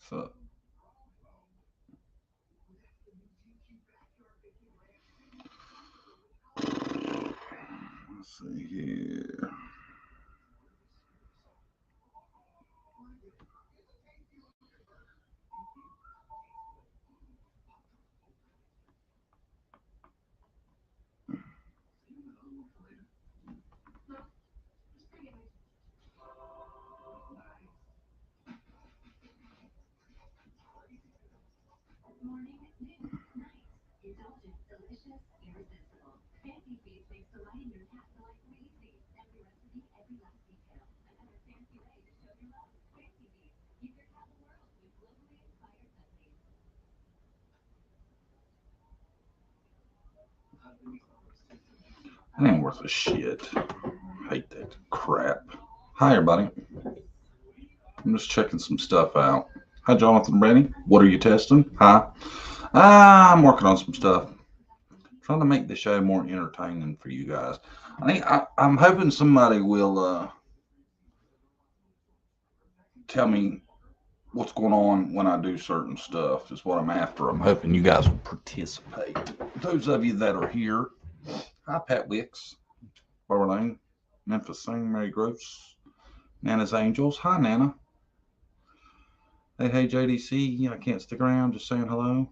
So let's see here. That ain't worth a shit. Hate that crap. Hi, everybody. I'm just checking some stuff out. Hi, Jonathan Brady. What are you testing? Hi. I'm working on some stuff. Trying to make the show more entertaining for you guys. I'm hoping somebody will tell me what's going on when I do certain stuff. Is what I'm after. I'm hoping you guys will participate. Those of you that are here. Hi, Pat Wicks. Barbara Lane. Memphis Sing. Mary Gross. Nana's Angels. Hi, Nana. Hey, JDC. I can't stick around. Just saying hello.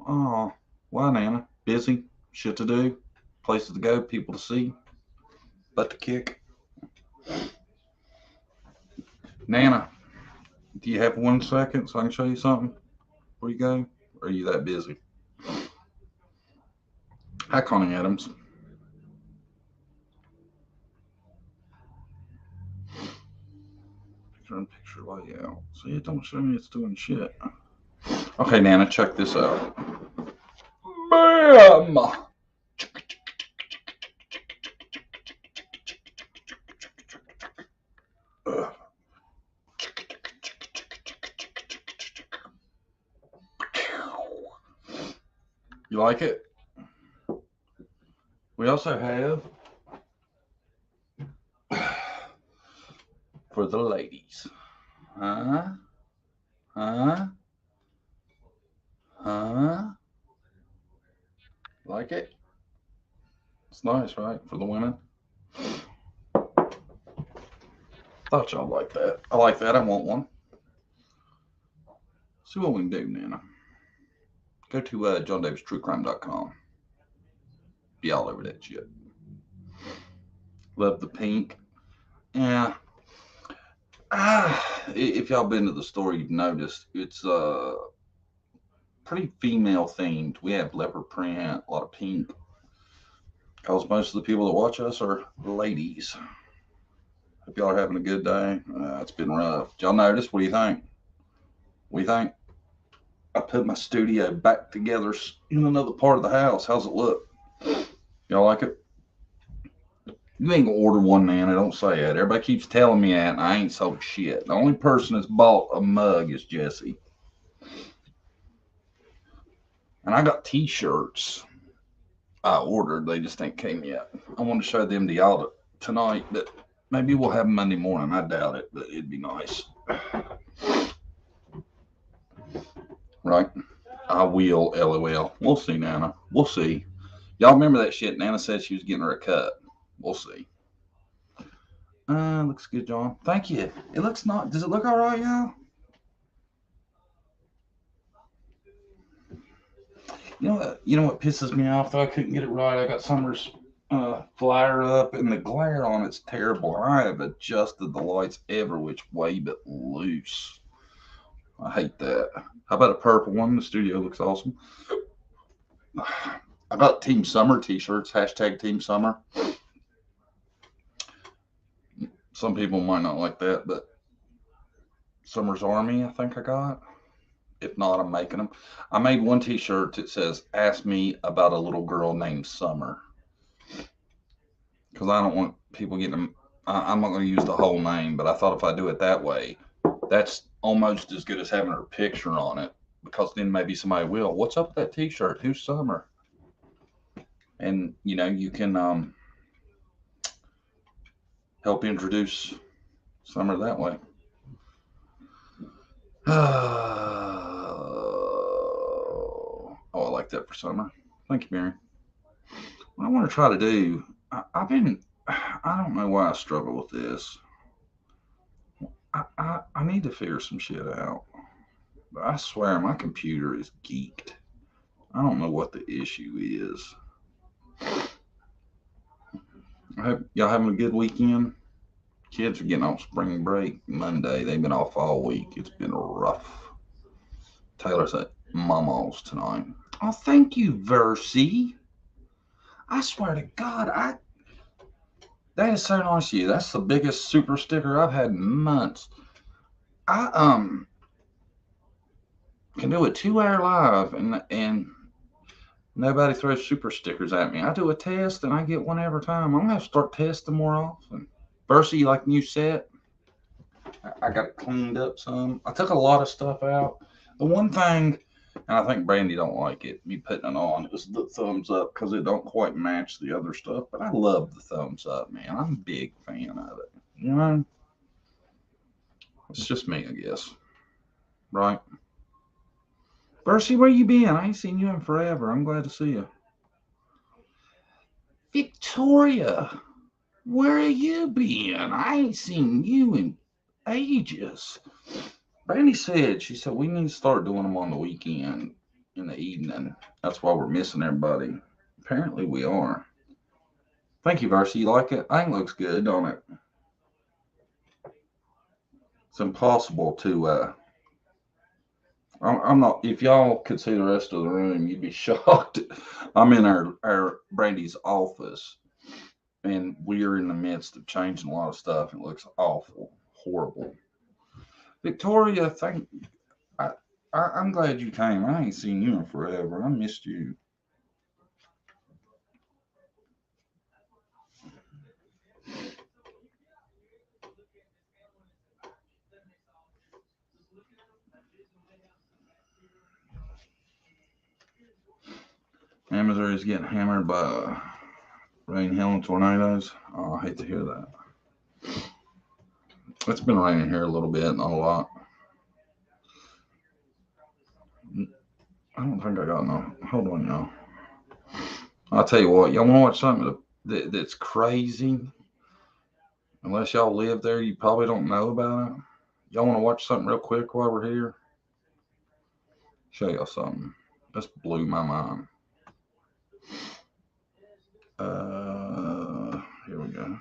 Oh, why, Nana? Busy? Shit to do? Places to go? People to see? Butt to kick? Nana, do you have 1 second so I can show you something before you go? Or are you that busy? Hi, Connie Adams. Picture layout. See, it don't show me it's doing shit. Okay, Nana, check this out. Bam! You like it? We also have for the ladies. Huh? Huh? Huh? Like it? It's nice, right? For the women. Thought y'all like that. I like that. I want one. See what we can do, Nana. Go to JohnDavisTrueCrime.com. Be all over that shit. Love the pink. Yeah. If y'all been to the store, you've noticed it's pretty female themed. We have leopard print, a lot of pink. Because most of the people that watch us are ladies. Hope y'all are having a good day. It's been rough. Did y'all notice? What do you think? What do you think? I put my studio back together in another part of the house. How's it look? Y'all like it? You ain't gonna order one, man. I don't say that. Everybody keeps telling me that, and I ain't sold shit. The only person that's bought a mug is Jesse. And I got T-shirts I ordered. They just ain't came yet. I want to show them to y'all tonight, but maybe we'll have them Monday morning. I doubt it, but it'd be nice. Right? I will, LOL. We'll see, Nana. We'll see. Y'all remember that shit? Nana said she was getting her a cut. We'll see. Looks good, John. Thank you. It looks not. Does it look all right, y'all? You know what pisses me off though? I couldn't get it right. I got Summer's flyer up, and the glare on it's terrible. I have adjusted the lights every which way but loose. I hate that. How about a purple one? The studio looks awesome. I got Team Summer t-shirts. Hashtag Team Summer. Some people might not like that, but Summer's Army, I think I got. If not, I'm making them. I made one t-shirt that says, "Ask me about a little girl named Summer." Because I don't want people getting them. I'm not going to use the whole name, but I thought if I do it that way, that's almost as good as having her picture on it. Because then maybe somebody will. What's up with that t-shirt? Who's Summer? And, you can help introduce summer that way. Oh, I like that for summer. Thank you, Mary. What I want to try to do, I don't know why I struggle with this. I need to figure some shit out. But I swear my computer is geeked. I don't know what the issue is. Y'all having a good weekend? Kids are getting off spring break Monday. They've been off all week. It's been rough. Taylor's at Mama's tonight. Oh, thank you, Versi. I swear to God, that is so nice of you. That's the biggest super sticker I've had in months. I can do a 2-hour live and nobody throws super stickers at me. I do a test and I get one every time. I'm gonna have to start testing more often. Versi, you like new set? I got it cleaned up some. I took a lot of stuff out. The one thing, and I think Brandy don't like it, me putting it on, it was the thumbs up because it don't quite match the other stuff. But I love the thumbs up, man. I'm a big fan of it. You know, it's just me, I guess. Right? Percy, where you been? I ain't seen you in forever. I'm glad to see you. Victoria, where have you been? I ain't seen you in ages. Brandy said, she said, we need to start doing them on the weekend in the evening. That's why we're missing everybody. Apparently we are. Thank you, Versi. You like it? I think it looks good, don't it? It's impossible to, I'm not, if y'all could see the rest of the room, you'd be shocked. I'm in our Brandy's office and we're in the midst of changing a lot of stuff. It looks awful, horrible. Victoria, I'm glad you came. I ain't seen you in forever. I missed you. Missouri is getting hammered by rain, hail, and tornadoes. Oh, I hate to hear that. It's been raining here a little bit, not a lot. I don't think I got no. Hold on, y'all. I'll tell you what. Y'all want to watch something that's crazy? Unless y'all live there, you probably don't know about it. Y'all want to watch something real quick while we're here? Show y'all something. This blew my mind. Here we go.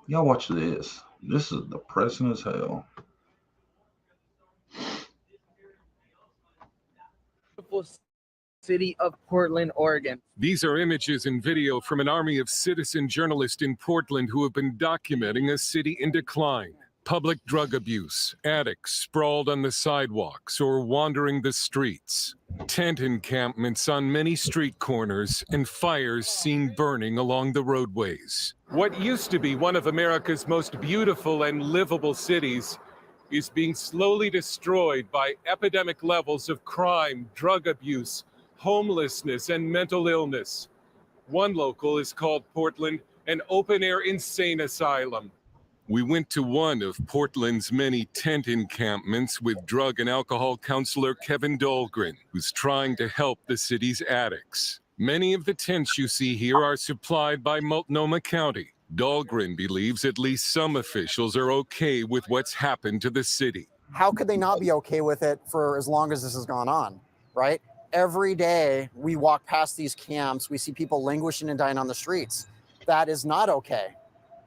Y'all watch this. This is depressing as hell. City of Portland, Oregon. These are images and video from an army of citizen journalists in Portland who have been documenting a city in decline. Public drug abuse, addicts sprawled on the sidewalks or wandering the streets, tent encampments on many street corners, and fires seen burning along the roadways. What used to be one of America's most beautiful and livable cities is being slowly destroyed by epidemic levels of crime, drug abuse, homelessness, and mental illness. One local is called Portland an open-air insane asylum. We went to one of Portland's many tent encampments with drug and alcohol counselor Kevin Dahlgren, who's trying to help the city's addicts. Many of the tents you see here are supplied by Multnomah County. Dahlgren believes at least some officials are okay with what's happened to the city. How could they not be okay with it for as long as this has gone on, right? Every day we walk past these camps, we see people languishing and dying on the streets. That is not okay.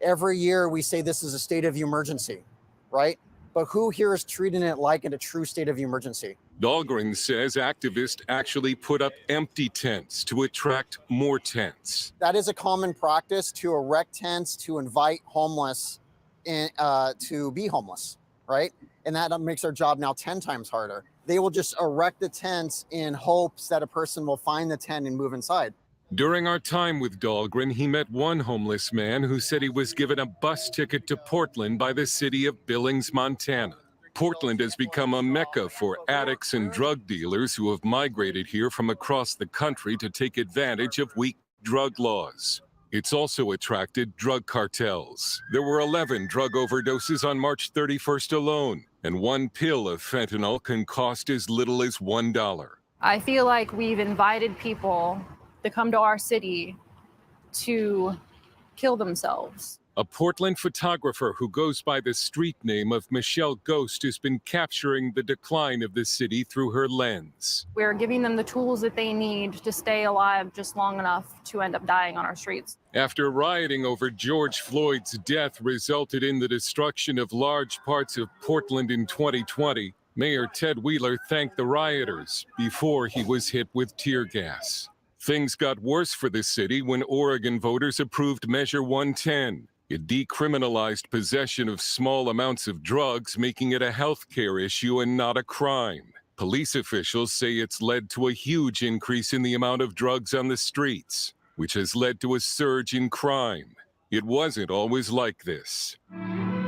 Every year we say this is a state of emergency, right? But who here is treating it like a true state of emergency? Dahlgren says activists actually put up empty tents to attract more tents. That is a common practice, to erect tents to invite homeless to be homeless, right? And that makes our job now 10 times harder. They will just erect the tents in hopes that a person will find the tent and move inside. During our time with Dahlgren, he met one homeless man who said he was given a bus ticket to Portland by the city of Billings, Montana. Portland has become a mecca for addicts and drug dealers who have migrated here from across the country to take advantage of weak drug laws. It's also attracted drug cartels. There were 11 drug overdoses on March 31st alone, and one pill of fentanyl can cost as little as $1. I feel like we've invited people to come to our city to kill themselves. A Portland photographer who goes by the street name of Michelle Ghost has been capturing the decline of the city through her lens. We're giving them the tools that they need to stay alive just long enough to end up dying on our streets. After rioting over George Floyd's death resulted in the destruction of large parts of Portland in 2020, Mayor Ted Wheeler thanked the rioters before he was hit with tear gas. Things got worse for the city when Oregon voters approved Measure 110. It decriminalized possession of small amounts of drugs, making it a health care issue and not a crime. Police officials say it's led to a huge increase in the amount of drugs on the streets, which has led to a surge in crime. It wasn't always like this.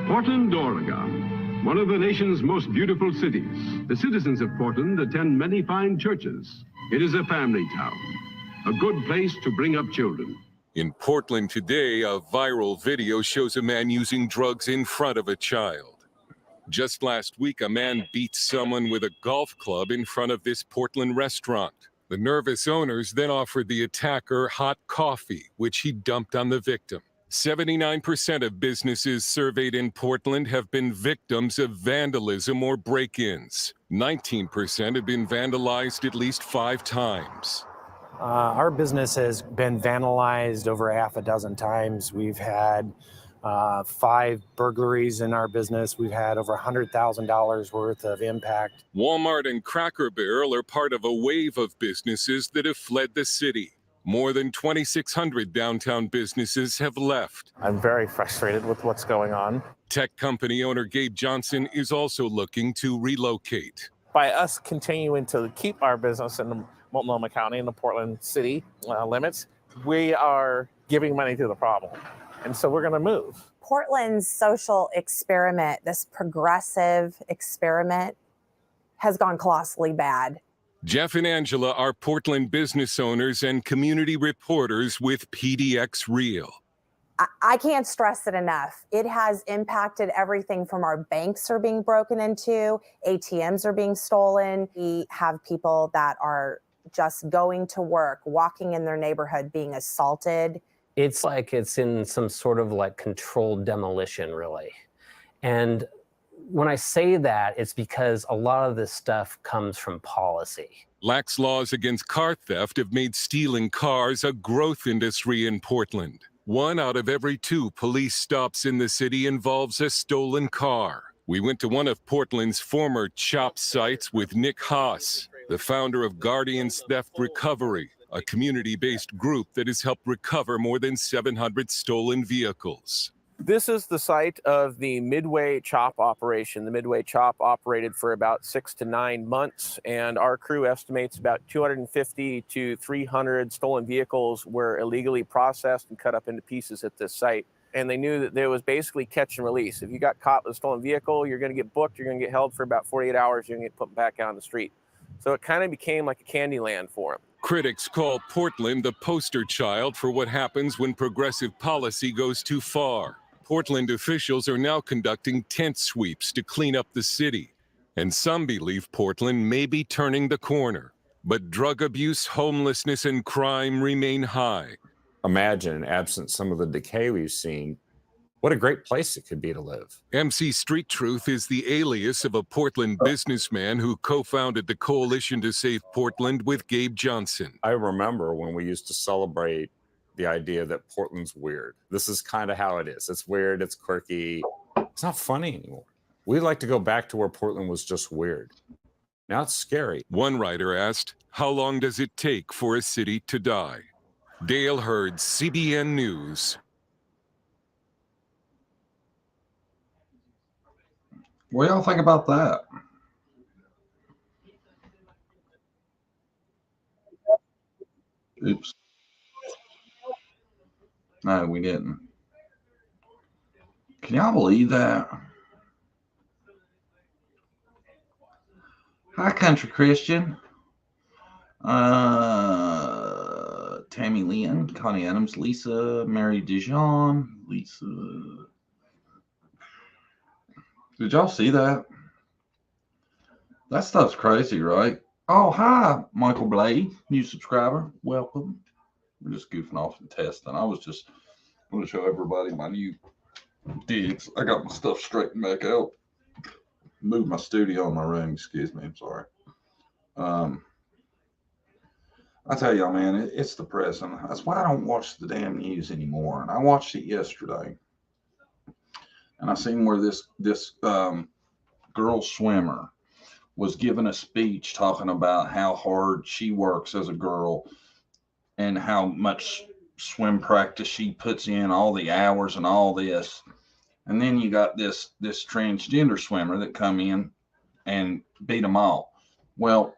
Portland, Oregon, one of the nation's most beautiful cities. The citizens of Portland attend many fine churches. It is a family town, a good place to bring up children. In Portland today, a viral video shows a man using drugs in front of a child. Just last week, a man beat someone with a golf club in front of this Portland restaurant. The nervous owners then offered the attacker hot coffee, which he dumped on the victim. 79% of businesses surveyed in Portland have been victims of vandalism or break-ins. 19% have been vandalized at least 5 times. Our business has been vandalized over half a dozen times. We've had 5 burglaries in our business. We've had over $100,000 worth of impact. Walmart and Cracker Barrel are part of a wave of businesses that have fled the city. More than 2,600 downtown businesses have left. I'm very frustrated with what's going on. Tech company owner Gabe Johnson is also looking to relocate. By us continuing to keep our business in the Multnomah County and the Portland city limits, we are giving money to the problem. And so we're going to move. Portland's social experiment, this progressive experiment, has gone colossally bad. Jeff and Angela are Portland business owners and community reporters with PDX Real. I can't stress it enough. It has impacted everything from our banks are being broken into, ATMs are being stolen. We have people that are just going to work, walking in their neighborhood, being assaulted. It's like it's in some sort of like controlled demolition, really. And when I say that, it's because a lot of this stuff comes from policy. Lax laws against car theft have made stealing cars a growth industry in Portland. 1 out of every 2 police stops in the city involves a stolen car. We went to one of Portland's former CHOP sites with Nick Haas, the founder of Guardians Theft Recovery, a community-based group that has helped recover more than 700 stolen vehicles. This is the site of the Midway CHOP operation. The Midway CHOP operated for about 6 to 9 months, and our crew estimates about 250 to 300 stolen vehicles were illegally processed and cut up into pieces at this site. And they knew that there was basically catch and release. If you got caught with a stolen vehicle, you're going to get booked, you're going to get held for about 48 hours, you're going to get put back out on the street. So it kind of became like a candy land for them. Critics call Portland the poster child for what happens when progressive policy goes too far. Portland officials are now conducting tent sweeps to clean up the city, and some believe Portland may be turning the corner. But drug abuse, homelessness, and crime remain high. Imagine, absent some of the decay we've seen, what a great place it could be to live. MC Street Truth is the alias of a Portland businessman who co-founded the Coalition to Save Portland with Gabe Johnson. I remember when we used to celebrate the idea that Portland's weird. This is kind of how it is. It's weird, it's quirky. It's not funny anymore. We'd like to go back to where Portland was just weird. Now it's scary. One writer asked, how long does it take for a city to die? Dale Hurd, CBN News. What do y'all think about that? Oops. No, we didn't. Can y'all believe that? Hi, Country Christian. Tammy Lynn, Connie Adams, Lisa, Mary Dijon, Lisa. Did y'all see that? That stuff's crazy, right? Oh, hi, Michael Blade, new subscriber. Welcome. We're just goofing off and testing. I was just going to show everybody my new digs. I got my stuff straightened back out. Moved my studio in my room. Excuse me. I'm sorry. I tell y'all, man, it's depressing. That's why I don't watch the damn news anymore. And I watched it yesterday, and I seen where this girl swimmer was giving a speech talking about how hard she works as a girl and how much swim practice she puts in, all the hours and all this. And then you got this transgender swimmer that come in and beat them all. Well,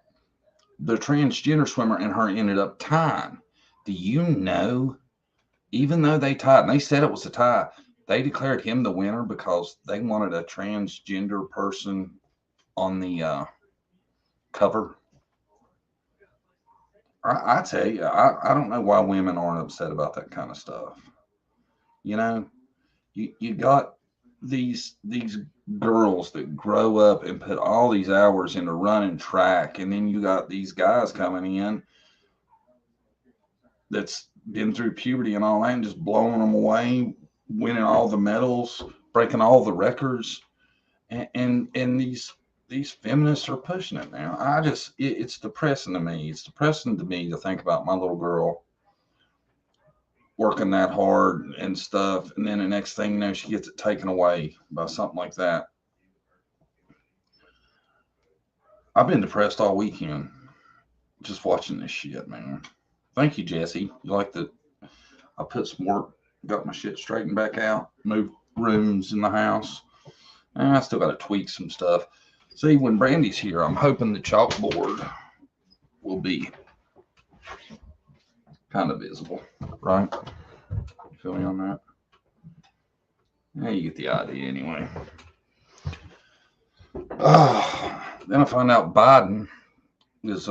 the transgender swimmer and her ended up tying. Do you know, even though they tied, and they said it was a tie, they declared him the winner because they wanted a transgender person on the cover. I tell you, I don't know why women aren't upset about that kind of stuff. You know, you got these girls that grow up and put all these hours into running track, and then you got these guys coming in that's been through puberty and all that and just blowing them away, winning all the medals, breaking all the records, and these feminists are pushing it now. It's depressing to me. It's depressing to me to think about my little girl working that hard and stuff, and then the next thing you know, she gets it taken away by something like that. I've been depressed all weekend just watching this shit, man. Thank you, Jesse. You like that? I put some work, got my shit straightened back out, moved rooms in the house, and I still got to tweak some stuff. See, when Brandy's here, I'm hoping the chalkboard will be kind of visible, right? You feel me on that? Yeah, you get the idea anyway. Then I find out Biden is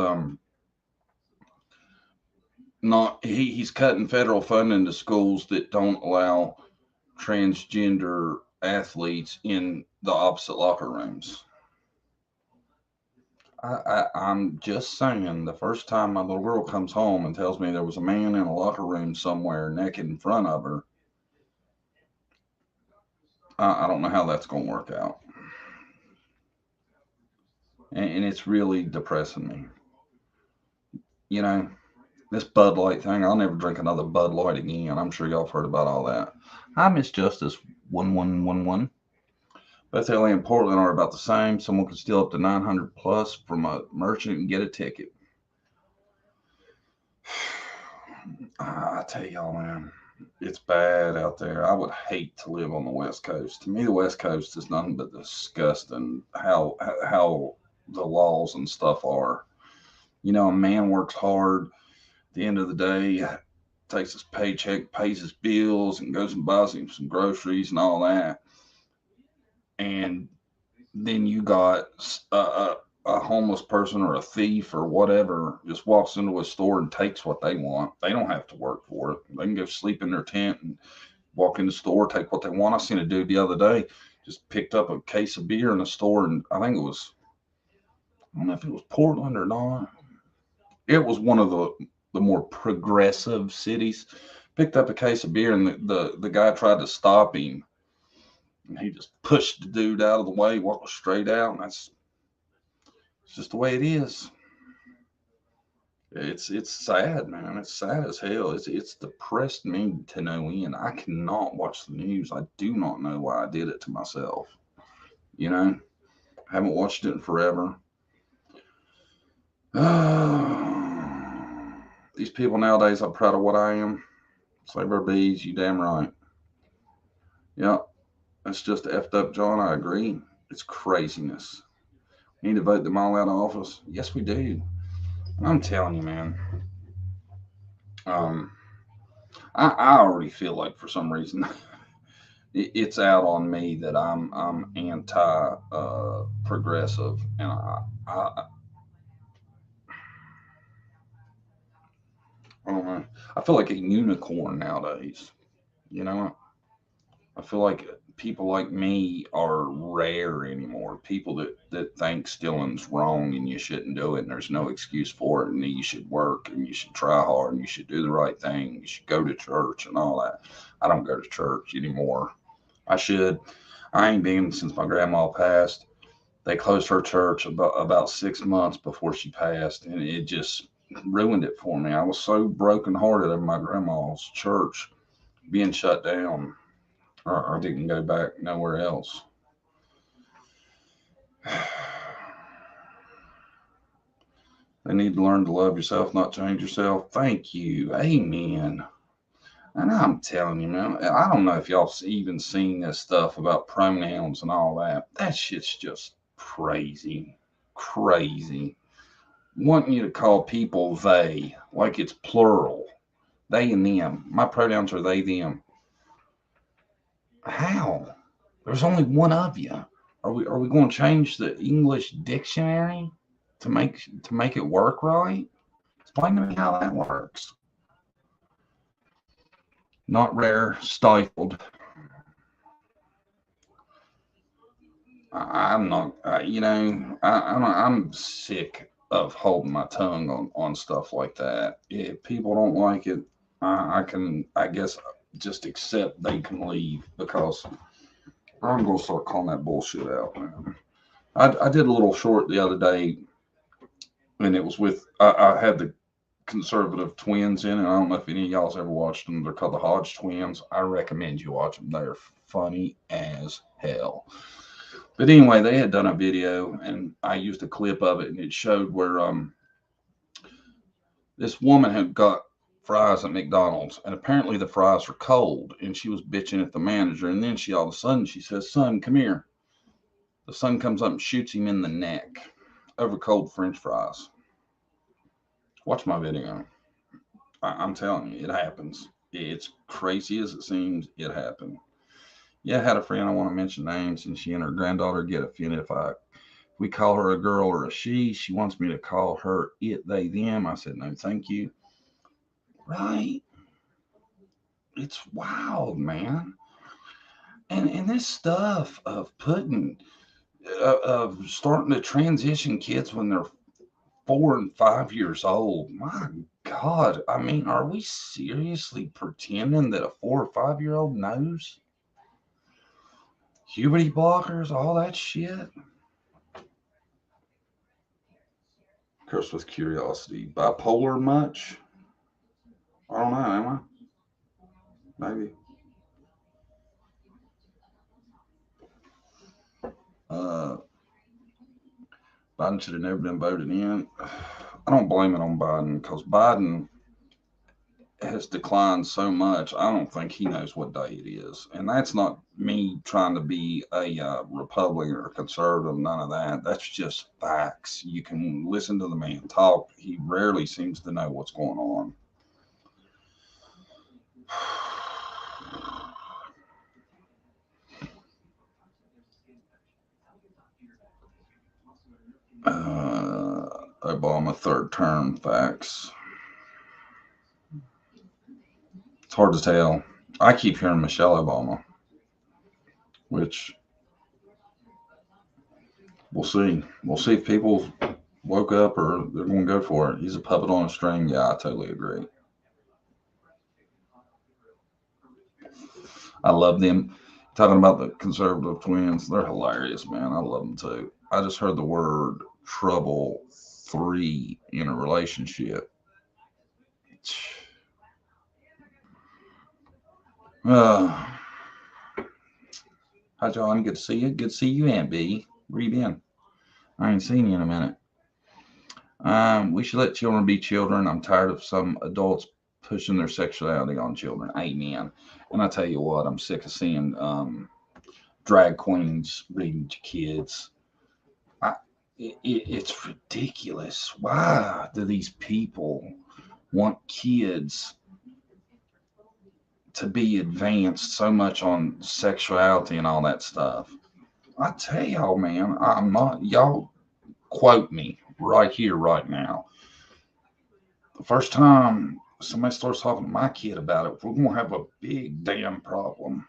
he's cutting federal funding to schools that don't allow transgender athletes in the opposite locker rooms. I'm just saying, the first time my little girl comes home and tells me there was a man in a locker room somewhere naked in front of her, I don't know how that's going to work out. And it's really depressing me. You know, this Bud Light thing, I'll never drink another Bud Light again. I'm sure y'all have heard about all that. Hi, Miss Justice 1111. Beth LA and Portland are about the same. Someone could steal up to 900 plus from a merchant and get a ticket. I tell y'all, man, it's bad out there. I would hate to live on the West Coast. To me, the West Coast is nothing but disgusting how the laws and stuff are. You know, a man works hard. At the end of the day, takes his paycheck, pays his bills, and goes and buys him some groceries and all that. And then you got a homeless person or a thief or whatever just walks into a store and takes what they want. They don't have to work for it. They can go sleep in their tent and walk in the store, take what they want. I seen a dude the other day just picked up a case of beer in the store, and I think it was, I don't know if it was Portland or not. It was one of the more progressive cities. Picked up a case of beer, and the guy tried to stop him. And he just pushed the dude out of the way, walked straight out, and it's just the way it is. It's sad, man. It's sad as hell. It's depressed me to no end. I cannot watch the news. I do not know why I did it to myself. You know, I haven't watched it in forever. These people nowadays are proud of what I am. Save our bees, you damn right. Yeah, that's just effed up, John. I agree. It's craziness. We need to vote them all out of office. Yes, we do. I'm telling you, man. I already feel like for some reason it's out on me that I'm anti progressive, and I don't know. I feel like a unicorn nowadays. You know, I feel like people like me are rare anymore. People that think stealing's wrong and you shouldn't do it and there's no excuse for it and you should work and you should try hard and you should do the right thing. You should go to church and all that. I don't go to church anymore. I should. I ain't been since my grandma passed. They closed her church about 6 months before she passed, and it just ruined it for me. I was so brokenhearted of my grandma's church being shut down. I didn't go back nowhere else. They need to learn to love yourself, not change yourself. Thank you. Amen. And I'm telling you, man, I don't know if y'all even seen this stuff about pronouns and all that. That shit's just crazy. Crazy. Wanting you to call people they, like it's plural. They and them. My pronouns are they, them. How? There's only one of you. Are we going to change the English dictionary to make it work right? Explain to me how that works. Not rare, stifled. I'm not. I'm sick of holding my tongue on stuff like that. If people don't like it, I guess just accept they can leave because I'm gonna start calling that bullshit out, man. I did a little short the other day, and it was with I had the conservative twins in it. I don't know if any of y'all's ever watched them. They're called the Hodgetwins. I recommend you watch them. They're funny as hell. But anyway, they had done a video, and I used a clip of it, and it showed where this woman had got fries at McDonald's, and apparently the fries were cold, and she was bitching at the manager, and then all of a sudden she says, "Son, come here." The son comes up and shoots him in the neck over cold French fries. Watch my video. I'm telling you, it happens. It's crazy as it seems. It happened. Yeah, I had a friend, I want to mention names, and she and her granddaughter get offended if we call her a girl or a she. She wants me to call her it, they, them. I said, no, thank you. Right? It's wild, man. And this stuff of putting, of starting to transition kids when they're 4 and 5 years old. My God. I mean, are we seriously pretending that a 4 or 5-year-old knows? Puberty blockers, all that shit. Cursed with curiosity. Bipolar much? I don't know, am I? Maybe. Biden should have never been voted in. I don't blame it on Biden because Biden has declined so much. I don't think he knows what day it is. And that's not me trying to be a Republican or conservative, none of that. That's just facts. You can listen to the man talk. He rarely seems to know what's going on. Obama third term facts. It's hard to tell. I keep hearing Michelle Obama, which we'll see. We'll see if people woke up or they're going to go for it. He's a puppet on a string. Yeah, I totally agree. I love them. Talking about the conservative twins, they're hilarious, man. I love them too. I just heard the word trouble 3 in a relationship. Hi, John. Good to see you. Good to see you, Aunt B. Where you been? I ain't seen you in a minute. We should let children be children. I'm tired of some adults pushing their sexuality on children. Amen. And I tell you what, I'm sick of seeing drag queens reading to kids. It's ridiculous. Why do these people want kids to be advanced so much on sexuality and all that stuff? I tell y'all, man, I'm not. Y'all quote me right here, right now. The first time somebody starts talking to my kid about it, we're going to have a big damn problem.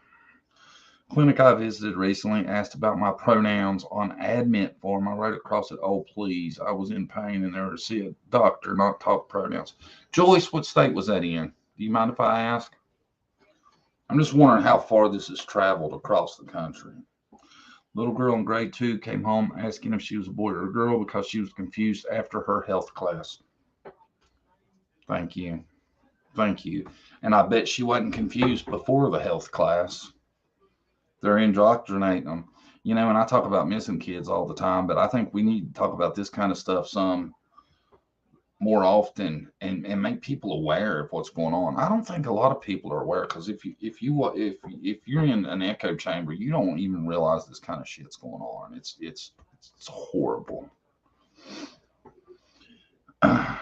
Clinic I visited recently asked about my pronouns on admit form. I wrote across it, oh, please. I was in pain and there to see a doctor, not talk pronouns. Joyce, what state was that in? Do you mind if I ask? I'm just wondering how far this has traveled across the country. Little girl in grade 2 came home asking if she was a boy or a girl because she was confused after her health class. Thank you. Thank you. And I bet she wasn't confused before the health class. They're indoctrinating them. You know, and I talk about missing kids all the time, but I think we need to talk about this kind of stuff some more often and make people aware of what's going on. I don't think a lot of people are aware because if you're in an echo chamber, you don't even realize this kind of shit's going on. It's horrible.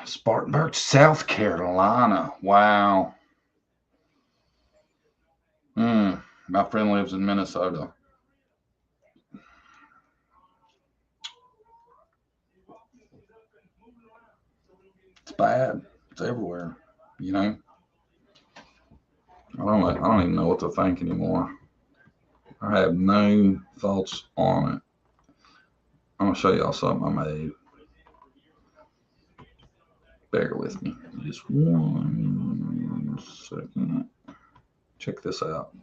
Spartanburg, South Carolina. Wow. My friend lives in Minnesota. It's bad. It's everywhere. You know. I don't even know what to think anymore. I have no thoughts on it. I'm gonna show y'all something I made. Bear with me. Just 1 second. Check this out.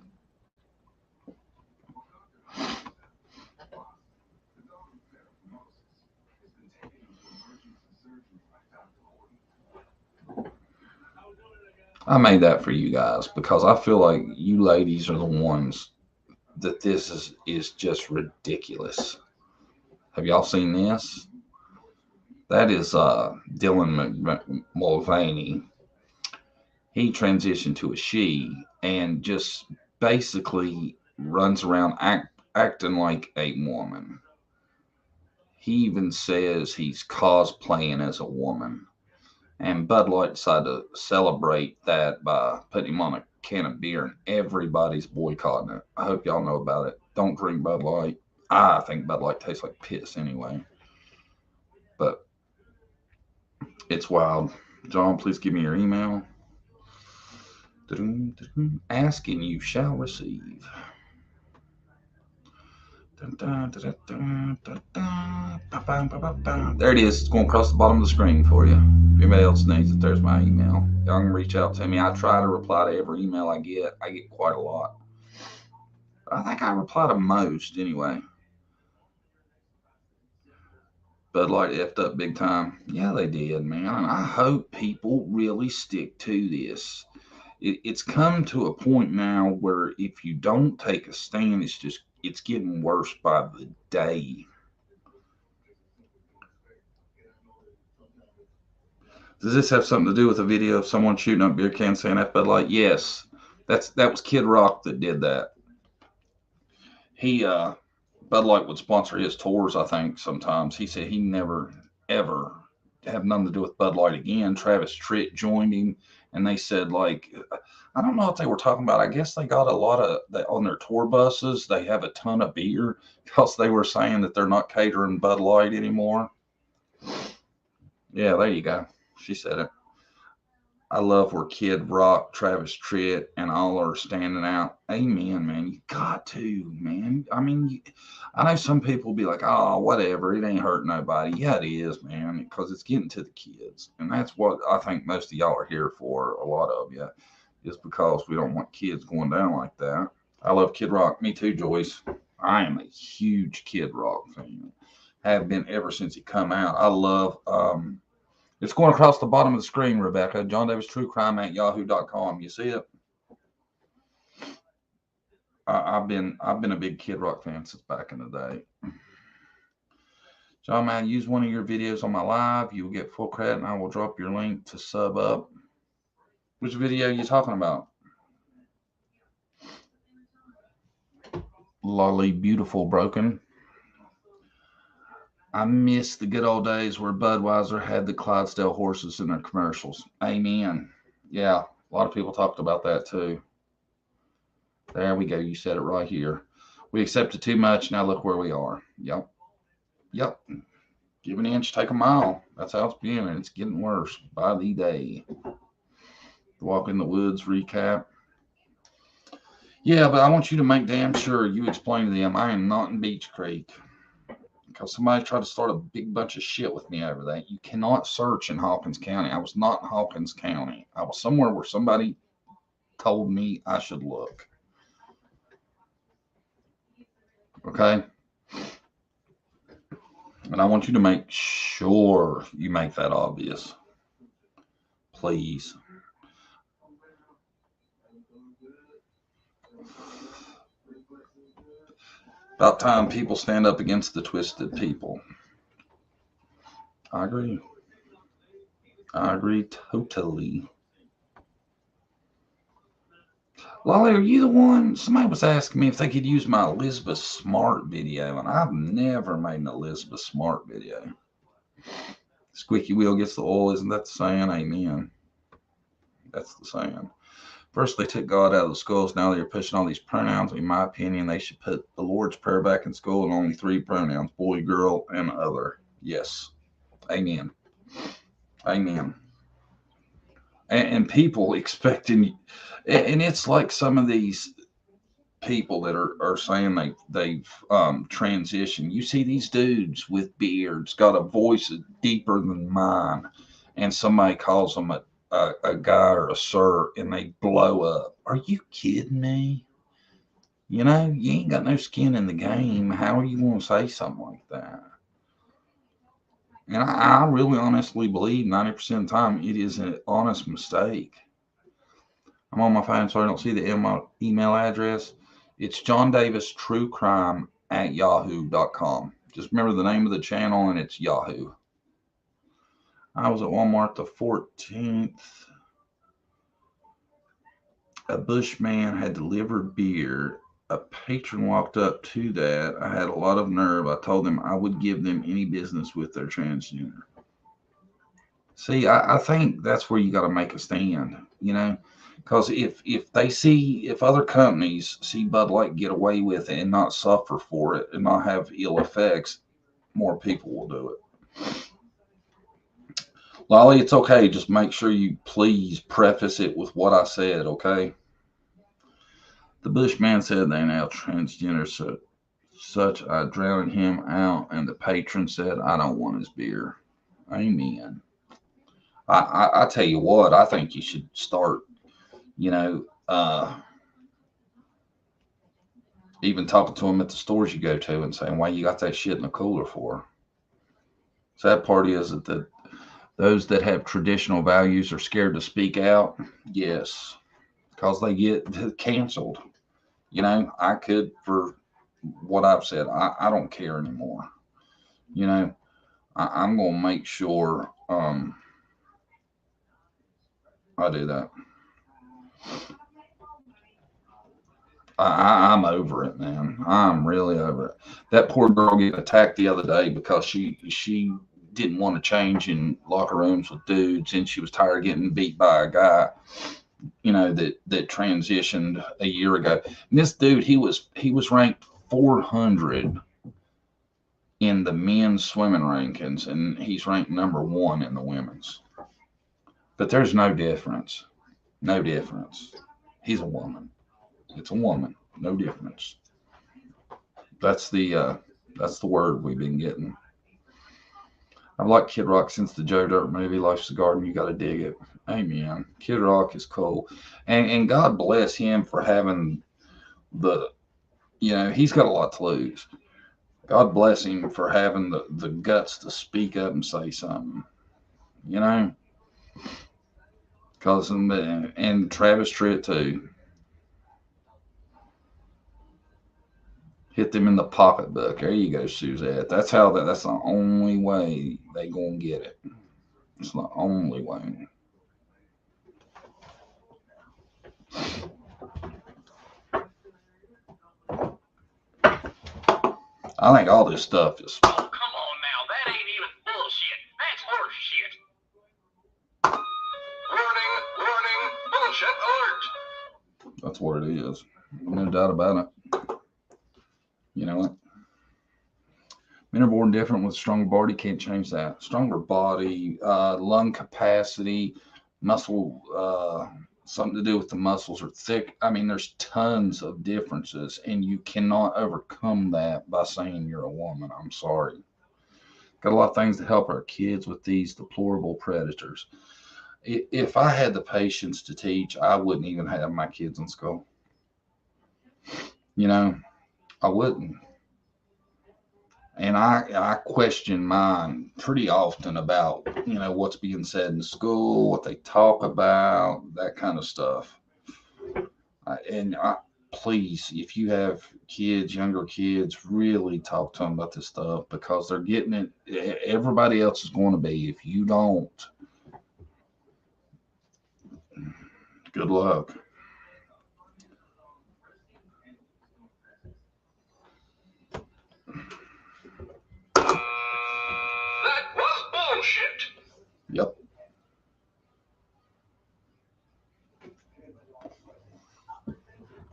I made that for you guys because I feel like you ladies are the ones that this is just ridiculous. Have y'all seen this? That is Dylan Mulvaney. He transitioned to a she and just basically runs around acting like a woman. He even says he's cosplaying as a woman. And Bud Light decided to celebrate that by putting him on a can of beer, and everybody's boycotting it. I hope y'all know about it. Don't drink Bud Light. I think Bud Light tastes like piss anyway. But it's wild. John, please give me your email. Asking you shall receive. There it is. It's going across the bottom of the screen for you. If anybody else needs it, there's my email. Y'all can reach out to me. I try to reply to every email I get. I get quite a lot. I think I reply to most anyway. Bud Light effed up big time. Yeah, they did, man. And I hope people really stick to this. It's come to a point now where if you don't take a stand, it's getting worse by the day. Does this have something to do with a video of someone shooting up beer cans saying F Bud Light? Yes. That was Kid Rock that did that. Bud Light would sponsor his tours, I think, sometimes. He said he never, ever have nothing to do with Bud Light again. Travis Tritt joined him, and they said, like, I don't know what they were talking about. I guess they got a lot of, on their tour buses, they have a ton of beer because they were saying that they're not catering Bud Light anymore. Yeah, there you go. She said it. I love where Kid Rock, Travis Tritt, and all are standing out. Amen, man. You got to, man. I mean, I know some people will be like, oh, whatever. It ain't hurt nobody. Yeah, it is, man, because it's getting to the kids. And that's what I think most of y'all are here for, a lot of you, is because we don't want kids going down like that. I love Kid Rock. Me too, Joyce. I am a huge Kid Rock fan. Have been ever since he come out. I love... It's going across the bottom of the screen, Rebecca. John Davis True Crime at yahoo.com. You see it? I've been a big Kid Rock fan since back in the day. John, man, use one of your videos on my live. You will get full credit, and I will drop your link to sub up. Which video are you talking about? Lolly Beautiful Broken. I miss the good old days where Budweiser had the Clydesdale horses in their commercials. Amen. Yeah, a lot of people talked about that too. There we go. You said it right here. We accepted too much. Now look where we are. Yep. Yep. Give an inch, take a mile. That's how it's been, and it's getting worse by the day. Walk in the Woods recap. Yeah, but I want you to make damn sure you explain to them I am not in Beach Creek. Because somebody tried to start a big bunch of shit with me over that. You cannot search in Hawkins County. I was not in Hawkins County. I was somewhere where somebody told me I should look. Okay? And I want you to make sure you make that obvious. Please. About time people stand up against the twisted people. I agree. I agree totally. Lolly, are you the one? Somebody was asking me if they could use my Elizabeth Smart video, and I've never made an Elizabeth Smart video. Squeaky wheel gets the oil. Isn't that the saying? Amen. That's the saying. First, they took God out of the schools. Now they're pushing all these pronouns. In my opinion, they should put the Lord's Prayer back in school and only 3 pronouns: boy, girl, and other. Yes. Amen. Amen. And people expecting, and it's like some of these people that are saying they've transitioned. You see these dudes with beards, got a voice deeper than mine, and somebody calls them a guy or a sir, and they blow up. Are you kidding me? You know, you ain't got no skin in the game. How are you going to say something like that? And I really honestly believe 90% of the time it is an honest mistake. I'm on my phone, so I don't see the email address. It's johndavistruecrime@yahoo.com. Just remember the name of the channel, and it's Yahoo. I was at Walmart the 14th. A bushman had delivered beer. A patron walked up to that. I had a lot of nerve. I told them I would give them any business with their transgender. See, I think that's where you got to make a stand, you know, because if other companies see Bud Light get away with it and not suffer for it and not have ill effects, more people will do it. Lolly, it's okay. Just make sure you please preface it with what I said, okay? The Bushman said they now transgender such I drowned him out, and the patron said I don't want his beer. Amen. I tell you what, I think you should start, you know, even talking to them at the stores you go to and saying, why you got that shit in the cooler for? Sad part is that those that have traditional values are scared to speak out. Yes, because they get canceled. You know, I could, for what I've said, I don't care anymore. You know, I'm going to make sure I do that. I'm over it, man. I'm really over it. That poor girl got attacked the other day because she didn't want to change in locker rooms with dudes, and she was tired of getting beat by a guy, you know, that transitioned a year ago. And this dude, he was ranked 400 in the men's swimming rankings, and he's ranked number 1 in the women's. But there's no difference. No difference. He's a woman. It's a woman. No difference. That's the word we've been getting. I've liked Kid Rock since the Joe Dirt movie, Life's a Garden. You got to dig it. Amen. Kid Rock is cool. And God bless him for having he's got a lot to lose. God bless him for having the guts to speak up and say something. You know? And Travis Tritt too. Hit them in the pocketbook. There you go, Suzette. That's the only way they gonna get it. It's the only way. I think all this stuff is. Oh, come on now. That ain't even bullshit. That's horse shit. Warning, bullshit alert. That's what it is. No doubt about it. You know what? Men are born different with a stronger body. Can't change that. Stronger body, lung capacity, muscle something to do with the muscles are thick. I mean, there's tons of differences, and you cannot overcome that by saying you're a woman. I'm sorry. Got a lot of things to help our kids with these deplorable predators. If I had the patience to teach, I wouldn't even have my kids in school. You know, I wouldn't. And I question mine pretty often about, you know, what's being said in school, what they talk about, that kind of stuff. Please, if you have kids, younger kids, really talk to them about this stuff, because they're getting it. Everybody else is going to be. If you don't, good luck. That was bullshit. Yep.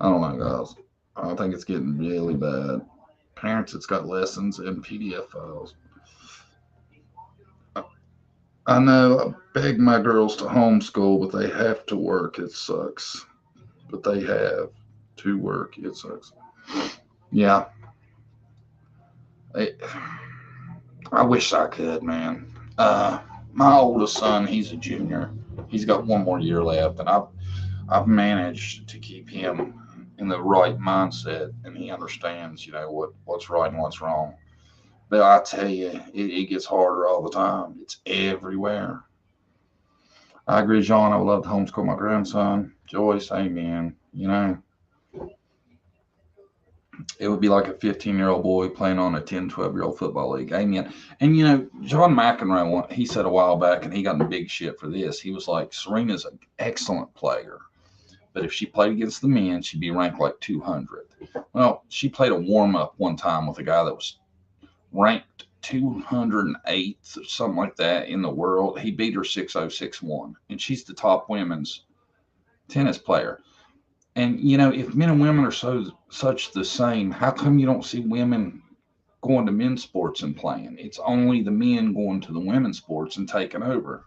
I don't know, guys. I think it's getting really bad. Parents, it's got lessons and PDF files. I know I beg my girls to homeschool, but they have to work. It sucks. But they have to work. It sucks. Yeah. I wish I could, man. My oldest son, he's a junior. He's got one more year left, and I've managed to keep him in the right mindset, and he understands, you know, what's right and what's wrong. But I tell you, it gets harder all the time. It's everywhere. I agree, John. I would love to homeschool my grandson. Joyce, amen. You know, it would be like a 15-year-old boy playing on a 10, 12-year-old football league. Amen. And, you know, John McEnroe, he said a while back, and he got in big shit for this. He was like, Serena's an excellent player, but if she played against the men, she'd be ranked like 200. Well, she played a warm-up one time with a guy that was ranked 208th or something like that in the world. He beat her 6-0, 6-1, and she's the top women's tennis player. And, you know, if men and women are such the same, how come you don't see women going to men's sports and playing? It's only the men going to the women's sports and taking over.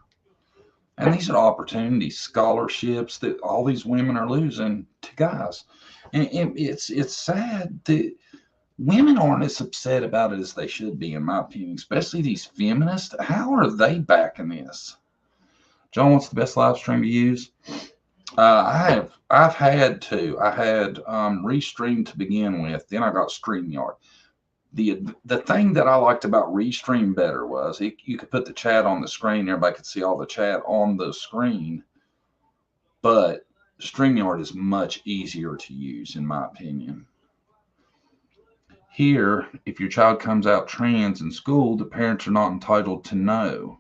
And these are opportunities, scholarships that all these women are losing to guys. And it's sad that women aren't as upset about it as they should be, in my opinion, especially these feminists. How are they backing this? John, what's the best live stream to use? I had Restream to begin with. Then I got StreamYard. The thing that I liked about Restream better was you could put the chat on the screen. Everybody could see all the chat on the screen. But StreamYard is much easier to use, in my opinion. Here, if your child comes out trans in school, the parents are not entitled to know.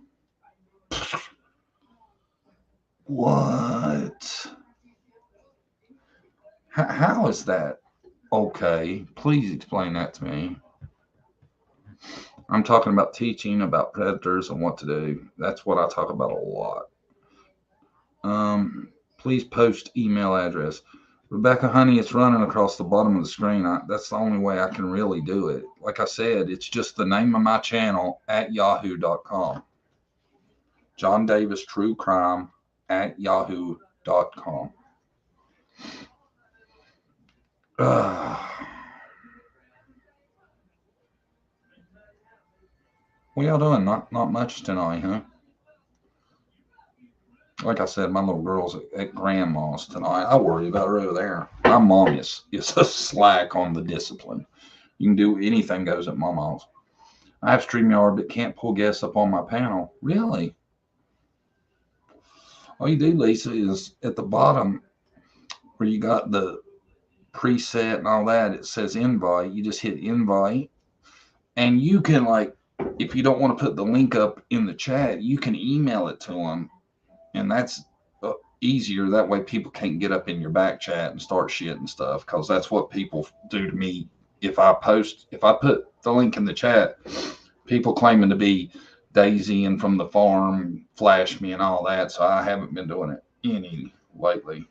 What? How is that okay? Please explain that to me. I'm talking about teaching about predators and what to do. That's what I talk about a lot. Please post email address. Rebecca, honey, it's running across the bottom of the screen. That's the only way I can really do it. Like I said, it's just the name of my channel at yahoo.com. John Davis True Crime at yahoo.com. What y'all doing? Not much tonight, huh? Like I said, my little girl's at grandma's tonight. I worry about her over there. My mom is a slack on the discipline. You can do anything goes at mama's. I have StreamYard, but can't pull guests up on my panel. Really? All you do, Lisa, is at the bottom where you got the preset and all that, it says invite. You just hit invite, and you can, like, if you don't want to put the link up in the chat, you can email it to them, and that's easier. That way people can't get up in your back chat and start shit and stuff, because that's what people do to me. If I put the link in the chat, people claiming to be Daisy and from the farm flash me and all that, so I haven't been doing it any lately.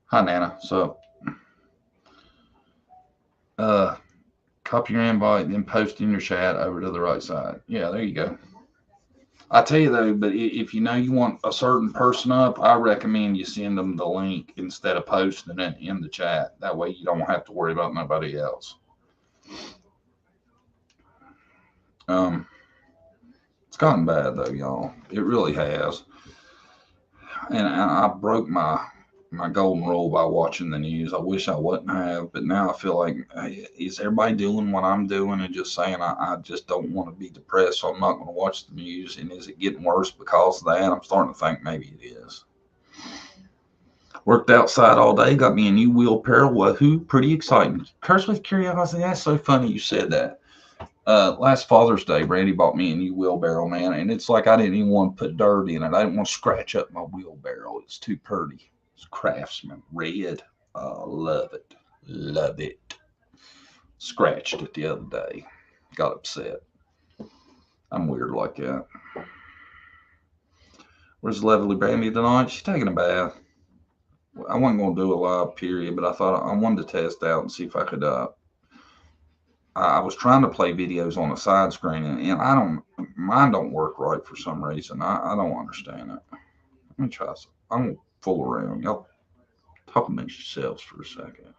Hi, Nana. So copy your invite, then post in your chat over to the right side. Yeah, there you go. I tell you though, but if you know you want a certain person up, I recommend you send them the link instead of posting it in the chat. That way you don't have to worry about nobody else. It's gotten bad though, y'all. It really has. And I broke my golden rule by watching the news. I wish I wouldn't have, but now I feel like, hey, is everybody doing what I'm doing and just saying I just don't want to be depressed, so I'm not going to watch the news? And is it getting worse because of that? I'm starting to think maybe it is. Worked outside all day, got me a new wheelbarrow. Woohoo, pretty exciting. Curse with curiosity. That's so funny you said that. Last Father's Day, Brandy bought me a new wheelbarrow, man, and it's like I didn't even want to put dirt in it. I didn't want to scratch up my wheelbarrow. It's too pretty. It's Craftsman red. Love it. Love it. Scratched it the other day. Got upset. I'm weird like that. Where's lovely Brandy tonight? She's taking a bath. I wasn't going to do a live period, but I thought I wanted to test out and see if I could. I was trying to play videos on a side screen, and mine don't work right for some reason. I don't understand it. Let me try some. I'm going to fool around. Y'all talk amongst yourselves for a second.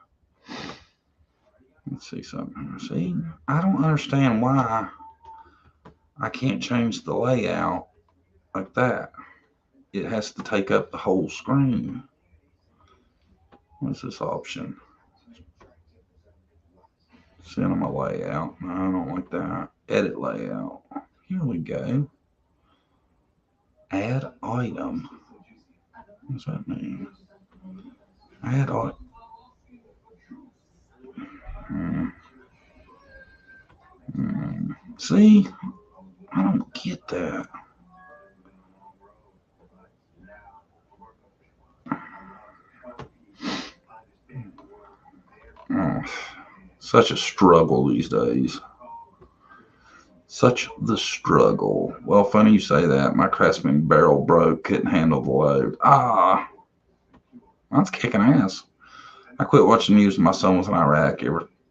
Let's see something. See, I don't understand why I can't change the layout like that. It has to take up the whole screen. What's this option? Cinema layout. No, I don't like that. Edit layout. Here we go. Add item. What does that mean? Add item. See? I don't get that. Oh, such a struggle these days. Such the struggle. Well, funny you say that. My Craftsman barrel broke, couldn't handle the load. That's kicking ass. I quit watching news when my son was in Iraq.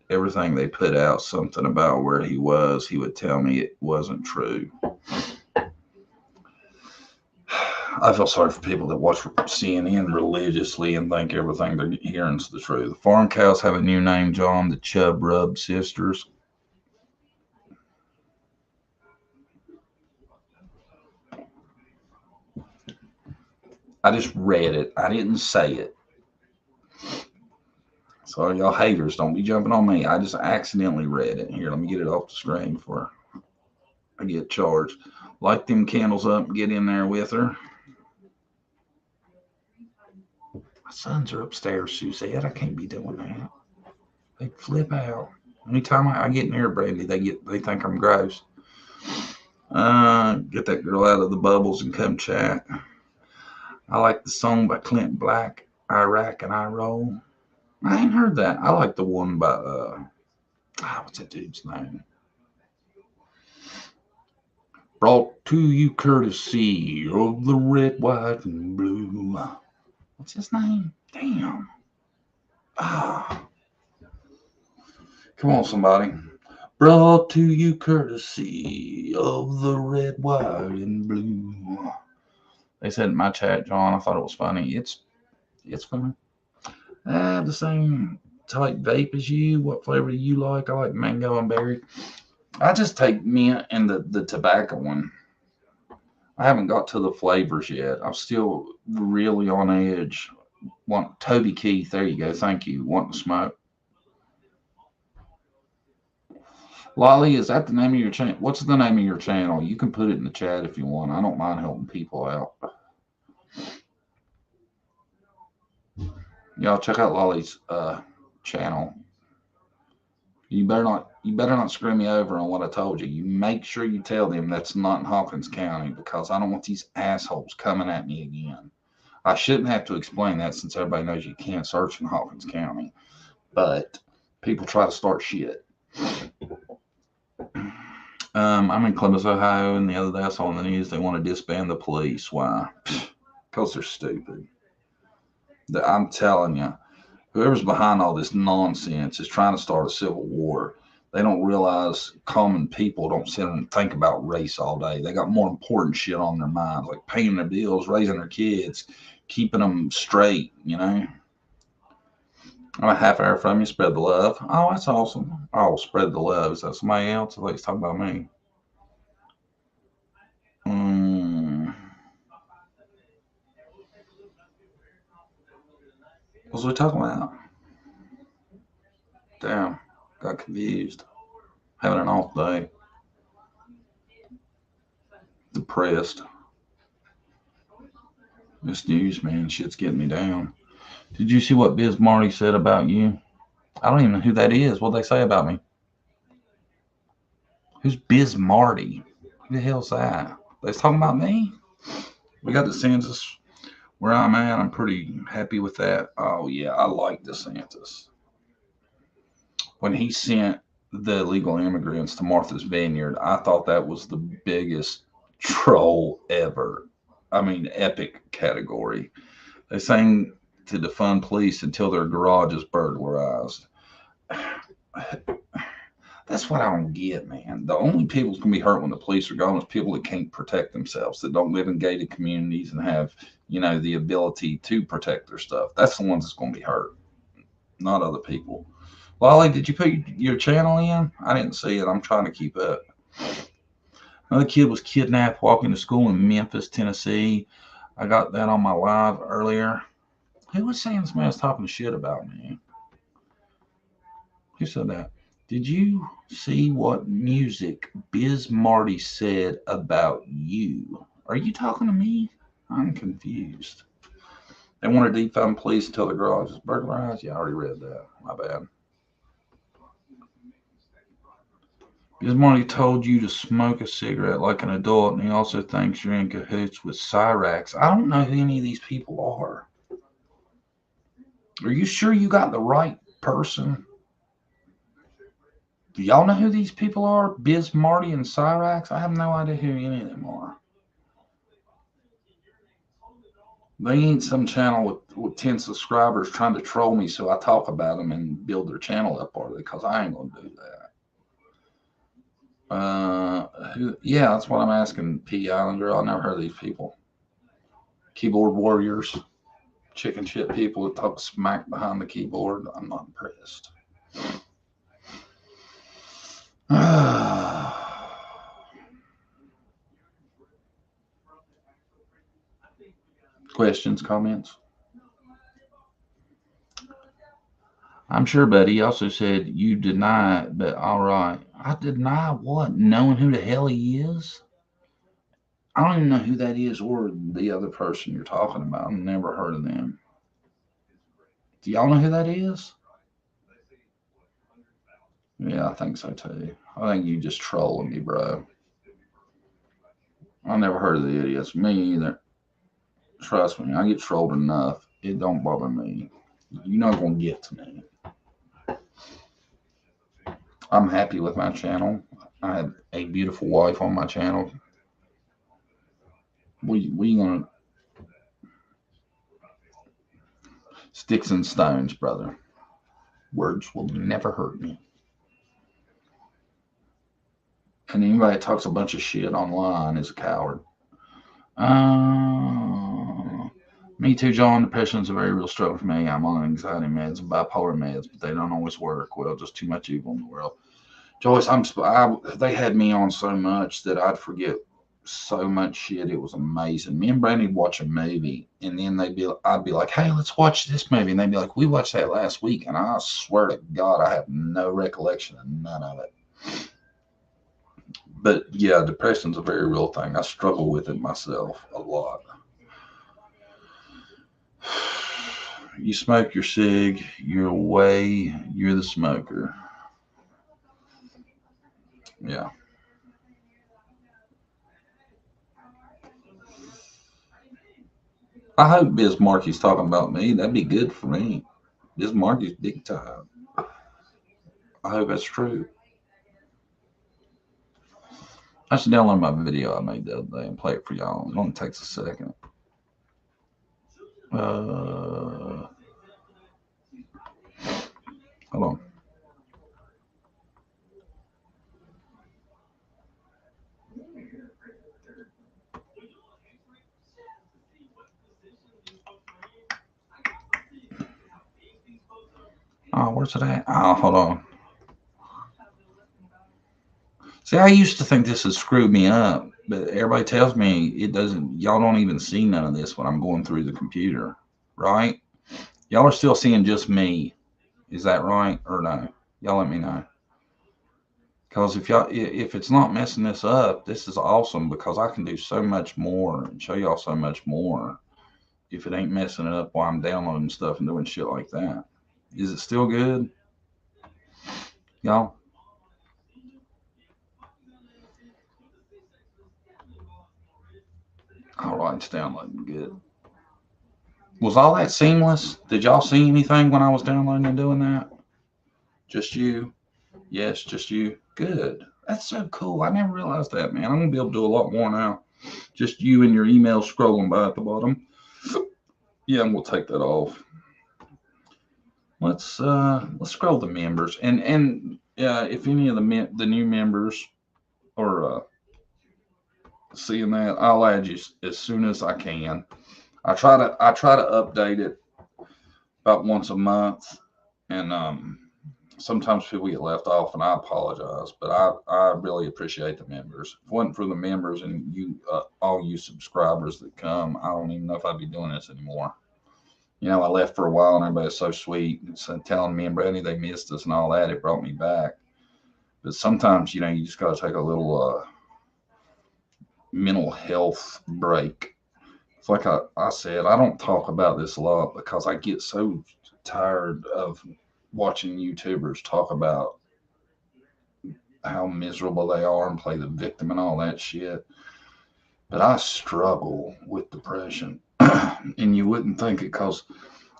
Everything they put out, something about where he was, he would tell me it wasn't true. I feel sorry for people that watch CNN religiously and think everything they're hearing is the truth. The farm cows have a new name, John, the Chub Rub Sisters. I just read it. I didn't say it. So y'all haters, don't be jumping on me. I just accidentally read it. Here, let me get it off the screen before I get charged. Light them candles up and get in there with her. My sons are upstairs, Suzette. I can't be doing that. They flip out. Anytime I get near Brandy, they think I'm gross. Get that girl out of the bubbles and come chat. I like the song by Clint Black, Iraq and I Roll. I ain't heard that. I like the one by what's that dude's name? Brought to you courtesy of the red, white, and blue. What's his name? Damn. Come on, somebody. Brought to you courtesy of the red, white, and blue. They said in my chat, John, I thought it was funny. It's funny. I have the same type vape as you. What flavor do you like? I like mango and berry. I just take mint and the tobacco one. I haven't got to the flavors yet. I'm still really on edge. Want Toby Keith? There you go. Thank you. Want to smoke? Lolly, is that the name of your channel? What's the name of your channel? You can put it in the chat if you want. I don't mind helping people out. Y'all check out Lolly's channel. You better not screw me over on what I told you. You make sure you tell them that's not in Hawkins County, because I don't want these assholes coming at me again. I shouldn't have to explain that since everybody knows you can't search in Hawkins County, but people try to start shit. I'm in Columbus, Ohio, and the other day I saw on the news they want to disband the police. Why? Because they're stupid. I'm telling you, whoever's behind all this nonsense is trying to start a civil war. They don't realize common people don't sit and think about race all day. They got more important shit on their minds, like paying their bills, raising their kids, keeping them straight, you know. I'm a half hour from you. Spread the love. Oh, that's awesome. Oh, spread the love. Is that somebody else? I thought he's talking about me. What was we talking about? Damn, got confused. Having an off day. Depressed. This news, man, shit's getting me down. Did you see what Biz Marty said about you? I don't even know who that is. What'd they say about me? Who's Biz Marty? Who the hell's that? They talking about me? We got the census where I'm at. I'm pretty happy with that. Oh, yeah, I like DeSantis. When he sent the illegal immigrants to Martha's Vineyard, I thought that was the biggest troll ever. I mean, epic category. They sang to defund police until their garage is burglarized. That's what I don't get, man. The only people who's going to be hurt when the police are gone is people that can't protect themselves, that don't live in gated communities and have, you know, the ability to protect their stuff. That's the ones that's going to be hurt, not other people. Lolly, did you put your channel in? I didn't see it. I'm trying to keep up. Another kid was kidnapped walking to school in Memphis, Tennessee. I got that on my live earlier. Who was saying this man's talking shit about me? Who said that? Did you see what music Biz Marty said about you? Are you talking to me? I'm confused. They want to defund police until the garage is burglarized? Yeah, I already read that. My bad. Biz Marty told you to smoke a cigarette like an adult, and he also thinks you're in cahoots with Cyrax. I don't know who any of these people are. Are you sure you got the right person? Do y'all know who these people are? Biz Marty and Cyrax? I have no idea who any of them are. They ain't some channel with 10 subscribers trying to troll me so I talk about them and build their channel up, are they? Because I ain't going to do that. Yeah, that's what I'm asking, P. Islander. I never heard of these people. Keyboard warriors, chicken shit people that talk smack behind the keyboard. I'm not impressed. Questions, comments? I'm sure, buddy. He also said you deny it, but all right. I deny what? Knowing who the hell he is? I don't even know who that is or the other person you're talking about. I've never heard of them. Do y'all know who that is? Yeah, I think so too. I think you just trolling me, bro. I never heard of the idiots. Me either. Trust me, I get trolled enough. It don't bother me. You're not gonna get to me. I'm happy with my channel. I have a beautiful wife on my channel. We gonna sticks and stones, brother. Words will never hurt me. And anybody that talks a bunch of shit online is a coward. Me too, John. Depression is a very real struggle for me. I'm on anxiety meds and bipolar meds, but they don't always work well. Just too much evil in the world. Joyce, they had me on so much that I'd forget so much shit. It was amazing. Me and Brandy would watch a movie, and then I'd be like, "Hey, let's watch this movie," and they'd be like, "We watched that last week," and I swear to God, I have no recollection of none of it. But yeah, depression's a very real thing. I struggle with it myself a lot. You smoke your cig, you're away, you're the smoker. Yeah. I hope Biz Markey's talking about me. That'd be good for me. Biz Markey's big time. I hope that's true. I should download my video I made the other day and play it for y'all. It only takes a second. Hold on. Oh, where's it at? Oh, hold on. See, I used to think this has screwed me up, but everybody tells me it doesn't. Y'all don't even see none of this when I'm going through the computer, right? Y'all are still seeing just me. Is that right or no? Y'all let me know. Because if it's not messing this up, this is awesome because I can do so much more and show y'all so much more if it ain't messing it up while I'm downloading stuff and doing shit like that. Is it still good? Y'all? All right, it's downloading good. Was all that seamless? Did y'all see anything when I was downloading and doing that? Just you? Yes, just you. Good. That's so cool. I never realized that, man. I'm gonna be able to do a lot more now. Just you and your email scrolling by at the bottom. Yeah, and we'll take that off. Let's scroll the members and if any of the new members are seeing that, I'll add you as soon as I can. I try to update it about once a month, and sometimes people get left off, and I apologize, but I really appreciate the members. If it wasn't for the members and you all you subscribers that come, I don't even know if I'd be doing this anymore. You know, I left for a while, and everybody's so sweet and telling me and Brandy they missed us and all that. It brought me back. But sometimes, you know, you just got to take a little mental health break. It's like I said, I don't talk about this a lot because I get so tired of watching YouTubers talk about how miserable they are and play the victim and all that shit. But I struggle with depression. And you wouldn't think it because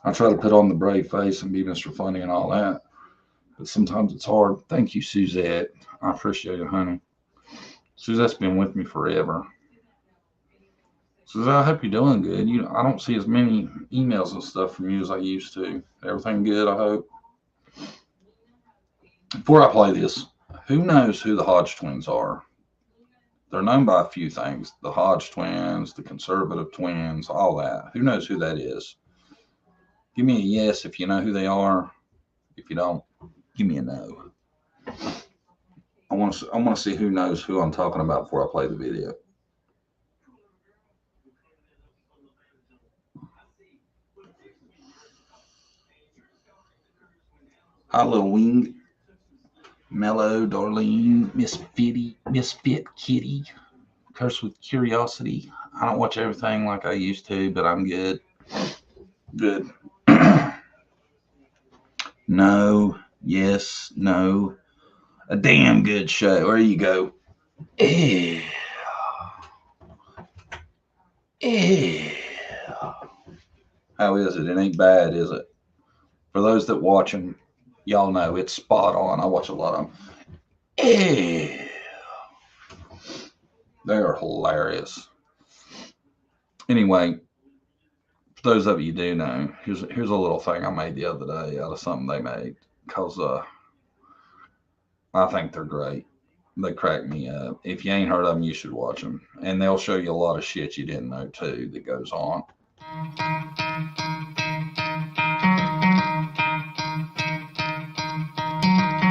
I try to put on the brave face and be Mr. Funny and all that. But sometimes it's hard. Thank you, Suzette. I appreciate it, honey. Suzette's been with me forever. Suzette, I hope you're doing good. I don't see as many emails and stuff from you as I used to. Everything good, I hope. Before I play this, who knows who the Hodgetwins are? They're known by a few things. The Hodgetwins, the conservative twins, all that. Who knows who that is? Give me a yes if you know who they are. If you don't, give me a no. I want to see who knows who I'm talking about before I play the video. Hi, little wing. Mellow, Darlene, Misfit Kitty. Curse with Curiosity. I don't watch everything like I used to, but I'm good. Good. No, yes, no. A damn good show. There you go. Yeah. Yeah. How is it? It ain't bad, is it? For those that watch them, y'all know it's spot on. I watch a lot of them. Yeah. They are hilarious. Anyway, for those of you who do know, here's a little thing I made the other day out of something they made because I think they're great. They crack me up. If you ain't heard of them, you should watch them. And they'll show you a lot of shit you didn't know, too, that goes on.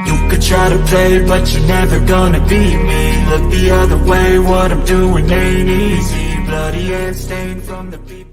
You could try to play, but you're never gonna beat me. Look the other way, what I'm doing ain't easy. Bloody and stained from the people.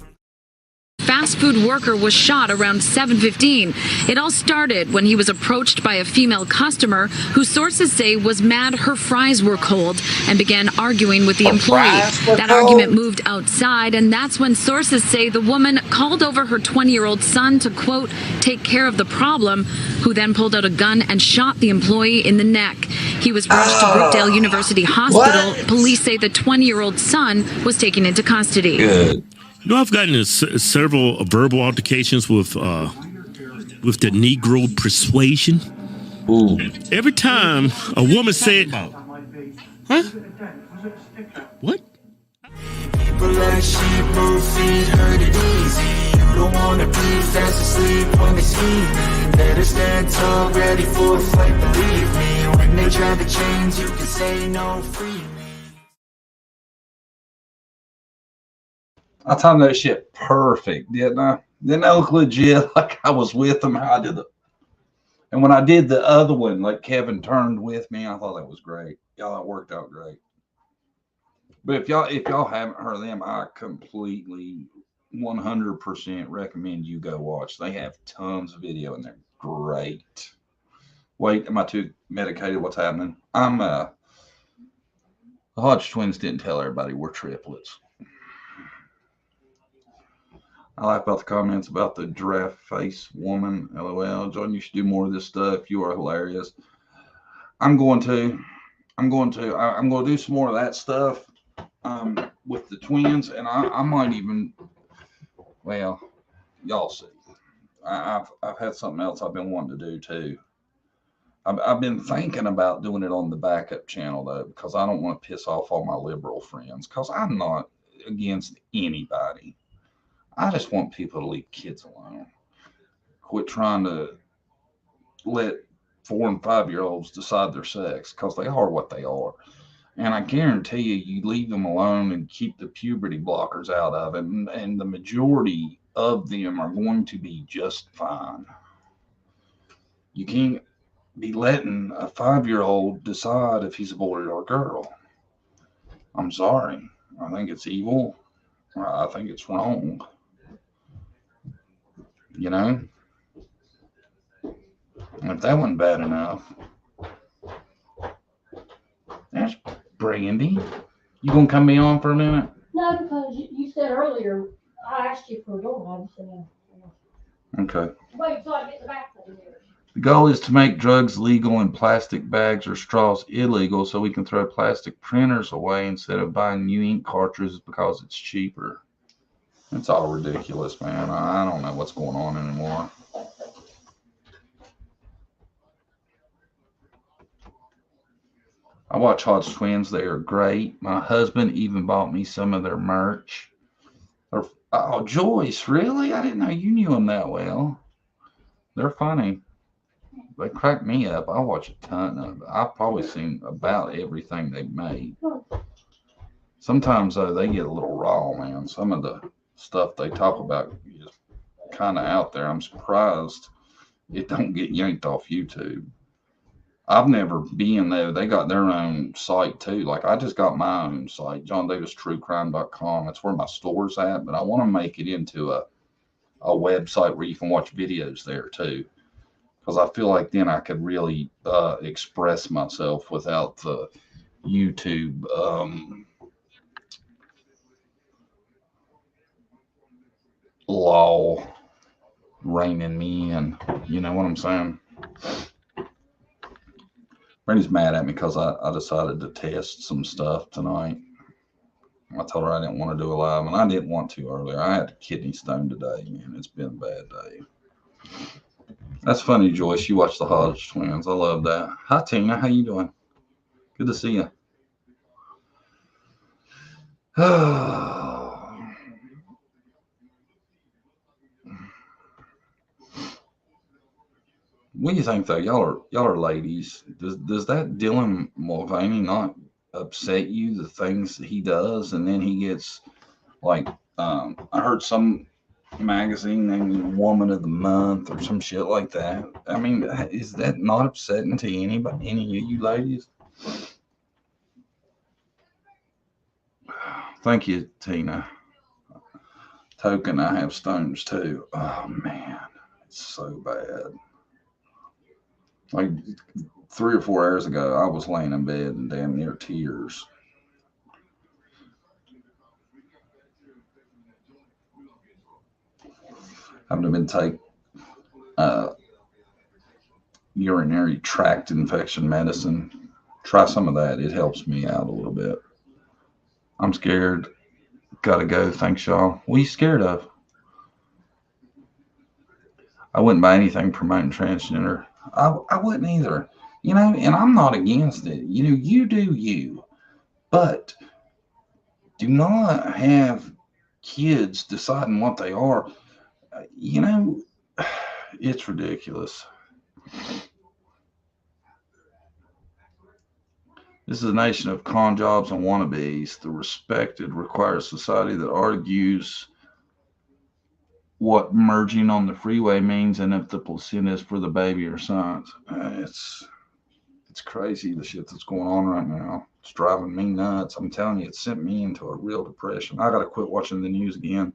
Fast food worker was shot around 7:15. It all started when he was approached by a female customer who sources say was mad her fries were cold and began arguing with the employee. That argument moved outside, and that's when sources say the woman called over her 20-year-old son to, quote, take care of the problem, who then pulled out a gun and shot the employee in the neck. He was rushed to Brookdale University Hospital. What? Police say the 20-year-old son was taken into custody. Good. You know, I've gotten several verbal altercations with the Negro persuasion. Ooh. Every time a woman said, "Huh? What?" People like sheep move feet, hurt it easy. You don't wanna be fast asleep when they see me. Better stand tall, ready for a fight, believe me. When they try to change, you can say no, free me. I timed that shit perfect, didn't I? Didn't I look legit like I was with them? How I did it? And when I did the other one, like Kevin turned with me, I thought that was great. Y'all, that worked out great. But if y'all haven't heard of them, I completely 100% recommend you go watch. They have tons of video and they're great. Wait, am I too medicated? What's happening? The Hodgetwins didn't tell everybody we're triplets. I like about the comments about the giraffe face woman. LOL. John, you should do more of this stuff. You are hilarious. I'm going to do some more of that stuff with the twins, and I might even, well, y'all see. I've had something else I've been wanting to do too. I've been thinking about doing it on the backup channel though, because I don't want to piss off all my liberal friends, because I'm not against anybody. I just want people to leave kids alone. Quit trying to let 4 and 5 year olds decide their sex, because they are what they are. And I guarantee you leave them alone and keep the puberty blockers out of it, and the majority of them are going to be just fine. You can't be letting a 5-year-old decide if he's a boy or a girl. I'm sorry. I think it's evil. I think it's wrong. You know? And if that wasn't bad enough, there's Brandy. You gonna come be on for a minute? No, because you said earlier, I asked you for a door. I said, okay. Wait until I get the back of there. The goal is to make drugs legal and plastic bags or straws illegal, so we can throw plastic printers away instead of buying new ink cartridges because it's cheaper. It's all ridiculous, man. I don't know what's going on anymore. I watch Hodgetwins. They are great. My husband even bought me some of their merch. Oh, Joyce, really? I didn't know you knew them that well. They're funny. They crack me up. I watch a ton of it. I've probably seen about everything they've made. Sometimes, though, they get a little raw, man. Some of the stuff they talk about is kind of out there. I'm surprised it don't get yanked off YouTube. I've never been there. They got their own site, too. Like, I just got my own site, JohnDavisTrueCrime.com. That's where my store's at, but I want to make it into a website where you can watch videos there, too. Because I feel like then I could really express myself without the YouTube law reining me in. You know what I'm saying? Brandy's mad at me because I decided to test some stuff tonight. I told her I didn't want to do a live, and I didn't want to earlier. I had a kidney stone today, man. It's been a bad day. That's funny, Joyce. You watch the Hodgetwins. I love that. Hi, Tina. How you doing? Good to see you. What do you think, though? Y'all are ladies. Does that Dylan Mulvaney not upset you? The things that he does, and then he gets like I heard some magazine named Woman of the Month or some shit like that. I mean, is that not upsetting to anybody, any of you ladies? Thank you, Tina. Token, I have stones too. Oh man, it's so bad. Like 3 or 4 hours ago, I was laying in bed in damn near tears. I've been take urinary tract infection medicine. Try some of that. It helps me out a little bit. I'm scared. Gotta go. Thanks, y'all. What are you scared of? I wouldn't buy anything promoting transgender. I wouldn't either. You know, and I'm not against it. You know, you do you. But do not have kids deciding what they are. You know, it's ridiculous. This is a nation of con jobs and wannabes. The respected requires society that argues what merging on the freeway means and if the placenta is for the baby or science. It's crazy the shit that's going on right now. It's driving me nuts. I'm telling you, it sent me into a real depression. I gotta quit watching the news again.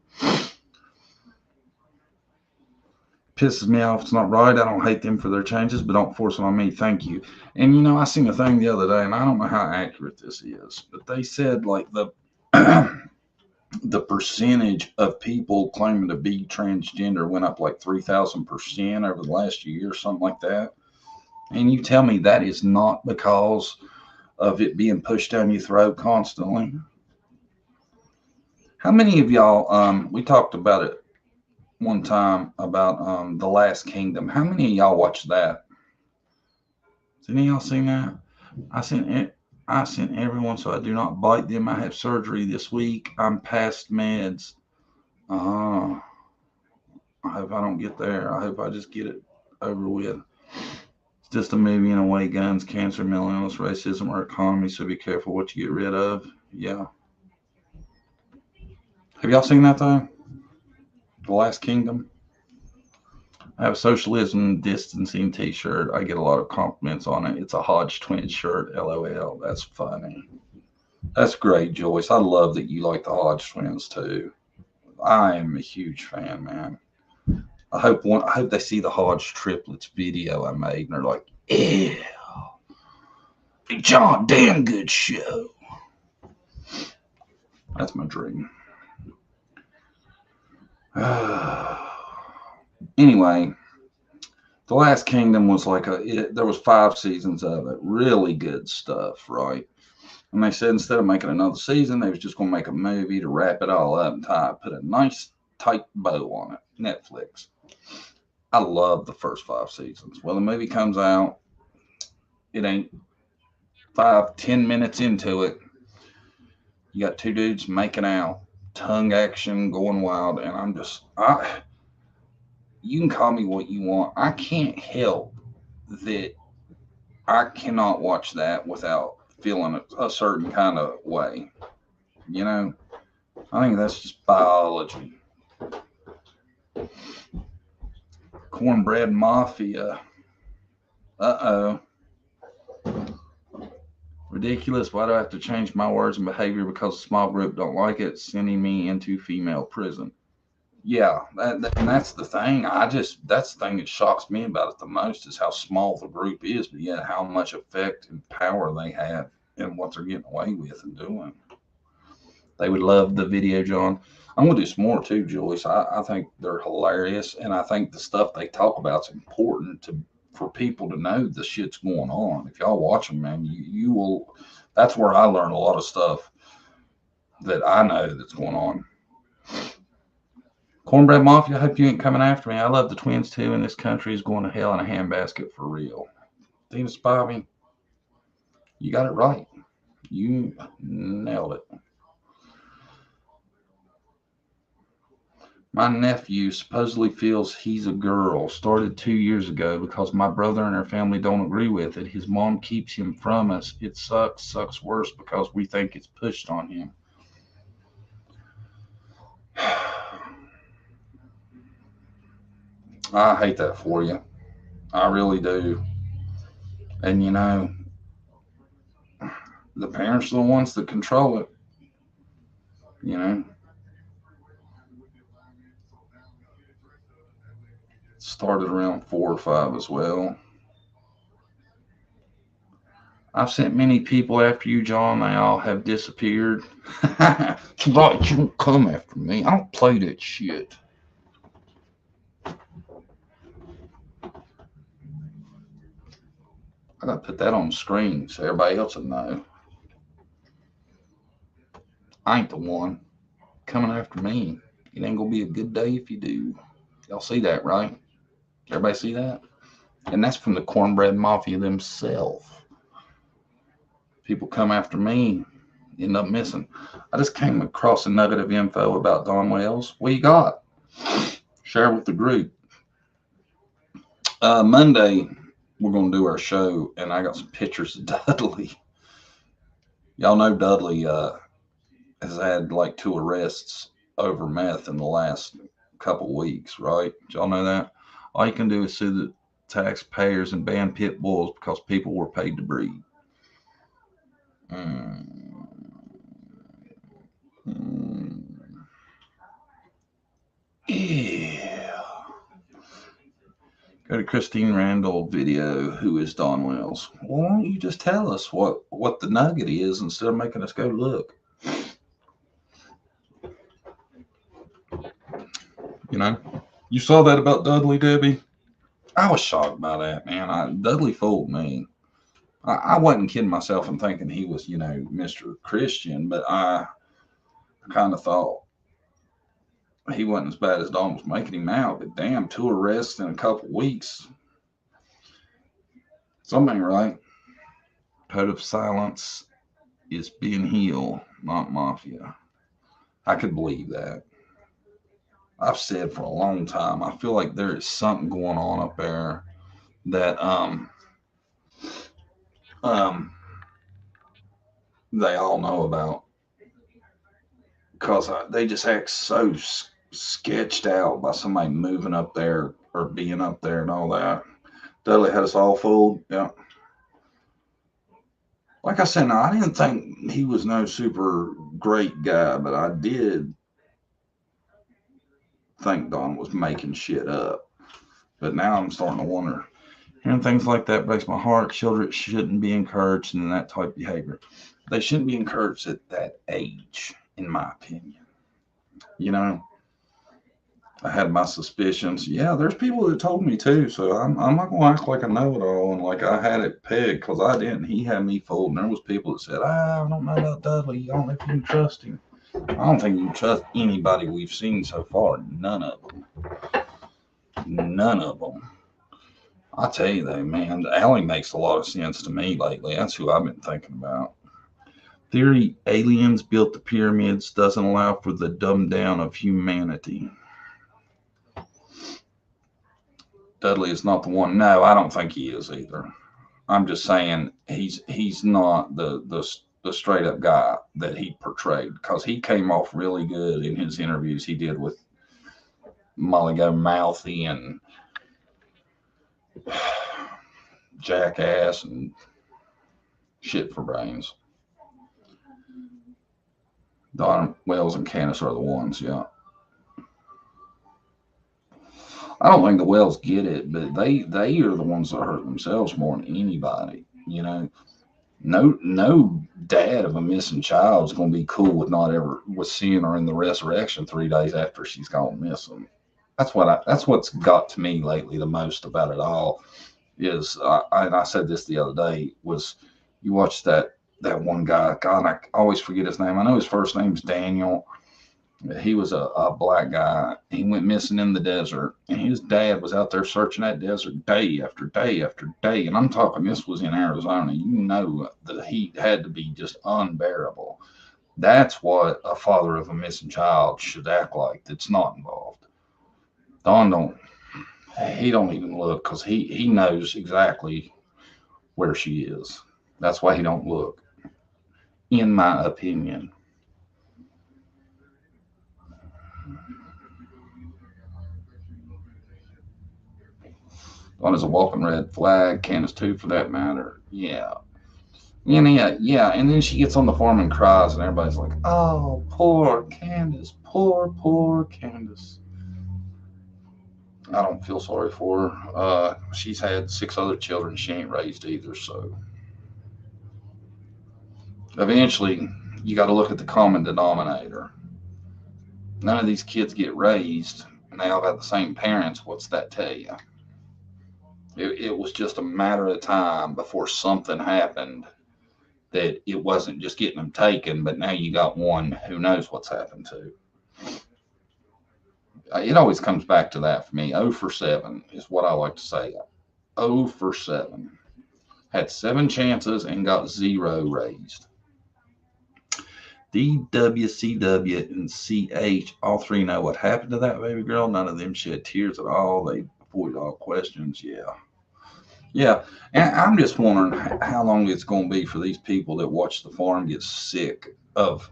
Pisses me off. It's not right. I don't hate them for their changes, but don't force them on me. Thank you. And you know, I seen a thing the other day, and I don't know how accurate this is, but they said like the the percentage of people claiming to be transgender went up like 3,000% over the last year, something like that. And you tell me that is not because of it being pushed down your throat constantly. How many of y'all, we talked about it one time about The Last Kingdom. How many of y'all watched that? Has any of y'all seen that? I sent everyone so I do not bite them. I have surgery this week. I'm past meds. I hope I don't get there. I hope I just get it over with. It's just a movie in a way. Guns, cancer, mental illness, racism, or economy. So be careful what you get rid of. Yeah. Have y'all seen that though? The Last Kingdom? I have a socialism distancing t-shirt. I get a lot of compliments on it. It's a Hodgetwins shirt. LOL. That's funny. That's great, Joyce. I love that you like the Hodgetwins too. I am a huge fan, man. I hope they see the Hodge triplets video I made and they're like, yeah, Big John, damn good show. That's my dream. Anyway, The Last Kingdom was like there was 5 seasons of it. Really good stuff, right? And they said instead of making another season, they was just going to make a movie to wrap it all up and put a nice tight bow on it. Netflix. I love the first 5 seasons. Well, the movie comes out. It ain't 5-10 minutes into it. You got 2 dudes making out, tongue action, going wild, and you can call me what you want. I can't help that I cannot watch that without feeling a certain kind of way. You know, I think that's just biology. Cornbread Mafia. Uh-oh. Ridiculous. Why do I have to change my words and behavior because a small group don't like it, sending me into female prison? Yeah, and that's the thing. That's the thing that shocks me about it the most is how small the group is, but yet how much effect and power they have in what they're getting away with and doing. They would love the video, John. I'm going to do some more too, Joyce. I think they're hilarious, and I think the stuff they talk about is important for people to know the shit's going on. If y'all watch them, man, you will. That's where I learn a lot of stuff that I know that's going on. Cornbread Mafia, I hope you ain't coming after me. I love the twins too, and this country is going to hell in a handbasket for real. Venus Bobby, you got it right. You nailed it. My nephew supposedly feels he's a girl. Started 2 years ago because my brother and our family don't agree with it. His mom keeps him from us. It sucks worse because we think it's pushed on him. I hate that for you. I really do. And you know, the parents are the ones that control it. You know, it started around 4 or 5 as well. I've sent many people after you, John. They all have disappeared. Right, you don't come after me. I don't play that shit. I gotta put that on the screen so everybody else will know. I ain't the one coming after me. It ain't gonna be a good day if you do. Y'all see that, right? Everybody see that? And that's from the Cornbread Mafia themselves. People come after me, end up missing. I just came across a nugget of info about Don Wells. What you got? Share with the group. Monday, we're going to do our show, and I got some pictures of Dudley. Y'all know Dudley has had like 2 arrests over meth in the last couple weeks, right? Did y'all know that? All you can do is sue the taxpayers and ban pit bulls because people were paid to breed. Yeah. Go to Christine Randall video. Who is Don Wells? Well, why don't you just tell us what the nugget is instead of making us go look? You know, you saw that about Dudley, Debbie? I was shocked by that, man. Dudley fooled me. I wasn't kidding myself and thinking he was, you know, Mr. Christian, but I kind of thought he wasn't as bad as Don was making him out. But damn, 2 arrests in a couple weeks. Something right. Code of silence is Ben Hill, not Mafia. I could believe that. I've said for a long time, I feel like there is something going on up there that they all know about, because they just act so sketched out by somebody moving up there or being up there and all that. Dudley had us all fooled. Yeah. Like I said, now, I didn't think he was no super great guy, but I did think Don was making shit up. But now I'm starting to wonder. Hearing things like that breaks my heart. Children shouldn't be encouraged in that type of behavior. They shouldn't be encouraged at that age, in my opinion. You know, I had my suspicions. Yeah, there's people that told me too, so I'm not going to act like I know it all and like I had it pegged, because I didn't. He had me fooled. And there was people that said, I don't know about Dudley. I don't know if you can trust him. I don't think you can trust anybody we've seen so far. None of them. None of them. I tell you though, man, Allie makes a lot of sense to me lately. That's who I've been thinking about. Theory, aliens built the pyramids, doesn't allow for the dumb down of humanity. Dudley is not the one. No, I don't think he is either. I'm just saying he's not the straight up guy that he portrayed, because he came off really good in his interviews he did with Molly Go Mouthy and Jackass and Shit for Brains. Don Wells and Candace are the ones, yeah. I don't think the Wells get it, but they are the ones that hurt themselves more than anybody. You know, no dad of a missing child is going to be cool with seeing her in the resurrection 3 days after she's gone missing. That's what's got to me lately the most about it all. Is and I said this the other day, was you watch that one guy, God, I always forget his name. I know his first name's Daniel. He was a black guy. He went missing in the desert, and his dad was out there searching that desert day after day after day. And I'm talking, this was in Arizona. You know, the heat had to be just unbearable. That's what a father of a missing child should act like that's not involved. Don don't even look, because he knows exactly where she is. That's why he don't look, in my opinion. Don is a walking red flag. Candace too, for that matter. Yeah. Yeah. And then she gets on the forum and cries, and everybody's like, oh, poor Candace. Poor Candace. I don't feel sorry for her. She's had 6 other children she ain't raised either, so eventually you got to look at the common denominator. None of these kids get raised, and they all got the same parents. What's that tell you? It was just a matter of time before something happened, that it wasn't just getting them taken, but now you got one who knows what's happened to. It always comes back to that for me. 0 for 7 is what I like to say. 0 for 7. Had 7 chances and got 0 raised. DWCW and CH, all 3 know what happened to that baby girl. None of them shed tears at all. They avoid all questions. Yeah. And I'm just wondering how long it's going to be for these people that watch the farm get sick of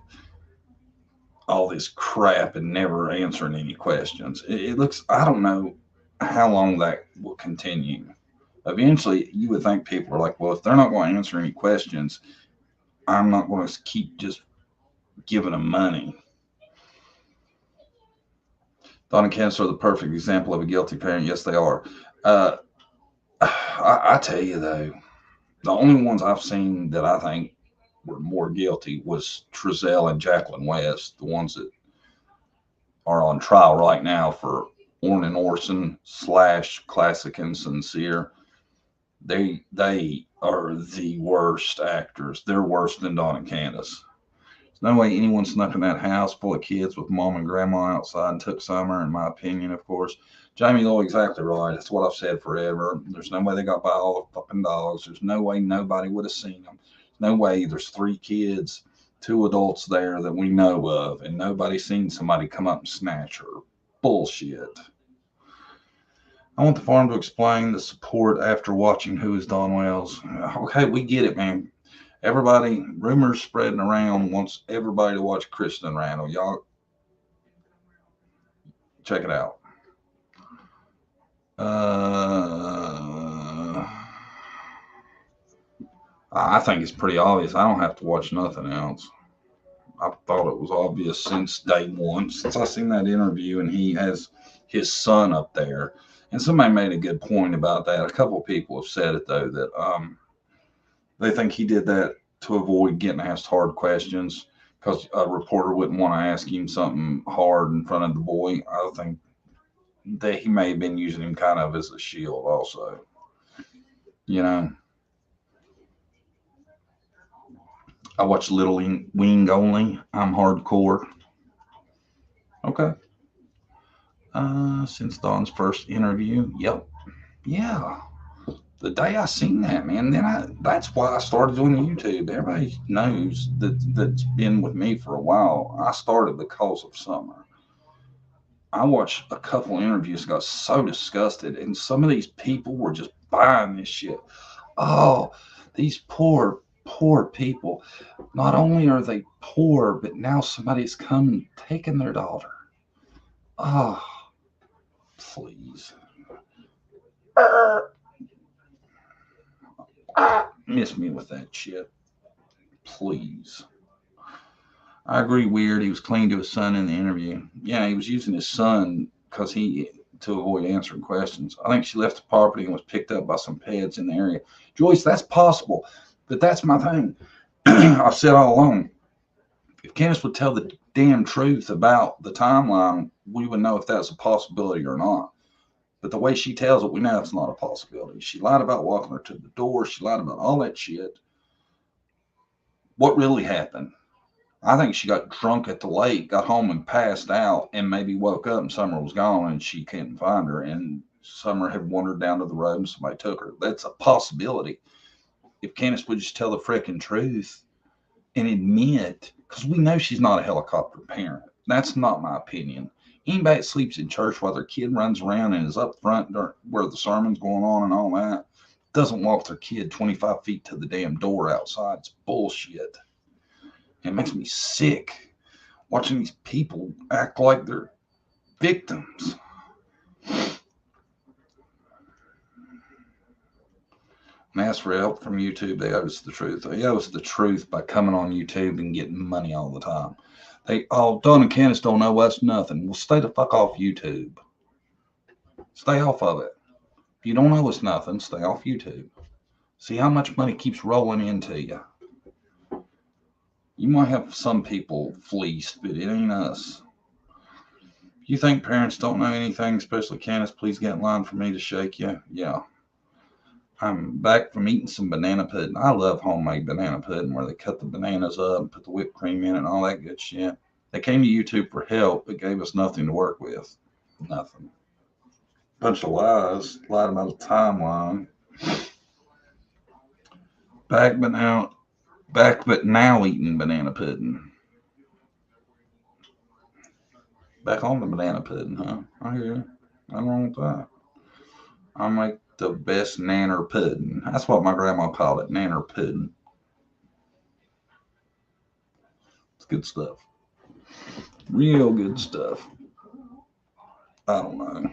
all this crap and never answering any questions. It looks, I don't know how long that will continue. Eventually, you would think people are like, well, if they're not going to answer any questions, I'm not going to keep just giving them money. Don and Candace are the perfect example of a guilty parent. Yes, they are. I tell you, though, the only ones I've seen that I think were more guilty was Trezell and Jacqueline West, the ones that are on trial right now for Orrin and Orson / Classic and Sincere. They are the worst actors. They're worse than Don and Candace. There's no way anyone snuck in that house full of kids with mom and grandma outside and took Summer, in my opinion, of course. Jamie Lowe, exactly right. That's what I've said forever. There's no way they got by all the fucking dogs. There's no way nobody would have seen them. There's no way there's 3 kids, 2 adults there that we know of, and nobody's seen somebody come up and snatch her. Bullshit. I want the farm to explain the support after watching Who is Don Wells. Okay, we get it, man. Everybody, rumors spreading around, wants everybody to watch Kristen Randall. Y'all, check it out. I think it's pretty obvious. I don't have to watch nothing else. I thought it was obvious since day one, since I seen that interview, and he has his son up there. And somebody made a good point about that. A couple of people have said it, though, that they think he did that to avoid getting asked hard questions because a reporter wouldn't want to ask him something hard in front of the boy. I think that he may have been using him kind of as a shield also. You know, I watch Little Wing only. I'm hardcore. Okay. Since Don's first interview. Yep. Yeah. The day I seen that, man, then that's why I started doing YouTube. Everybody knows that's been with me for a while. I started because of Summer. I watched a couple interviews, got so disgusted, and some of these people were just buying this shit. Oh, these poor people. Not only are they poor, but now somebody's come and taken their daughter. Oh, please. Miss me with that shit. Please. I agree, weird. He was clean to his son in the interview. Yeah, he was using his son to avoid answering questions. I think she left the property and was picked up by some pets in the area. Joyce, that's possible, but that's my thing. I've said all along, if Candace would tell the damn truth about the timeline, we would know if that's a possibility or not. But the way she tells it, we know it's not a possibility. She lied about walking her to the door. She lied about all that shit. What really happened? I think she got drunk at the lake, got home and passed out, and maybe woke up and Summer was gone and she couldn't find her. And Summer had wandered down to the road and somebody took her. That's a possibility. If Candace would just tell the frickin' truth and admit, because we know she's not a helicopter parent. That's not my opinion. Anybody that sleeps in church while their kid runs around and is up front where the sermon's going on and all that doesn't walk their kid 25 feet to the damn door outside. It's bullshit. It makes me sick watching these people act like they're victims. And ask for help from YouTube. They owe us the truth. They owe us the truth by coming on YouTube and getting money all the time. Don and Candace don't know us nothing. Well, stay the fuck off YouTube. Stay off of it. If you don't know us nothing, stay off YouTube. See how much money keeps rolling into you. You might have some people fleeced, but it ain't us. You think parents don't know anything, especially Candace, please get in line for me to shake you. Yeah. I'm back from eating some banana pudding. I love homemade banana pudding where they cut the bananas up and put the whipped cream in it and all that good shit. They came to YouTube for help, but gave us nothing to work with. Nothing. Bunch of lies. Lied about the timeline. Back but now eating banana pudding. Back on the banana pudding, huh? I hear you. Nothing wrong with that. I make the best nanner pudding. That's what my grandma called it, nanner pudding. It's good stuff. Real good stuff. I don't know.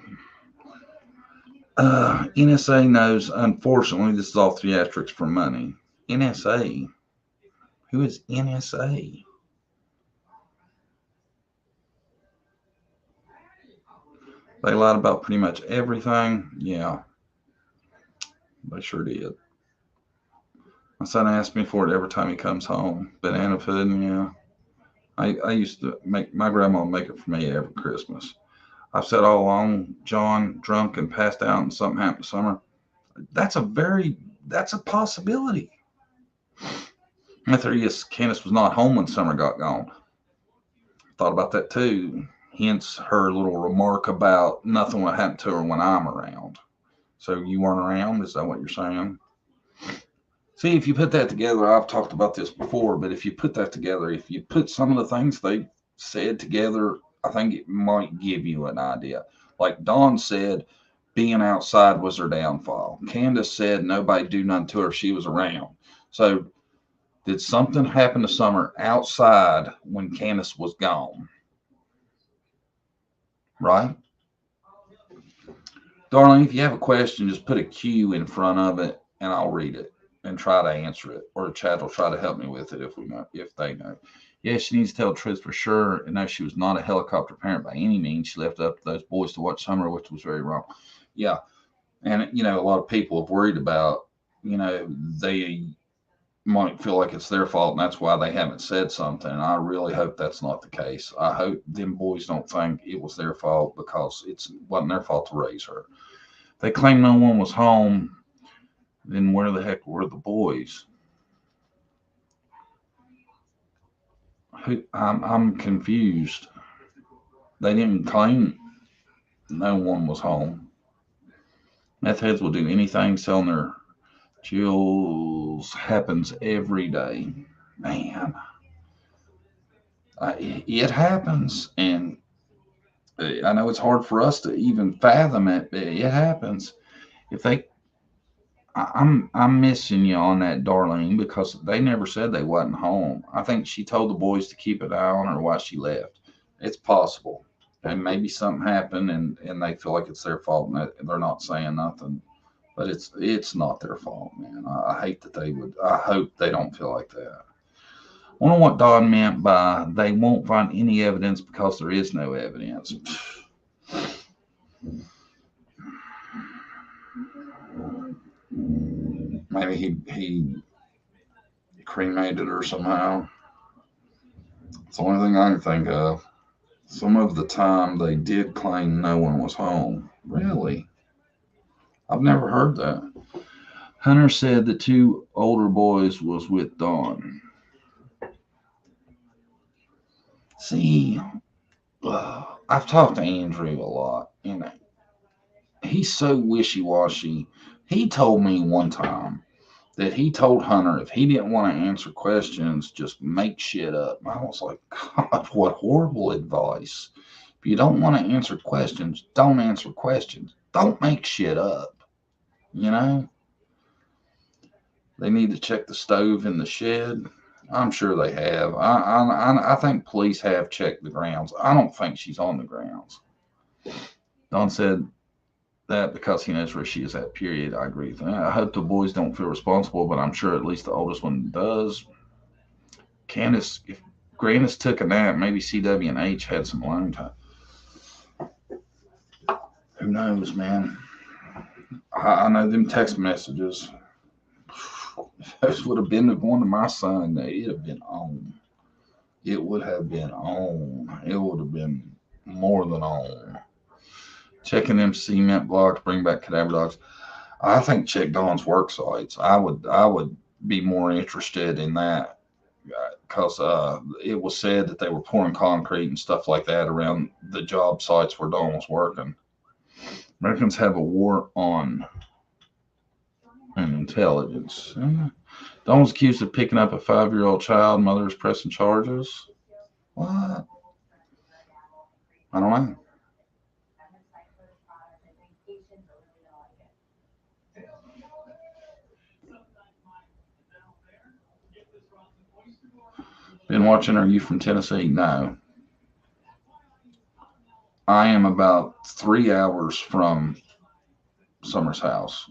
NSA knows, unfortunately, this is all theatrics for money. NSA? Who is NSA? They lied about pretty much everything. Yeah, they sure did. My son asks me for it every time he comes home. Banana pudding, yeah. I used to make my grandma make it for me every Christmas. I've said all along, John, drunk and passed out, and something happened summer. That's a possibility. My theory is Candace was not home when Summer got gone. Thought about that too. Hence her little remark about nothing will happen to her when I'm around. So you weren't around? Is that what you're saying? See, if you put that together, I've talked about this before, but if you put that together, if you put some of the things they said together, I think it might give you an idea. Like Dawn said, being outside was her downfall. Candace said nobody do nothing to her if she was around. So did something happen to Summer outside when Candace was gone? Right? Darling, if you have a question, just put a Q in front of it and I'll read it and try to answer it. Or Chad will try to help me with it if they know. Yes, she needs to tell the truth for sure. And no, she was not a helicopter parent by any means. She left it up to those boys to watch Summer, which was very wrong. Yeah. And, a lot of people have worried about, they might feel like it's their fault and that's why they haven't said something. And I really hope that's not the case. I hope them boys don't think it was their fault because it wasn't their fault to raise her. If they claim no one was home, then where the heck were the boys? I'm confused. They didn't claim no one was home. Meth heads will do anything selling their jewels. Happens every day. Man. It happens. And I know it's hard for us to even fathom it, but it happens. I'm missing you on that, Darlene, because they never said they wasn't home. I think she told the boys to keep an eye on her while she left. It's possible. And maybe something happened and they feel like it's their fault and they're not saying nothing. But it's not their fault, man. I hate that they would. I hope they don't feel like that. I wonder what Don meant by they won't find any evidence because there is no evidence. Maybe he cremated her somehow. It's the only thing I can think of. Some of the time they did claim no one was home. Really? I've never heard that. Hunter said the two older boys was with Dawn. See, I've talked to Andrew a lot. He's so wishy-washy. He told me one time that he told Hunter if he didn't want to answer questions, just make shit up. I was like, God, what horrible advice. If you don't want to answer questions, don't answer questions. Don't make shit up. They need to check the stove in the shed. I'm sure they have. I think police have checked the grounds. I don't think she's on the grounds. Don said that because he knows where she is at, period. I agree with that. I hope the boys don't feel responsible, but I'm sure at least the oldest one does. Candace, if Grandis took a nap, maybe CW and H had some alone time. Who knows, man? I know them text messages. If those would have been the one to my son, it'd have been on. It would have been on. It would have been more than on. Checking them cement blocks, bring back cadaver dogs. I think check Dawn's work sites. I would be more interested in that because it was said that they were pouring concrete and stuff like that around the job sites where Dawn was working. Americans have a war on intelligence. Dawn was accused of picking up a 5-year-old child. Mother is pressing charges. What? I don't know. Been watching? Are you from Tennessee? No. I am about 3 hours from Summer's house,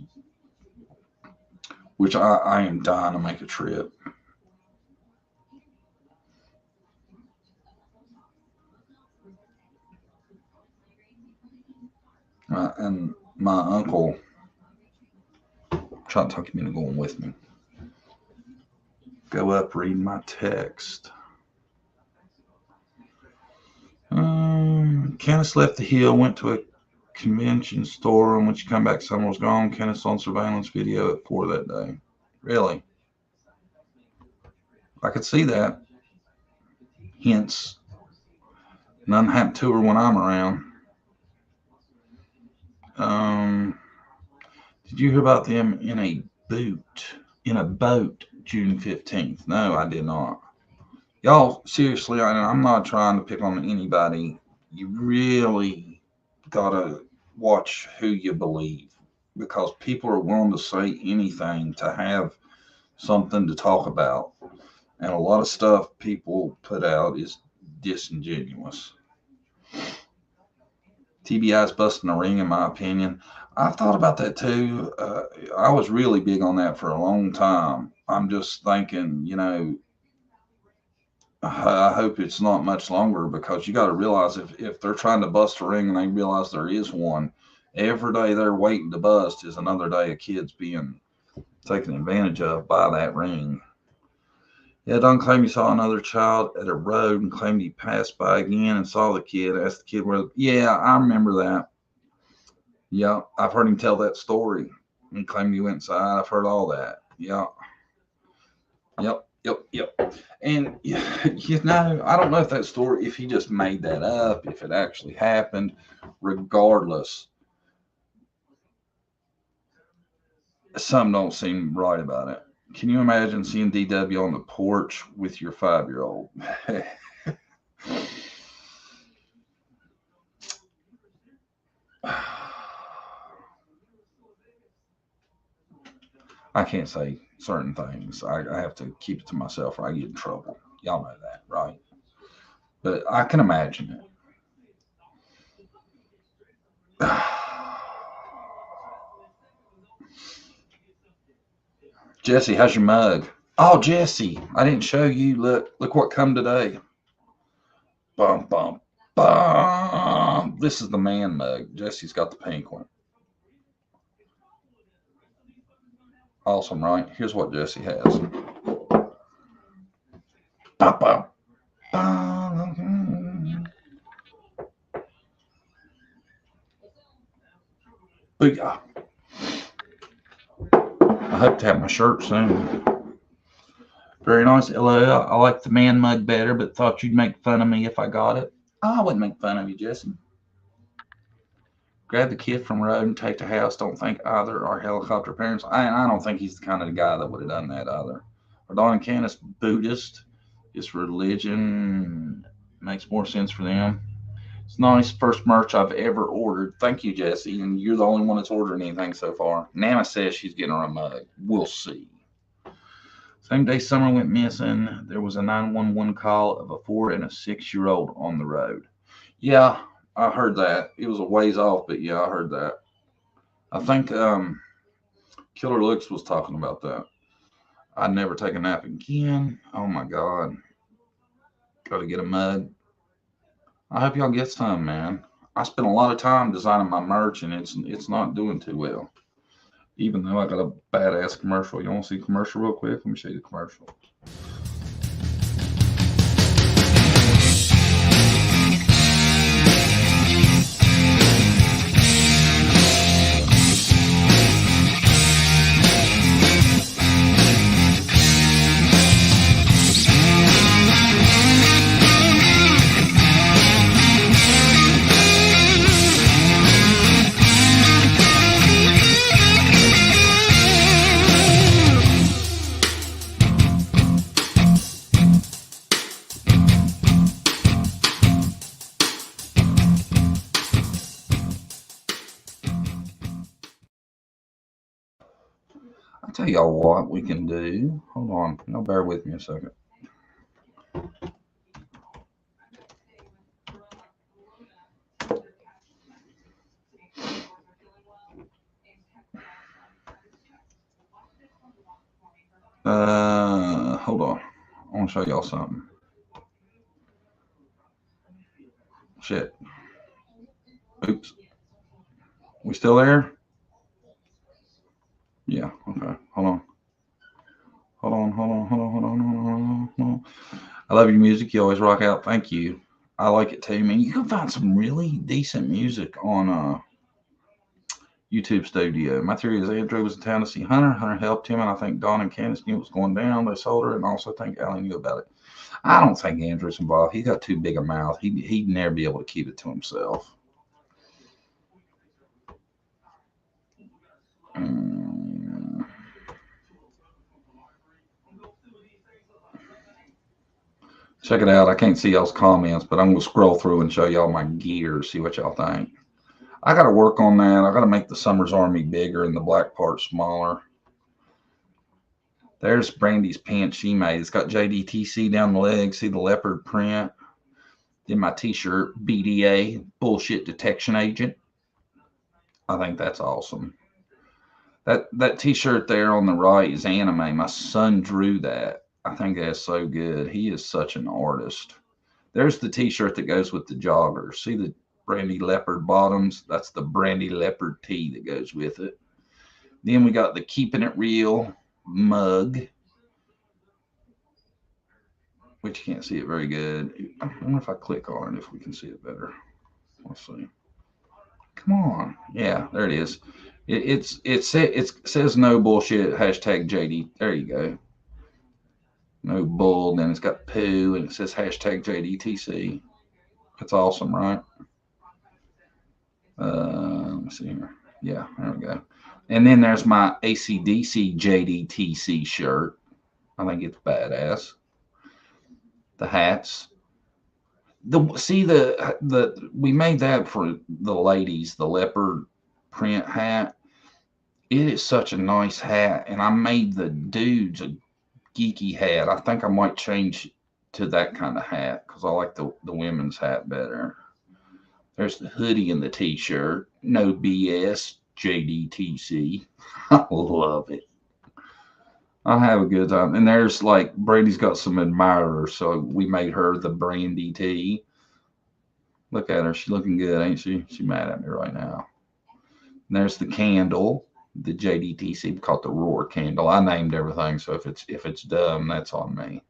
which I am dying to make a trip. And my uncle tried to talk me into going with me. Go up reading my text. Kenneth left the hill, went to a convention store, and when she come back, someone was gone. Kenneth's on surveillance video at 4 that day. Really? I could see that. Hence, none happened to her when I'm around. Did you hear about them in a boat June 15th? No, I did not. Y'all, seriously, I'm not trying to pick on anybody. You really gotta watch who you believe, because people are willing to say anything to have something to talk about. And a lot of stuff people put out is disingenuous. TBI's busting a ring, in my opinion. I've thought about that too. I was really big on that for a long time. I'm just thinking, I hope it's not much longer, because you got to realize if they're trying to bust a ring and they realize there is one, every day they're waiting to bust is another day of kids being taken advantage of by that ring. Yeah, Don claimed he saw another child at a road and claimed he passed by again and saw the kid, asked the kid where. Yeah, I remember that. Yeah, I've heard him tell that story. He claimed he went inside. I've heard all that. Yeah. Yep. And, I don't know if that story, if he just made that up, if it actually happened. Regardless, some don't seem right about it. Can you imagine seeing DW on the porch with your 5-year-old? I can't say certain things. I have to keep it to myself or I get in trouble. Y'all know that, right? But I can imagine it. Jesse, how's your mug? Oh, Jesse, I didn't show you. Look what come today. Bum, bum, bum. This is the man mug. Jesse's got the pink one. Awesome, right? Here's what Jesse has. Bum, bum. Booyah. I hope to have my shirt soon. Very nice. LOL. I like the man mug better, but thought you'd make fun of me if I got it. Oh, I wouldn't make fun of you, Jesse. Grab the kid from road and take to house. Don't think either are helicopter parents. I don't think he's the kind of guy that would have done that either. Are Don and Candace Buddhist? It's religion. Makes more sense for them. It's nice. First merch I've ever ordered. Thank you, Jesse. And you're the only one that's ordering anything so far. Nana says she's getting her a mug. We'll see. Same day Summer went missing, there was a 911 call of a 4 and a 6-year-old on the road. Yeah, I heard that. It was a ways off, but yeah, I heard that. I think Killer Looks was talking about that. I'd never take a nap again. Oh my God. Gotta get a mug. I hope y'all get some, man. I spent a lot of time designing my merch and it's not doing too well. Even though I got a badass commercial. You want to see a commercial real quick? Let me show you the commercial. I'll tell y'all what we can do. Hold on. Now bear with me a second. Hold on. I want to show y'all something. Shit. Oops. We still there? Yeah. Okay. Hold on. Hold on. I love your music. You always rock out. Thank you. I like it too, man. You can find some really decent music on YouTube Studio. My theory is Andrew was in town to see Hunter. Hunter helped him, and I think Dawn and Candace knew it was going down. They sold her, and also think Allie knew about it. I don't think Andrew's involved. He's got too big a mouth. He'd never be able to keep it to himself. Check it out. I can't see y'all's comments, but I'm going to scroll through and show y'all my gear, see what y'all think. I got to work on that. I got to make the Summers Army bigger and the black part smaller. There's Brandy's pants she made. It's got JDTC down the leg. See the leopard print. Then my t-shirt, BDA, bullshit detection agent. I think that's awesome. That t-shirt there on the right is anime. My son drew that. I think that's so good. He is such an artist. There's the t-shirt that goes with the joggers. See the Brandy leopard bottoms? That's the Brandy leopard tee that goes with it. Then we got the Keeping It Real mug, which you can't see it very good. I wonder if I click on it if we can see it better. Let's see. Come on. Yeah, there it is. It says no bullshit, hashtag JD. There you go. No bull. Then it's got poo, and it says hashtag JDTC. That's awesome, right? Let me see here. Yeah, there we go. And then there's my ACDC JDTC shirt. I think it's badass. The hats. We made that for the ladies, the leopard print hat. It is such a nice hat, and I made the dudes a geeky hat. I think I might change to that kind of hat because I like the women's hat better. There's the hoodie and the t-shirt. No BS, JDTC. I love it. I'll have a good time. And there's like, Brady's got some admirers, so we made her the Brandy tee. Look at her. She's looking good, ain't she? She's mad at me right now. And there's the candle, the JDTC, called the Roar candle. I named everything, so if it's dumb, that's on me.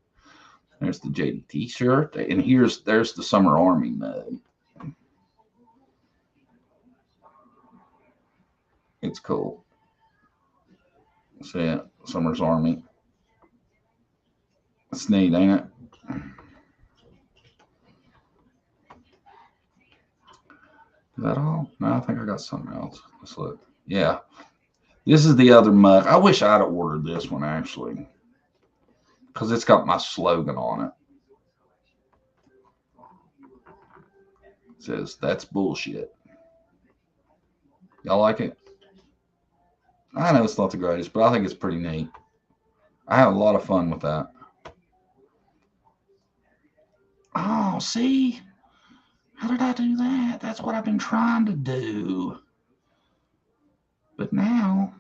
There's the JDT shirt, and there's the Summer Army mug. It's cool. See it? Summer's Army. It's neat, ain't it? Is that all? No, I think I got something else. Let's look. Yeah. This is the other mug. I wish I'd have ordered this one, actually, because it's got my slogan on it. It says, "That's bullshit." Y'all like it? I know it's not the greatest, but I think it's pretty neat. I have a lot of fun with that. Oh, see? How did I do that? That's what I've been trying to do. But now,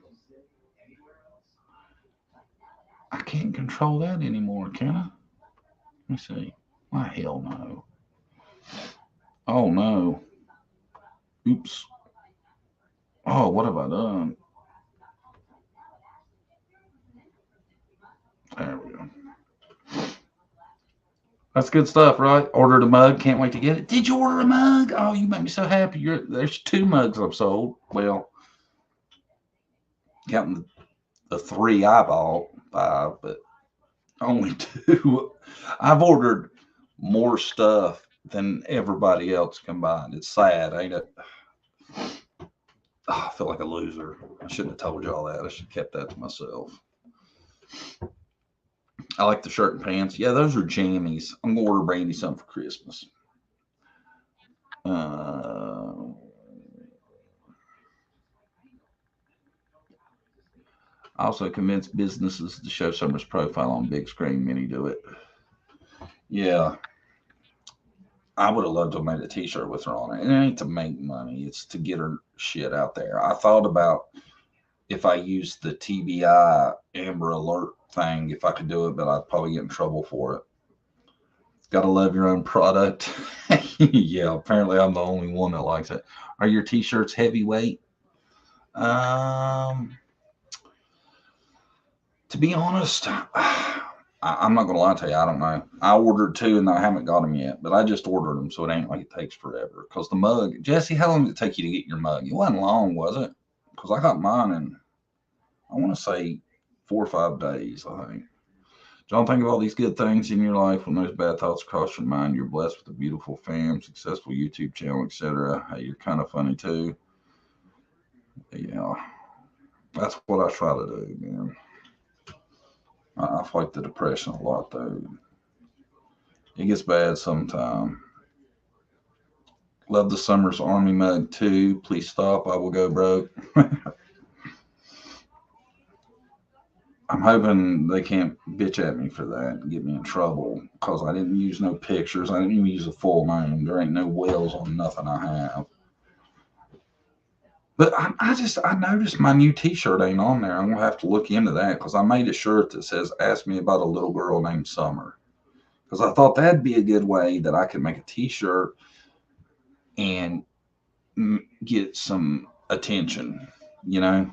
I can't control that anymore, can I? Let me see. Why, hell no. Oh, no. Oops. Oh, what have I done? There we go. That's good stuff, right? Ordered a mug. Can't wait to get it. Did you order a mug? Oh, you make me so happy. There's 2 mugs I've sold. Well, counting the 3 I bought, 5, but only 2. I've ordered more stuff than everybody else combined. It's sad, ain't it? Oh, I feel like a loser. I shouldn't have told y'all that. I should have kept that to myself. I like the shirt and pants. Yeah, those are jammies. I'm going to order Brandy some for Christmas. I also convinced businesses to show Summer's profile on big screen. Many do it. Yeah. I would have loved to have made a t-shirt with her on it. It ain't to make money. It's to get her shit out there. I thought about if I used the TBI Amber Alert thing, if I could do it, but I'd probably get in trouble for it. Gotta love your own product. Yeah, apparently I'm the only one that likes it. Are your t-shirts heavyweight? To be honest, I'm not gonna lie to you, I don't know. I ordered 2 and I haven't got them yet, but I just ordered them, so it ain't like it takes forever. Because the mug, Jesse, how long did it take you to get your mug? It wasn't long, was it? Because I got mine in, I want to say 4 or 5 days, I think. Don't think of all these good things in your life when those bad thoughts cross your mind. You're blessed with a beautiful fam, successful YouTube channel, etc. Hey, you're kind of funny too. Yeah, that's what I try to do, man. I fight the depression a lot, though. It gets bad sometime. Love the Summer's Army mug too. Please stop. I will go broke. I'm hoping they can't bitch at me for that and get me in trouble because I didn't use no pictures. I didn't even use a full name. There ain't no wells on nothing I have. But I noticed my new t-shirt ain't on there. I'm going to have to look into that because I made a shirt that says, ask me about a little girl named Summer. Because I thought that'd be a good way that I could make a t-shirt and get some attention, you know.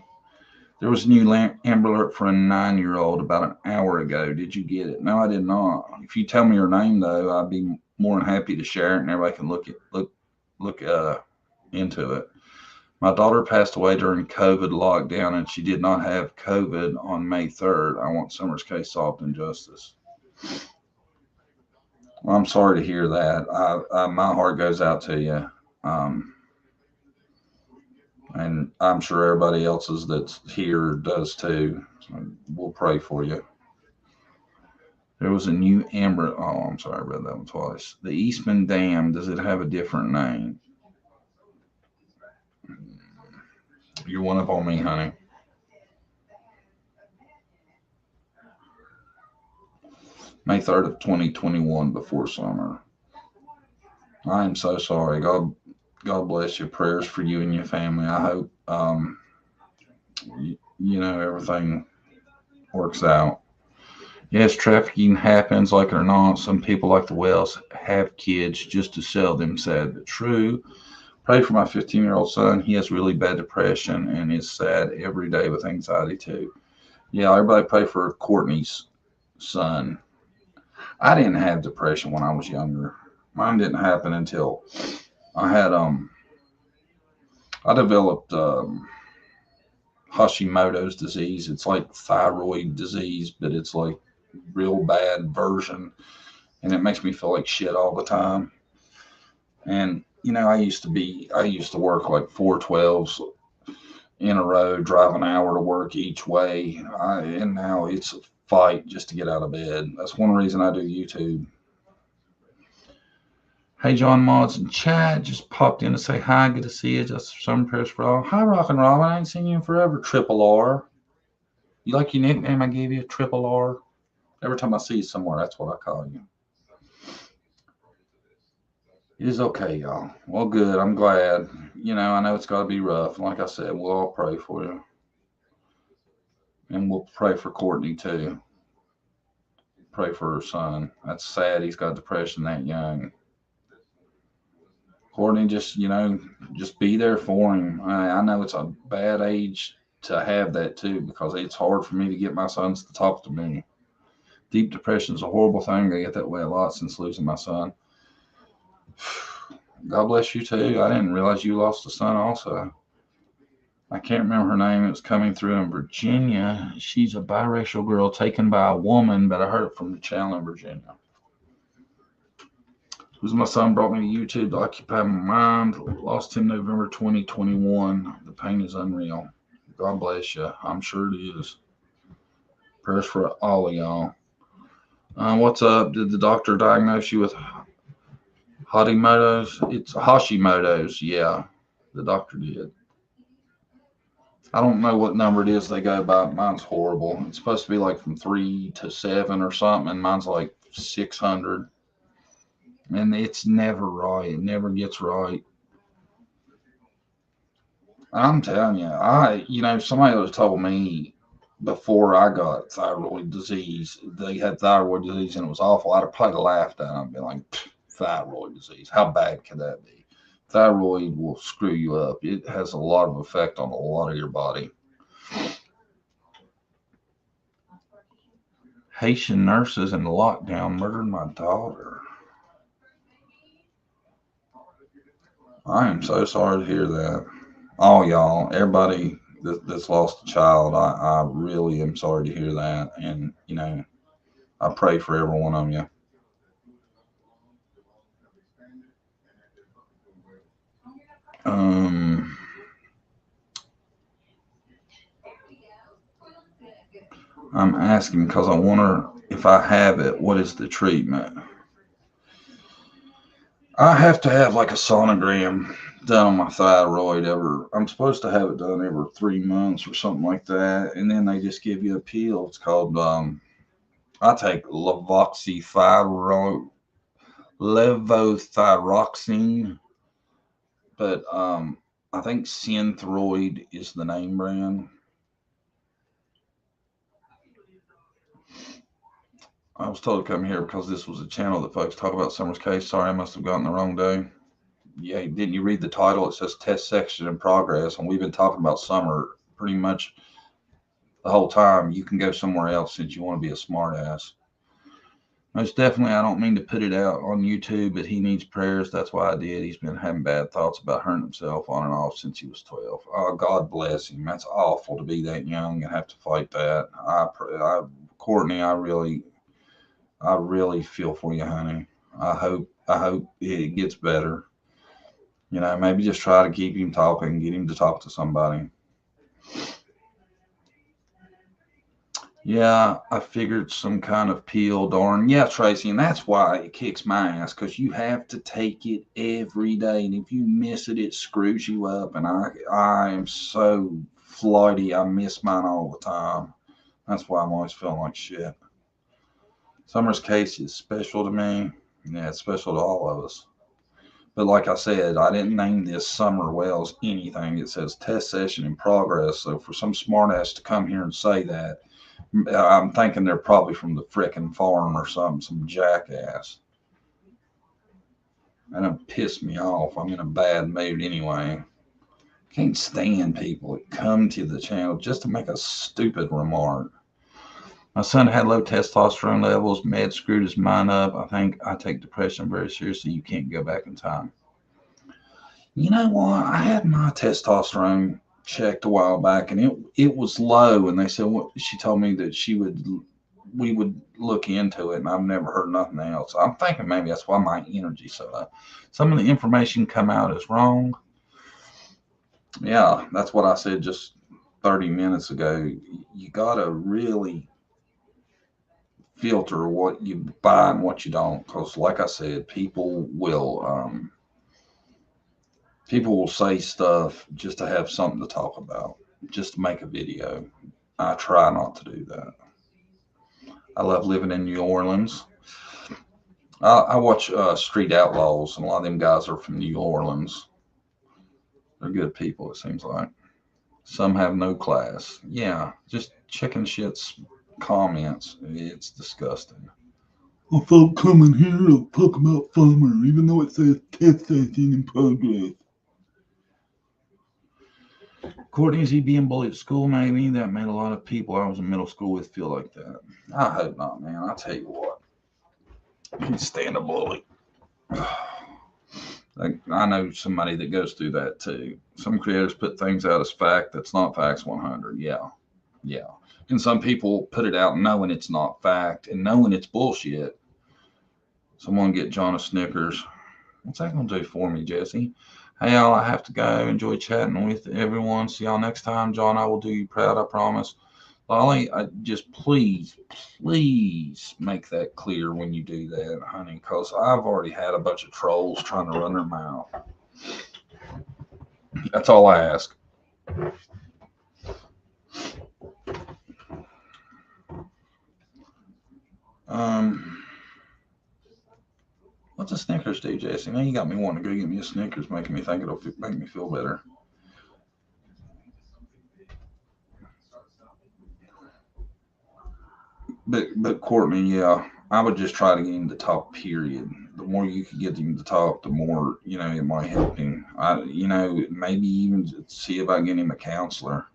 There was a new Amber Alert for a 9-year-old about an hour ago. Did you get it? No, I did not. If you tell me your name, though, I'd be more than happy to share it, and everybody can look into it. My daughter passed away during COVID lockdown, and she did not have COVID on May 3rd. I want Summer's case solved in justice. Well, I'm sorry to hear that. My heart goes out to you. And I'm sure everybody else's that's here does too. So we'll pray for you. There was a new Amber. Oh, I'm sorry, I read that one twice. The Eastman Dam, does it have a different name? You're one up on me, honey. May 3rd of 2021 before summer. I am so sorry. God bless you. Prayers for you and your family. I hope you know everything works out. Yes, trafficking happens, like it or not. Some people, like the Wells, have kids just to sell them. Sad but true. Pray for my 15-year-old son. He has really bad depression and is sad every day with anxiety too. Yeah, everybody pray for Courtney's son. I didn't have depression when I was younger. Mine didn't happen until I had I developed Hashimoto's disease. It's like thyroid disease, but it's like real bad version, and it makes me feel like shit all the time. And you know, I used to work like 412s in a row, drive an hour to work each way, and now it's a fight just to get out of bed. That's one reason I do YouTube. Hey, John Mods and Chad just popped in to say hi. Good to see you. Just for some prayers for all. Hi, Rock and Robin. I ain't seen you in forever. Triple R. You like your nickname I gave you? Triple R. Every time I see you somewhere, that's what I call you. It is okay, y'all. Well, good. I'm glad. You know, I know it's got to be rough. Like I said, we'll all pray for you. And we'll pray for Courtney, too. Pray for her son. That's sad. He's got depression that young. Courtney, just be there for him. I know it's a bad age to have that too, because it's hard for me to get my sons to talk to me. Deep depression is a horrible thing. I get that way a lot since losing my son. God bless you too. I didn't realize you lost a son also. I can't remember her name. It was coming through in Virginia. She's a biracial girl taken by a woman, but I heard it from the channel in Virginia. Who's my son brought me to YouTube to occupy my mind. Lost him November 2021. The pain is unreal. God bless you. I'm sure it is. Prayers for all of y'all. What's up? Did the doctor diagnose you with Hashimoto's? It's Hashimoto's. Yeah, the doctor did. I don't know what number it is they go by. Mine's horrible. It's supposed to be like from 3 to 7 or something, and mine's like 600. And it's never right. It never gets right. I'm telling you, somebody was told me before I got thyroid disease, they had thyroid disease and it was awful. I'd have probably laughed at them and been like, thyroid disease, how bad could that be? Thyroid will screw you up. It has a lot of effect on a lot of your body. Haitian nurses in lockdown murdered my daughter. I am so sorry to hear that. All y'all, everybody that's lost a child, I really am sorry to hear that. And, I pray for every one of you. I'm asking because I wonder if I have it, what is the treatment? I have to have like a sonogram done on my thyroid I'm supposed to have it done every 3 months or something like that. And then they just give you a pill. It's called, I take levothyroxine, but I think Synthroid is the name brand. I was told to come here because this was a channel that folks talk about Summer's case. Sorry, I must have gotten the wrong day. Yeah, didn't you read the title? It says test section in progress, and we've been talking about Summer pretty much the whole time. You can go somewhere else since you want to be a smart ass. Most definitely, I don't mean to put it out on YouTube, but he needs prayers. That's why I did. He's been having bad thoughts about hurting himself on and off since he was 12. Oh, God bless him. That's awful to be that young and have to fight that. Courtney, I really feel for you, honey. I hope it gets better. Maybe just try to keep him talking, get him to talk to somebody. Yeah, I figured some kind of pill, darn. Yeah, Tracy, and that's why it kicks my ass, because you have to take it every day, and if you miss it, it screws you up, and I am so flighty. I miss mine all the time. That's why I'm always feeling like shit. Summer's case is special to me. Yeah, it's special to all of us. But like I said, I didn't name this Summer Wells anything. It says test session in progress. So for some smartass to come here and say that, I'm thinking they're probably from the frickin' farm or something, some jackass. That don't piss me off. I'm in a bad mood anyway. Can't stand people that come to the channel just to make a stupid remark. My son had low testosterone levels. Med screwed his mind up. I think I take depression very seriously. You can't go back in time. You know what? I had my testosterone checked a while back, and it was low. And they said she told me that we would look into it, and I've never heard nothing else. I'm thinking maybe that's why my energy's so low. Some of the information come out as wrong. Yeah, that's what I said just 30 minutes ago. You gotta really filter what you buy and what you don't, because like I said, people will say stuff just to have something to talk about, just to make a video. I try not to do that. I love living in New Orleans. I watch Street Outlaws, and a lot of them guys are from New Orleans. They're good people, it seems like. Some have no class. Yeah, just chicken shit's comments. It's disgusting. I felt coming here to talk about Summer, even though it says test session in progress. Courtney, is he being bullied at school? Maybe that made a lot of people I was in middle school with feel like that. I hope not, man. I'll tell you what. I can't stand a bully. I know somebody that goes through that too. Some creators put things out as fact that's not facts 100. Yeah. And some people put it out knowing it's not fact and knowing it's bullshit. Someone get John a Snickers. What's that going to do for me, Jesse? Hey, y'all, I have to go. Enjoy chatting with everyone. See y'all next time. John, I will do you proud, I promise. Lolly, just please make that clear when you do that, honey, because I've already had a bunch of trolls trying to run their mouth. That's all I ask. What's a Snickers do, Jesse? Now you got me wanting to go get me a Snickers, making me think it'll make me feel better. But Courtney, yeah, I would just try to get him to talk. Period. The more you could get him to talk, the more it might help him. Maybe even see about getting him a counselor.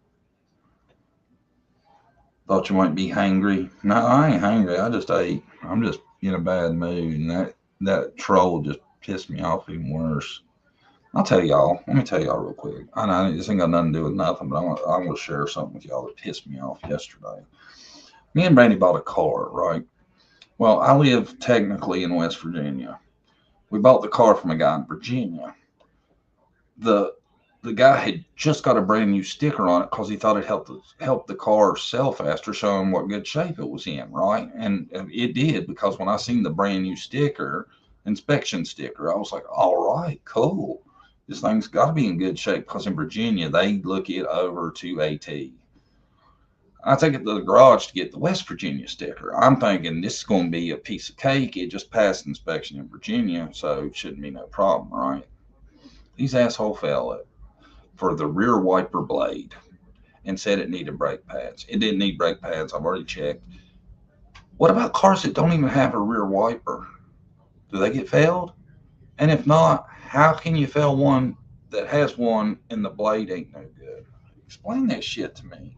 Thought you might be hangry. No, I ain't hangry. I just ate. I'm just in a bad mood, and that troll just pissed me off even worse. I'll tell y'all. Let me tell y'all real quick. I know this ain't got nothing to do with nothing, but I'm gonna share something with y'all that pissed me off yesterday. Me and Brandy bought a car, right? Well, I live technically in West Virginia. We bought the car from a guy in Virginia. The guy had just got a brand new sticker on it because he thought it helped the car sell faster, showing what good shape it was in, right? And it did, because when I seen the brand new inspection sticker, I was like, all right, cool. This thing's got to be in good shape, because in Virginia, they look it over to AT. I take it to the garage to get the West Virginia sticker. I'm thinking this is going to be a piece of cake. It just passed inspection in Virginia, so it shouldn't be no problem, right? These asshole fell for the rear wiper blade and said it needed brake pads. It didn't need brake pads. I've already checked. What about cars that don't even have a rear wiper? Do they get failed? And if not, how can you fail one that has one and the blade ain't no good? Explain that shit to me.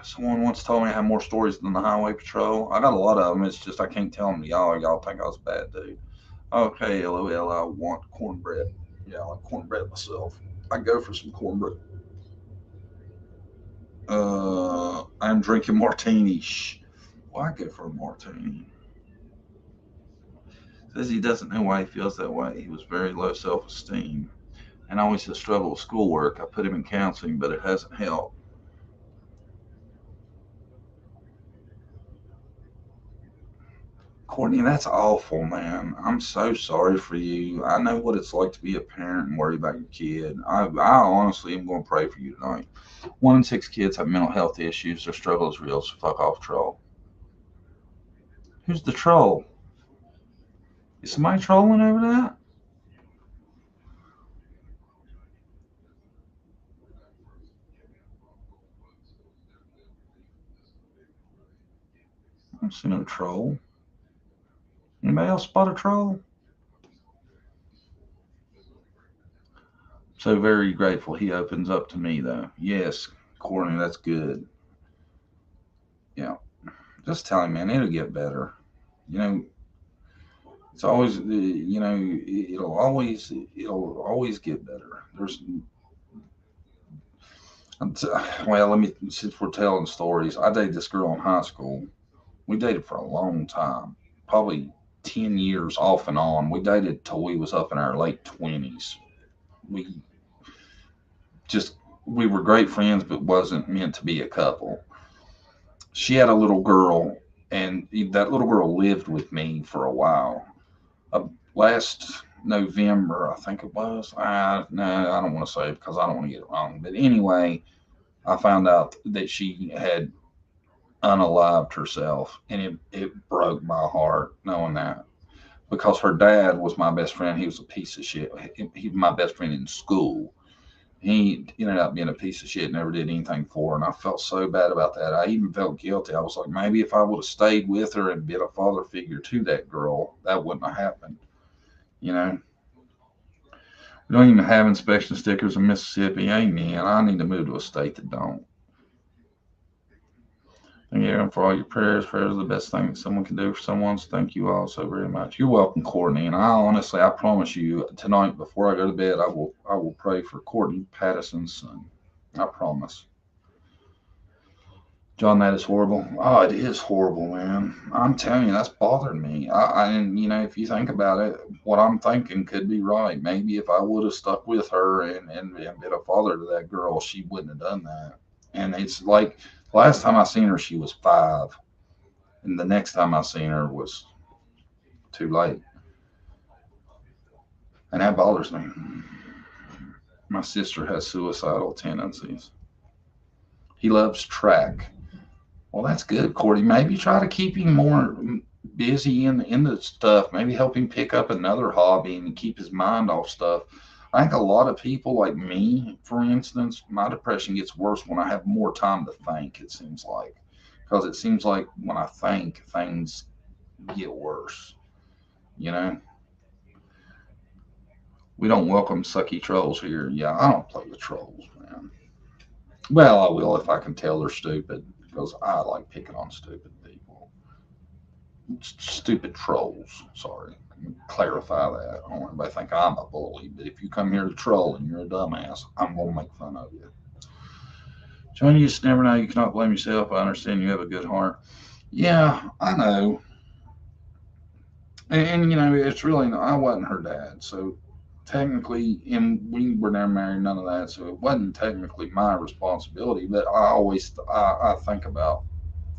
Someone once told me I have more stories than the Highway Patrol. I got a lot of them. It's just I can't tell them to y'all. Y'all think I was a bad dude. Okay, LOL, I want cornbread. Yeah, I like cornbread myself. I go for some cornbread. I'm drinking martini. Shh. Well, I go for a martini. Says he doesn't know why he feels that way. He was very low self-esteem and always has struggled with schoolwork. I put him in counseling, but it hasn't helped. Courtney, that's awful, man. I'm so sorry for you. I know what it's like to be a parent and worry about your kid. I honestly am going to pray for you tonight. 1 in 6 kids have mental health issues. Their struggle is real, so fuck off, troll. Who's the troll? Is somebody trolling over that? I don't see no troll. Anybody else spot a troll? So very grateful he opens up to me, though. Yes, Courtney, that's good. Yeah. Just tell him, man, it'll get better. It's always, it'll always get better. Since we're telling stories, I dated this girl in high school. We dated for a long time, probably 10 years off and on. We dated till we was up in our late 20s. We were great friends, but wasn't meant to be a couple. She had a little girl, and that little girl lived with me for a while. Last November, I think it was. No, I don't want to say it because I don't want to get it wrong. But anyway, I found out that she had unalived herself, and it broke my heart knowing that, because her dad was my best friend. He was a piece of shit. He was my best friend in school. He ended up being a piece of shit, never did anything for her, and I felt so bad about that. I even felt guilty. I was like, maybe if I would have stayed with her and been a father figure to that girl, that wouldn't have happened. We don't even have inspection stickers in Mississippi. Amen. I need to move to a state that don't. Thank you for all your prayers. Prayers are the best thing that someone can do for someone. So thank you all so very much. You're welcome, Courtney. And I promise you, tonight before I go to bed, I will pray for Courtney Patterson's son. I promise. John, that is horrible. Oh, it is horrible, man. I'm telling you, that's bothering me. And if you think about it, what I'm thinking could be right. Maybe if I would have stuck with her and been a father to that girl, she wouldn't have done that. And it's like, last time I seen her, she was 5. And the next time I seen her was too late. And that bothers me. My sister has suicidal tendencies. He loves track. Well, that's good, Cordy. Maybe try to keep him more busy in the stuff. Maybe help him pick up another hobby and keep his mind off stuff. I think a lot of people like me, for instance, my depression gets worse when I have more time to think, it seems like. Because it seems like when I think, things get worse. You know? We don't welcome sucky trolls here. Yeah, I don't play with trolls, man. Well, I will if I can tell they're stupid, because I like picking on stupid people. Stupid trolls, sorry. Clarify that. I don't want anybody to think I'm a bully, but if you come here to troll and you're a dumbass, I'm going to make fun of you. John, you just never know. You cannot blame yourself. I understand you have a good heart. Yeah, I know. And you know, it's really, I wasn't her dad. So technically, and we were never married, none of that. So it wasn't technically my responsibility, but I think about,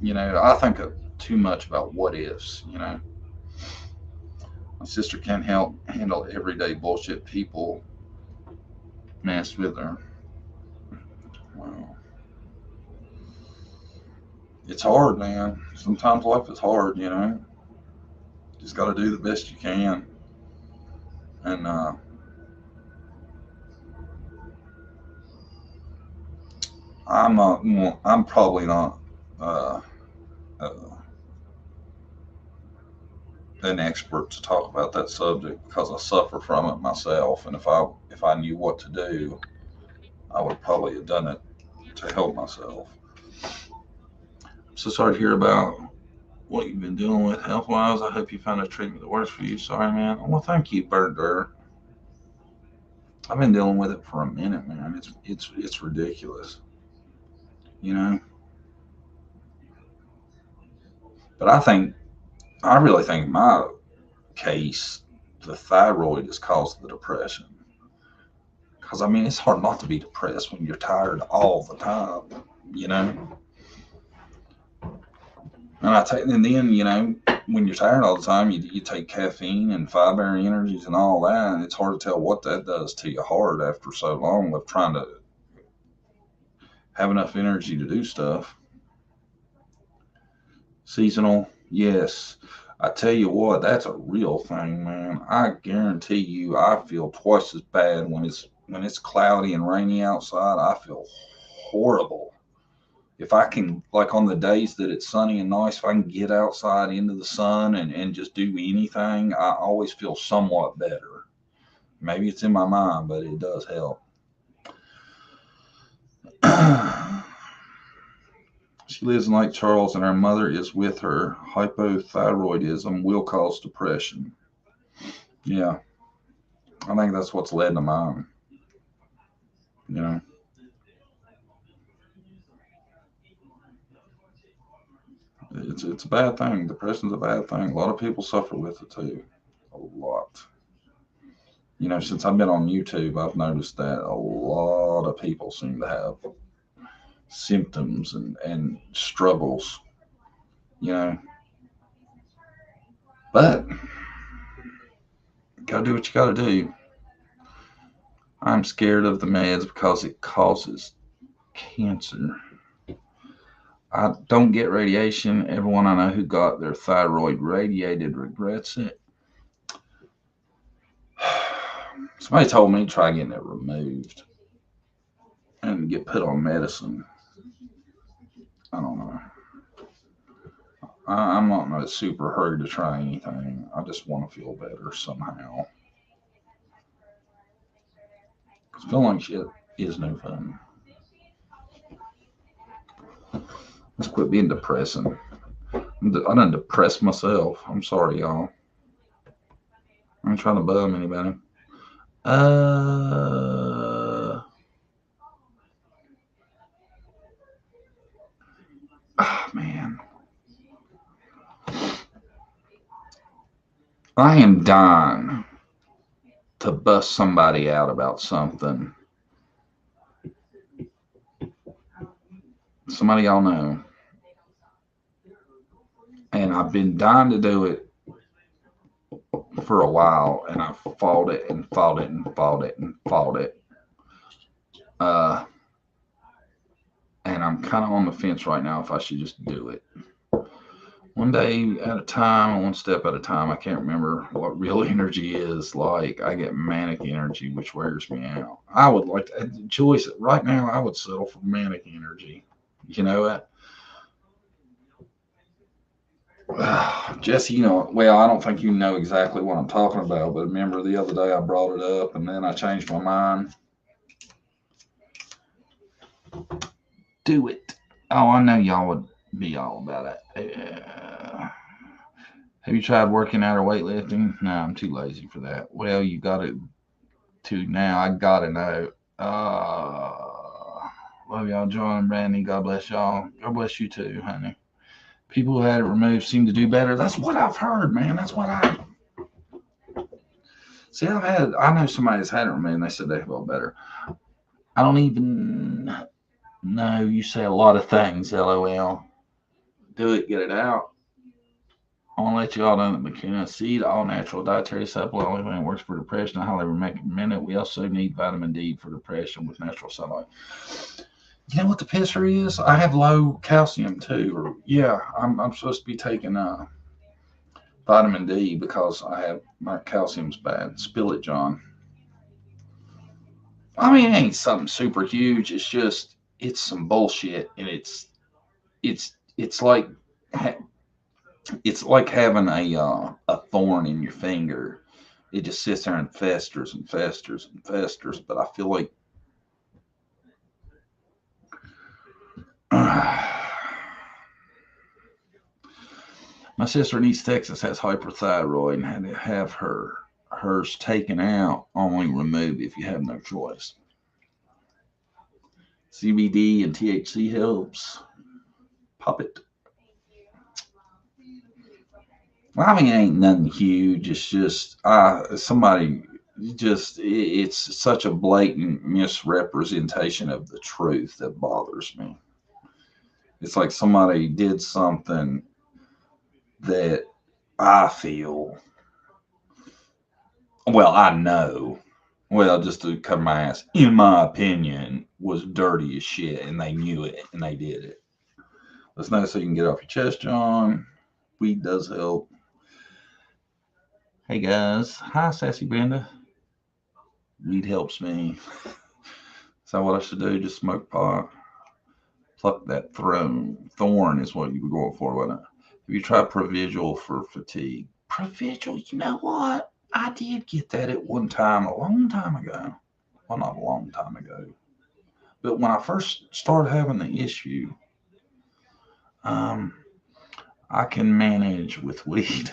you know, I think of too much about what ifs, you know. My sister can't handle everyday bullshit people mess with her. Well, it's hard, man. Sometimes life is hard, you know. Just got to do the best you can. And I'm probably not uh, an expert to talk about that subject because I suffer from it myself. And if I knew what to do, I would probably have done it to help myself. I'm so sorry to hear about what you've been dealing with health-wise. I hope you find a treatment that works for you. Sorry, man. Well, thank you, Bird Dirt. I've been dealing with it for a minute, man. It's ridiculous, you know. But I really think my case, the thyroid has caused the depression. Because I mean, it's hard not to be depressed when you're tired all the time, you know. And then, you know, when you're tired all the time, you take caffeine and fiber energies and all that, and it's hard to tell what that does to your heart after so long of trying to have enough energy to do stuff. Seasonal, yes. I tell you what, that's a real thing, man. I guarantee you, I feel twice as bad when it's cloudy and rainy outside. I feel horrible. If I can, like on the days that it's sunny and nice, if I can get outside into the sun and just do anything, I always feel somewhat better. Maybe it's in my mind, but it does help. She lives in Lake Charles and her mother is with her. Hypothyroidism will cause depression. Yeah. I think that's what's led to mine. You know? It's a bad thing. Depression's a bad thing. A lot of people suffer with it too. A lot. You know, since I've been on YouTube, I've noticed that a lot of people seem to have symptoms and struggles. You know. But gotta do what you gotta do. I'm scared of the meds because it causes cancer. I don't get radiation. Everyone I know who got their thyroid radiated regrets it. Somebody told me to try getting it removed and get put on medicine. I don't know. I'm not in a super hurry to try anything. I just want to feel better somehow. Because feeling like shit is no fun. Let's quit being depressing. I done depressed myself. I'm sorry, y'all. I ain't trying to bum anybody. Oh, man. I am dying to bust somebody out about something. Somebody y'all know. And I've been dying to do it for a while, and I've fought it and fought it and fought it and fought it. And I'm kind of on the fence right now if I should just do it. one day at a time, one step at a time. I can't remember what real energy is like. I get manic energy, which wears me out. I would like to, Joyce, right now, I would settle for manic energy. You know what? Jesse, well, I don't think you know exactly what I'm talking about, but remember the other day I brought it up and then I changed my mind. Do it. Oh, I know y'all would be all about it. Have you tried working out or weightlifting? No, I'm too lazy for that. Well, you got it to now. I got to know. Love y'all, John and Brandy. God bless y'all. God bless you too, honey. People who had it removed seem to do better. That's what I've heard, man. That's what I see. I know somebody that's had it removed and they said they felt better. I don't even know. You say a lot of things, LOL. Do it, get it out. I want to let you all know that McKenna Seed, all natural dietary supplement, only thing that works for depression. I highly recommend it. We also need vitamin D for depression with natural sunlight. You know what the pisser is? I have low calcium too. Or yeah, I'm supposed to be taking vitamin D because my calcium's bad. Spill it, John. I mean, it ain't something super huge. It's just some bullshit, and it's like having a thorn in your finger. It just sits there and festers and festers and festers. But I feel like my sister in East Texas has hyperthyroid and had to have hers taken out, only removed if you have no choice. CBD and THC helps. Pop it. I mean, it ain't nothing huge. It's just it's such a blatant misrepresentation of the truth that bothers me. It's like somebody did something that I feel, I know, just to cover my ass, in my opinion, was dirty as shit, and they knew it, and they did it. It's nice so you can get off your chest, John. Weed does help. Hey guys, hi Sassy Brenda. Weed helps me. Is that what I should do? Just smoke pot? Pluck that thorn is what you were going for, wasn't it? Have you tried Provigil for fatigue? Provigil, you know what? I did get that at one time, a long time ago. Well, not a long time ago. But when I first started having the issue, I can manage with weed.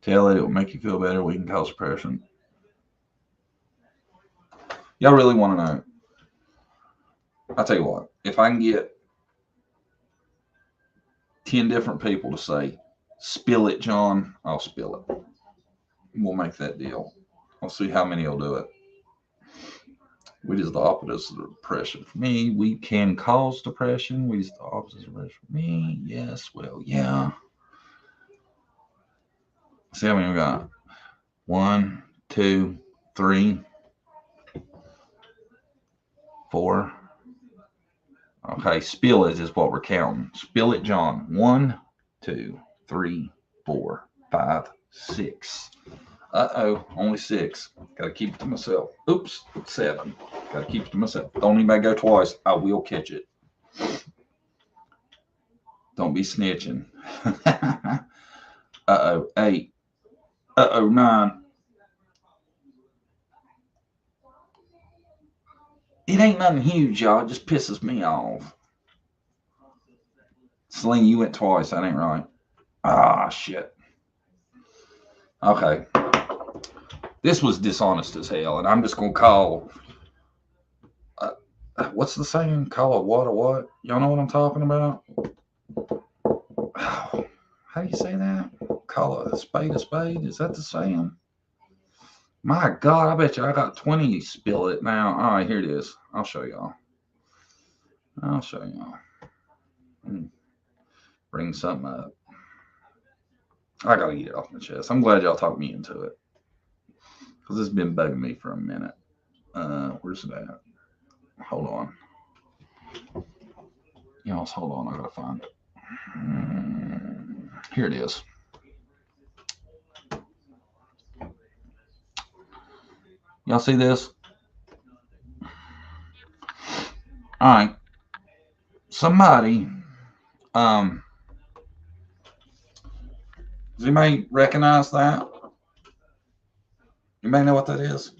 Tell it will make you feel better. We can cause depression. Y'all really want to know? I'll tell you what. If I can get 10 different people to say, spill it, John, I'll spill it. We'll make that deal. I'll see how many will do it. Weed is the opposite of depression. For me, weed can cause depression. Weed is the opposite of depression. For me, yes, well, yeah. See how many we got? 1, 2, 3, 4. Okay, spill it is what we're counting. Spill it, John. 1, 2, 3, 4, 5, 6. Uh-oh, only 6. Got to keep it to myself. Oops, 7. Got to keep it to myself. Don't anybody go twice. I will catch it. Don't be snitching. Uh-oh, 8. Uh-oh, 9. It ain't nothing huge, y'all. It just pisses me off. Celine, you went twice. That ain't right. Ah, shit. Okay. This was dishonest as hell, and I'm just going to call... what's the saying? Call a what a what? Y'all know what I'm talking about? How do you say that? Call a spade a spade? Is that the saying? My God, I bet you I got 20 spill it now. All right, here it is. I'll show y'all. Bring something up. I got to get it off my chest. I'm glad y'all talked me into it. Because it's been bugging me for a minute. Where's it at? Hold on. Y'all, hold on. I got to find it. Here it is. Y'all see this? All right. Somebody, does anybody recognize that? You may know what that is.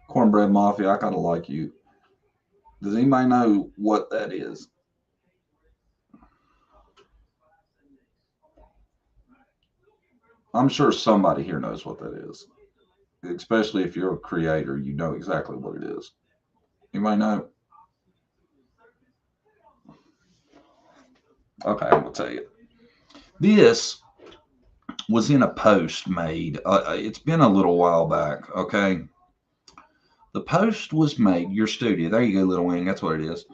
Cornbread Mafia, I kind of like you. Does anybody know what that is? I'm sure somebody here knows what that is. Especially if you're a creator, you know exactly what it is. Anybody know? Okay, I'm going to tell you. This was in a post made. It's been a little while back, okay? The post was made, your studio. There you go, Little Wing. That's what it is.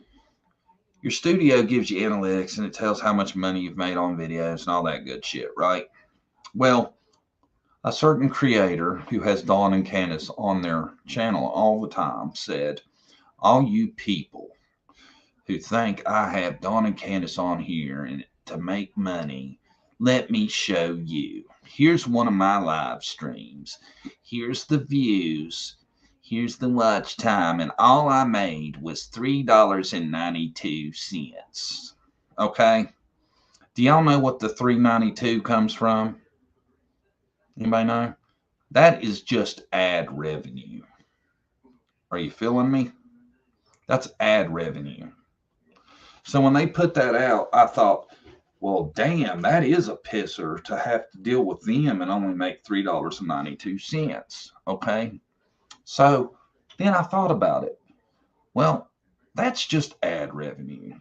Your studio gives you analytics, and it tells how much money you've made on videos and all that good shit, right? Well, a certain creator who has Dawn and Candace on their channel all the time said, all you people who think I have Dawn and Candace on here and to make money, let me show you. Here's one of my live streams. Here's the views. Here's the watch time. And all I made was $3.92. Okay? Do y'all know what the $3.92 comes from? Anybody know? That is just ad revenue. Are you feeling me? That's ad revenue. So when they put that out, I thought, well, damn, that is a pisser to have to deal with them and only make $3.92. Okay? So then I thought about it. Well, that's just ad revenue.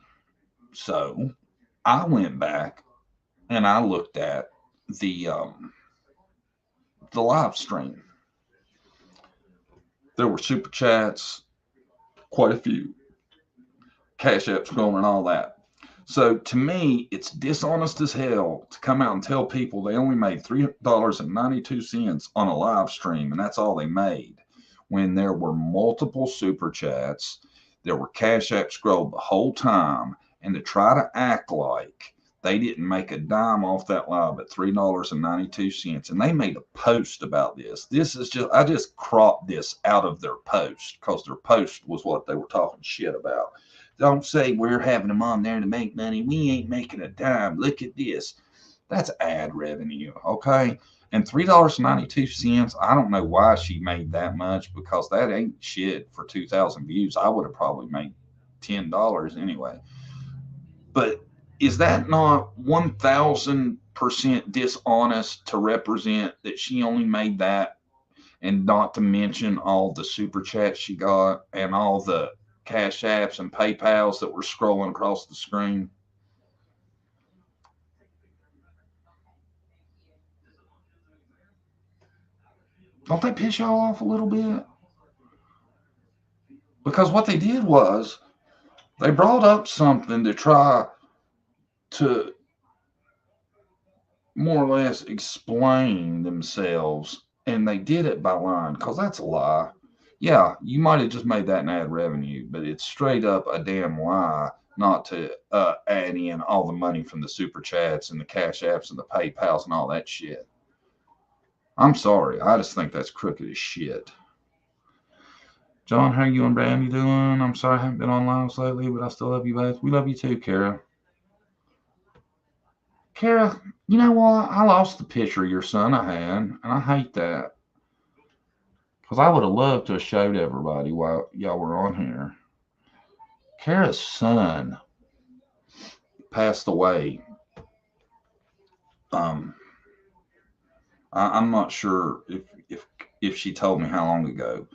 So I went back and I looked at the live stream. There were super chats, quite a few, Cash Apps going and all that. So to me, it's dishonest as hell to come out and tell people they only made $3.92 on a live stream, and that's all they made, when there were multiple super chats, there were Cash App scrolled the whole time, and to try to act like they didn't make a dime off that live at $3.92, and they made a post about this. This is just, I just cropped this out of their post because their post was what they were talking shit about. Don't say we're having them on there to make money. We ain't making a dime. Look at this. That's ad revenue, okay? And $3.92, I don't know why she made that much, because that ain't shit for 2,000 views. I would have probably made $10 anyway. But is that not 1,000% dishonest to represent that she only made that, and not to mention all the super chats she got and all the Cash Apps and PayPals that were scrolling across the screen? Don't they piss y'all off a little bit? Because what they did was they brought up something to try to more or less explain themselves, and they did it by lying, because that's a lie. Yeah, you might have just made that in ad revenue, but it's straight up a damn lie not to add in all the money from the super chats and the Cash Apps and the PayPals and all that shit. I'm sorry. I just think that's crooked as shit. John, how you and Brandy doing? I'm sorry I haven't been on live lately, but I still love you both. We love you too, Kara. Kara, you know what? I lost the picture of your son I had, and I hate that. Because I would have loved to have showed everybody while y'all were on here. Kara's son passed away. I'm not sure if she told me how long ago,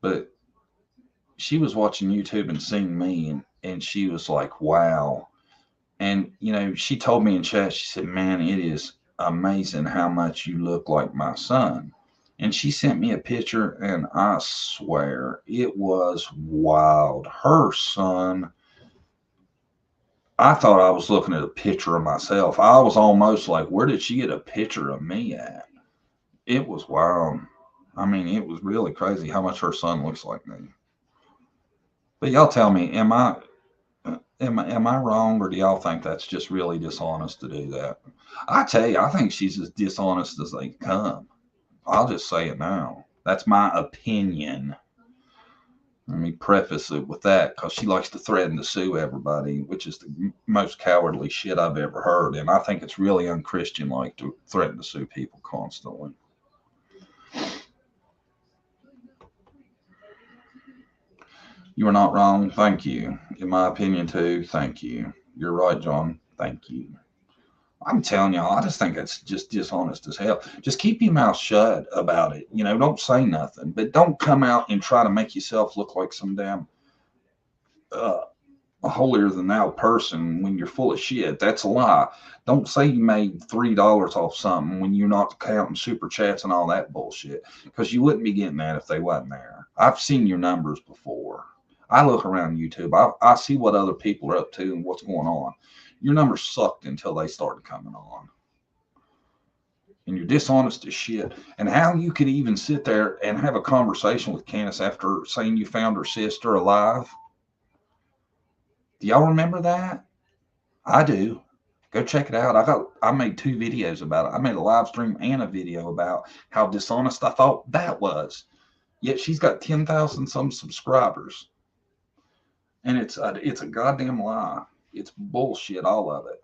but she was watching YouTube and seeing me, and she was like, wow. And, you know, she told me in chat, she said, man, it is amazing how much you look like my son. And she sent me a picture, and I swear it was wild. Her son, I thought I was looking at a picture of myself. I was almost like, where did she get a picture of me at? It was wild. I mean, it was really crazy how much her son looks like me. But y'all tell me, am I Am I wrong, or do y'all think that's just really dishonest to do that? I tell you, I think she's as dishonest as they come. I'll just say it now. That's my opinion. Let me preface it with that because she likes to threaten to sue everybody, which is the most cowardly shit I've ever heard. And I think it's really unchristian like to threaten to sue people constantly. You are not wrong. Thank you. In my opinion, too, thank you. You're right, John. Thank you. I'm telling y'all, I just think it's just dishonest as hell. Just keep your mouth shut about it. You know, don't say nothing, but don't come out and try to make yourself look like some damn holier than thou person when you're full of shit. That's a lie. Don't say you made $3 off something when you're not counting super chats and all that bullshit, because you wouldn't be getting that if they wasn't there. I've seen your numbers before. I look around YouTube. I see what other people are up to and what's going on. Your numbers sucked until they started coming on. And you're dishonest as shit. And how you could even sit there and have a conversation with Candace after saying you found her sister alive. Do y'all remember that? I do. Go check it out. I made 2 videos about it. I made a live stream and a video about how dishonest I thought that was. Yet she's got 10,000 some subscribers. And it's a goddamn lie. It's bullshit, all of it.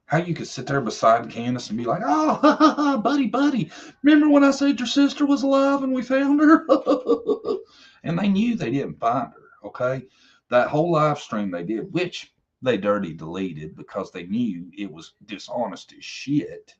How you could sit there beside Candace and be like, oh, buddy, remember when I said your sister was alive and we found her? And they knew they didn't find her, okay? That whole live stream they did, which they dirty deleted because they knew it was dishonest as shit.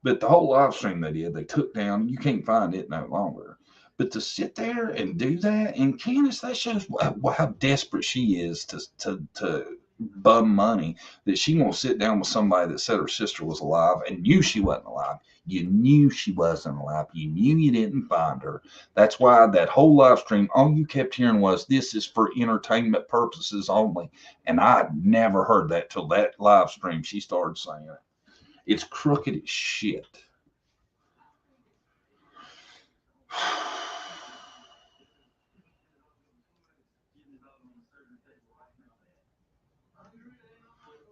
But the whole live stream they did, they took down. You can't find it no longer. But to sit there and do that, and Candace, that shows how desperate she is to bum money, that she won't sit down with somebody that said her sister was alive and knew she wasn't alive. You knew she wasn't alive. You knew you didn't find her. That's why that whole live stream, all you kept hearing was, this is for entertainment purposes only. And I had never heard that till that live stream she started saying it. It's crooked as shit.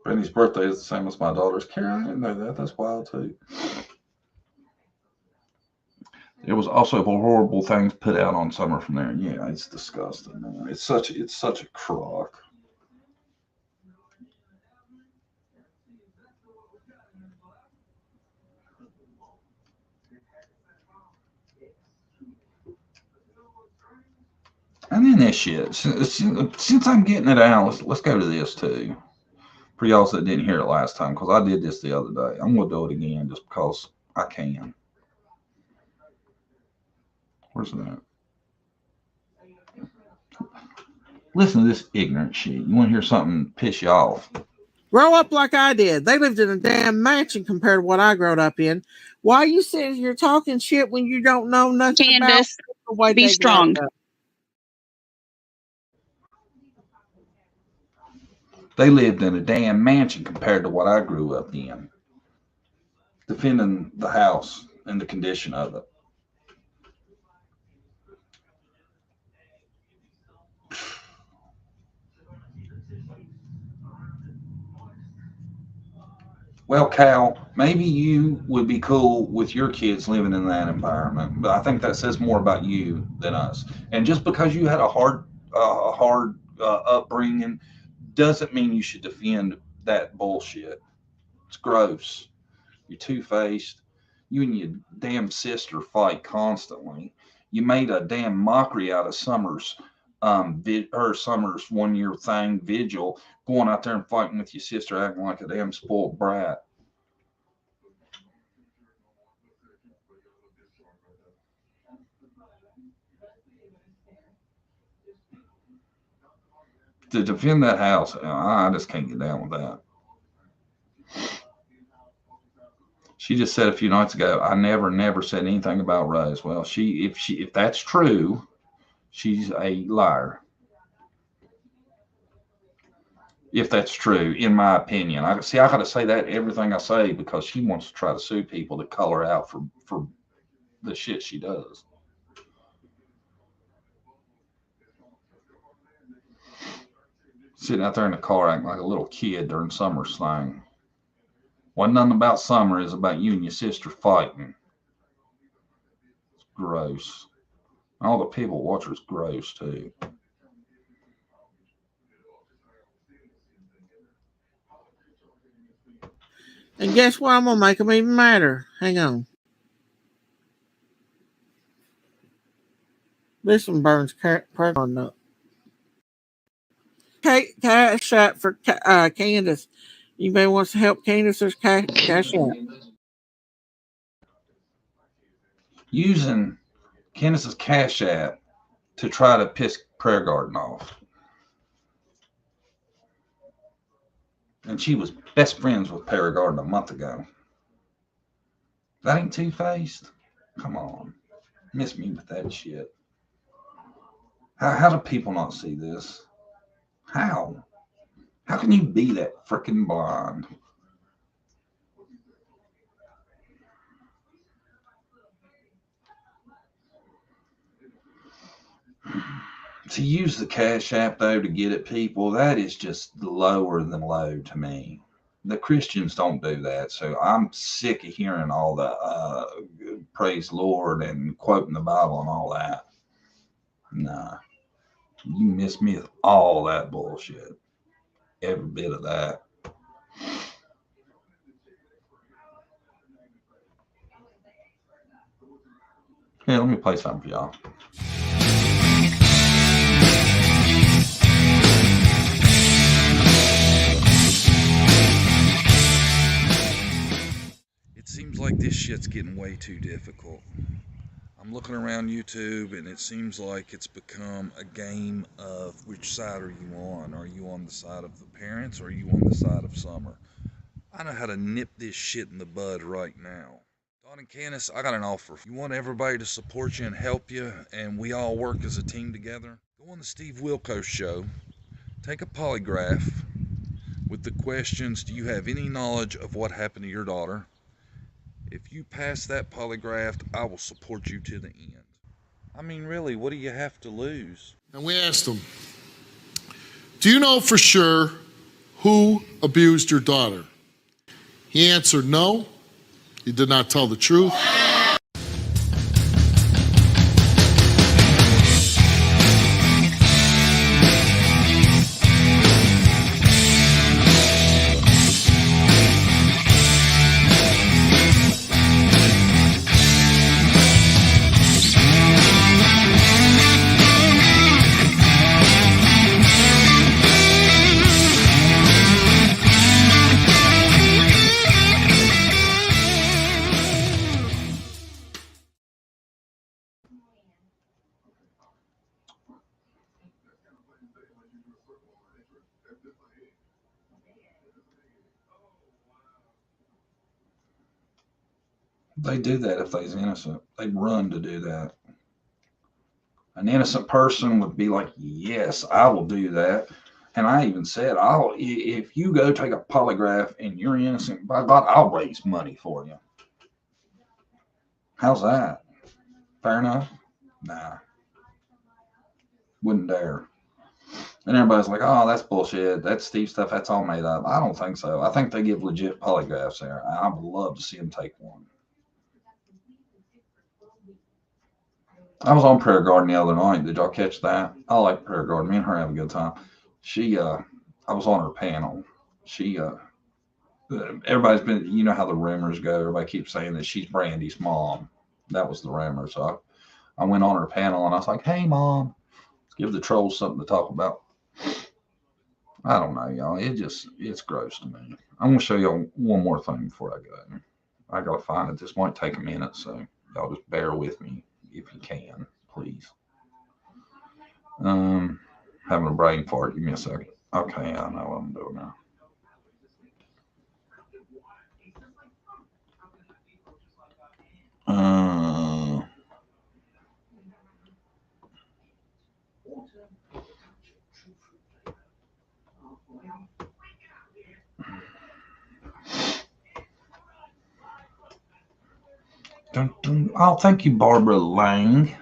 Brittany's birthday is the same as my daughter's. Karen, I didn't know that. That's wild too. There was also horrible things put out on Summer from there. Yeah, it's disgusting, man. It's such a crock. And then this shit. Since I'm getting it out, let's go to this too. For y'all that didn't hear it last time, because I did this the other day. I'm gonna do it again just because I can. Where's that? Listen to this ignorant shit. You want to hear something piss you off? Grow up like I did. They lived in a damn mansion compared to what I grew up in. Why you sitting here talking shit when you don't know nothing Candace, about the way be they strong. grew up? They lived in a damn mansion compared to what I grew up in. Defending the house and the condition of it. Well, Cal, maybe you would be cool with your kids living in that environment, but I think that says more about you than us. And just because you had a hard upbringing doesn't mean you should defend that bullshit. It's gross. You're two-faced. You and your damn sister fight constantly. You made a damn mockery out of Summer's Summer's 1 year thing vigil, going out there and fighting with your sister, acting like a damn spoiled brat. To defend that house, I just can't get down with that. She just said a few nights ago, I never said anything about Rose. Well, if that's true, she's a liar. If that's true, in my opinion. I got to say that everything I say because she wants to try to sue people that call her out for the shit she does. Sitting out there in the car acting like a little kid during summer slang. Wasn't nothing about summer, it's about you and your sister fighting. It's gross. All the people watch is gross too. And guess what? I'm gonna make them even madder. Hang on. This one burns on up. Cash app for Candace. Anybody wants to help Candace? There's cash app. Using Candace's Cash App to try to piss Prayer Garden off. And she was best friends with Prayer Garden a month ago. That ain't two-faced? Come on. Miss me with that shit. How do people not see this? How? How can you be that freaking blind? To use the Cash App, though, to get at people, that is just lower than low to me. The Christians don't do that, so I'm sick of hearing all the praise Lord and quoting the Bible and all that. Nah. You miss me with all that bullshit. Every bit of that. Here, let me play something for y'all. It seems like this shit's getting way too difficult. I'm looking around YouTube and it seems like it's become a game of which side are you on? Are you on the side of the parents or are you on the side of Summer? I know how to nip this shit in the bud right now. Don and Candace, I got an offer. You want everybody to support you and help you and we all work as a team together? Go on the Steve Wilkos show, take a polygraph with the questions, do you have any knowledge of what happened to your daughter? If you pass that polygraph, I will support you to the end. I mean, really, what do you have to lose? And we asked him, do you know for sure who abused your daughter? He answered no. He did not tell the truth. They do that if they's innocent. They run to do that. An innocent person would be like, yes, I will do that. And I even said, if you go take a polygraph and you're innocent, by God, I'll raise money for you. How's that? Fair enough? Nah. Wouldn't dare. And everybody's like, oh, that's bullshit. That's Steve stuff. That's all made up. I don't think so. I think they give legit polygraphs there. I would love to see them take one. I was on Prayer Garden the other night. Did y'all catch that? I like Prayer Garden. Me and her have a good time. I was on her panel. Everybody's been, you know how the rumors go. Everybody keeps saying that she's Brandy's mom. That was the rumor. So I went on her panel and I was like, hey, Mom, let's give the trolls something to talk about. I don't know, y'all. It's gross to me. I'm going to show y'all one more thing before I go. I got to find it. This might take a minute, so y'all just bear with me if you can, please. Having a brain fart. Give me a second. Okay, I know what I'm doing now. Oh, thank you, Barbara Lang.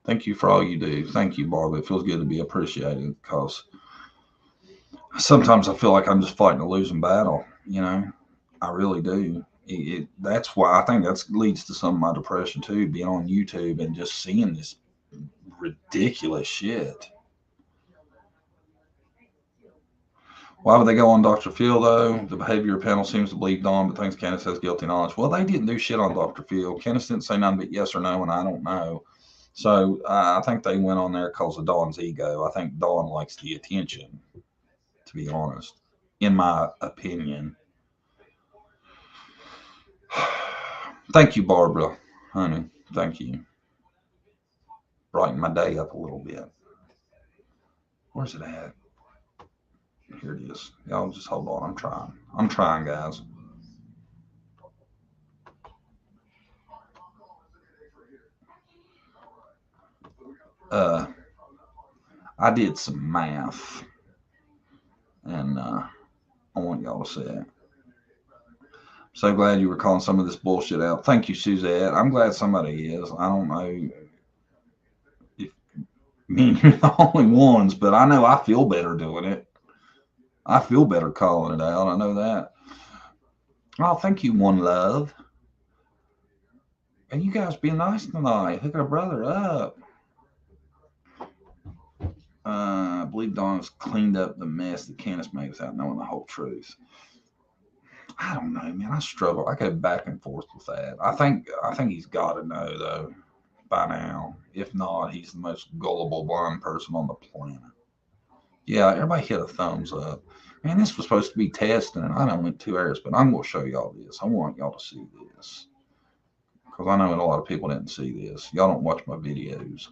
Thank you for all you do. Thank you, Barbara. It feels good to be appreciated because Sometimes I feel like I'm just fighting a losing battle, you know. I really do. That's why I think that leads to some of my depression too, being on YouTube and just seeing this ridiculous shit. Why would they go on Dr. Phil though? The behavior panel seems to believe Dawn, but thinks Candace has guilty knowledge. Well, they didn't do shit on Dr. Phil. Candace didn't say nothing but yes or no, and I don't know. So I think they went on there because of Dawn's ego. I think Dawn likes the attention, to be honest, in my opinion. Thank you, Barbara, honey. Thank you. Brighten my day up a little bit. Where's it at? Here it is. Y'all just hold on. I'm trying, guys. I did some math, and I want y'all to see it. So glad you were calling some of this bullshit out. Thank you, Suzette. I'm glad somebody is. I don't know if me and you're the only ones, but I know I feel better doing it. I feel better calling it out. I know that. Oh, thank you, One Love. And you guys be nice tonight. Hook our brother up. I believe Dawn has cleaned up the mess that Candace made without knowing the whole truth. I don't know, man. I struggle. I go back and forth with that. I think he's got to know though by now. If not, he's the most gullible blind person on the planet. Yeah, everybody hit a thumbs up. Man, this was supposed to be testing, and I done went 2 hours, but I'm gonna show y'all this. I want y'all to see this because I know a lot of people didn't see this. Y'all don't watch my videos,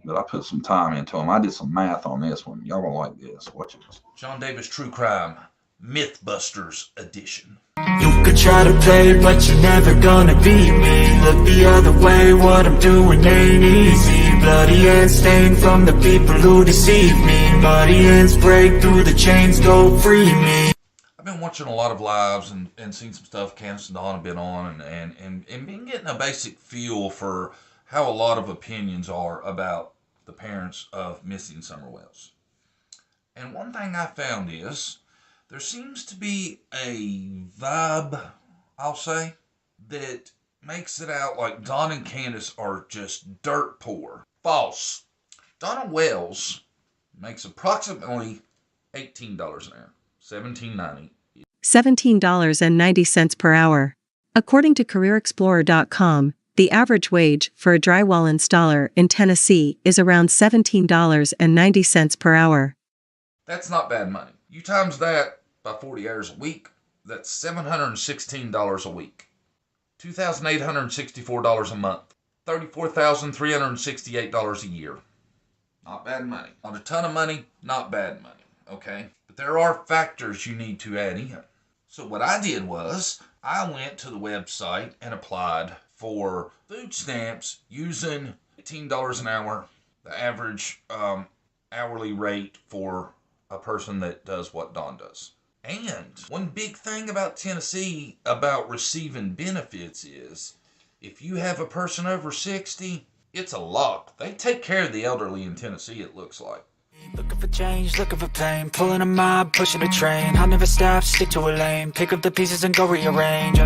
but I put some time into them. I did some math on this one. Y'all gonna like this. Watch this. John Davis True Crime Mythbusters Edition. You could try to play, but you're never gonna beat me. Look the other way, what I'm doing ain't easy. Bloody hands stained from the people who deceive me. Bloody hands break through the chains, go free me. I've been watching a lot of lives and seen some stuff Candace and Dawn have been on and been getting a basic feel for how a lot of opinions are about the parents of missing Summer Wells. And one thing I found is there seems to be a vibe, I'll say, that makes it out like Dawn and Candace are just dirt poor. False. Donna Wells makes approximately $18 an hour, $17.90. $17.90 per hour. According to CareerExplorer.com, the average wage for a drywall installer in Tennessee is around $17.90 per hour. That's not bad money. You times that by 40 hours a week, that's $716 a week. $2,864 a month. $34,368 a year. Not bad money. Not a ton of money, not bad money, okay? But there are factors you need to add in. So what I did was, I went to the website and applied for food stamps using $18 an hour, the average hourly rate for a person that does what Dawn does. And one big thing about Tennessee about receiving benefits is if you have a person over 60, it's a lot. They take care of the elderly in Tennessee, it looks like. Looking for change, looking for pain, pulling a mob, pushing a train. I'll never stop, stick to a lane, pick up the pieces and go rearrange.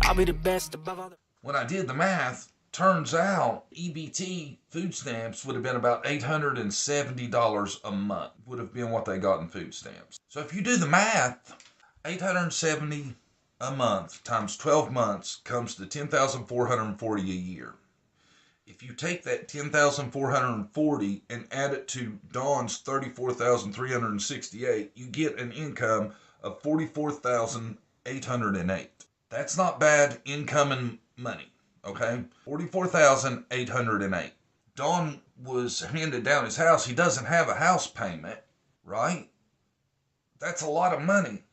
I'll be the best above all the... When I did the math, turns out EBT food stamps would have been about $870 a month, would have been what they got in food stamps. So if you do the math, $870 a month times 12 months comes to $10,440 a year. If you take that $10,440 and add it to Dawn's $34,368, you get an income of $44,808. That's not bad income and money, okay? $44,808. Dawn was handed down his house. He doesn't have a house payment, right? That's a lot of money.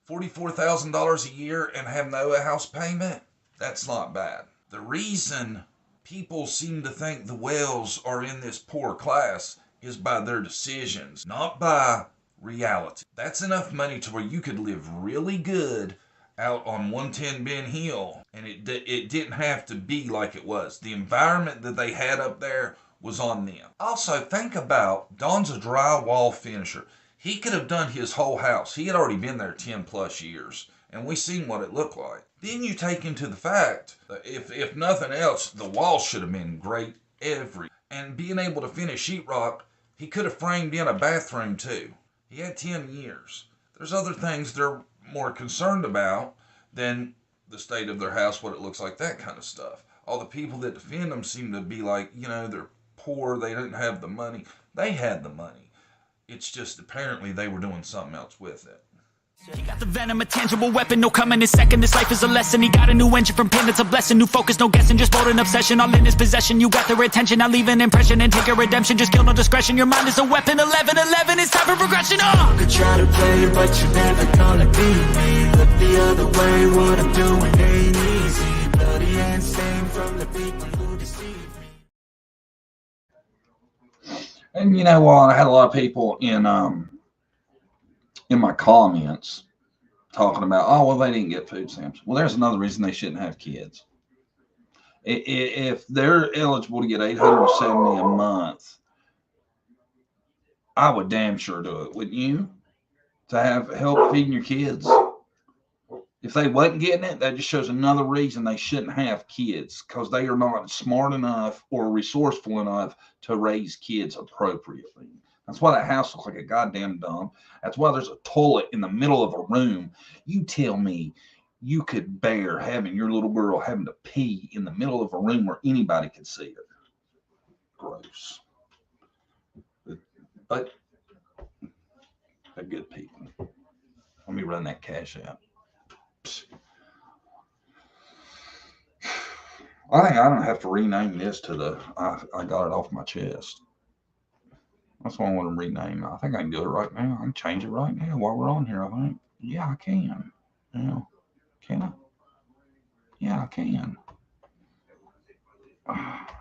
$44,000 a year and have no house payment? That's not bad. The reason people seem to think the Wells are in this poor class is by their decisions, not by reality. That's enough money to where you could live really good out on 110 Ben Hill, and it didn't have to be like it was. The environment that they had up there was on them. Also, think about, Dawn's a drywall finisher. He could have done his whole house. He had already been there 10 plus years, and we seen what it looked like. Then you take into the fact that if nothing else, the walls should have been great and being able to finish sheetrock, he could have framed in a bathroom too. He had 10 years. There's other things they're more concerned about than the state of their house, what it looks like, that kind of stuff. All the people that defend them seem to be like, they're poor, they didn't have the money. They had the money. It's just apparently they were doing something else with it. He got the venom, a tangible weapon, no coming in second. This life is a lesson. He got a new engine from pain, it's a blessing. New focus, no guessing, just bold and obsession. All in his possession, you got their attention. Now leave an impression and take a redemption. Just kill, no discretion. Your mind is a weapon. 11-11, it's time for progression. You could try to play, but you're never gonna be me. Look the other way, what I'm doing ain't easy. Bloody and stained from the people who deceive me. And you know what? I had a lot of people in my comments talking about, oh, well, they didn't get food stamps. Well, there's another reason they shouldn't have kids. If they're eligible to get $870 a month, I would damn sure do it, wouldn't you? To have help feeding your kids. If they wasn't getting it, that just shows another reason they shouldn't have kids, because they are not smart enough or resourceful enough to raise kids appropriately. That's why that house looks like a goddamn dump. That's why there's a toilet in the middle of a room. You tell me you could bear having your little girl having to pee in the middle of a room where anybody could see it. Gross. But they're good people. Let me run that cash out. I think I don't have to rename this to the I got it off my chest. That's what I want to rename. I think I can do it right now. I can change it right now while we're on here, I think. Yeah, I can. Yeah. Can I? Yeah, I can.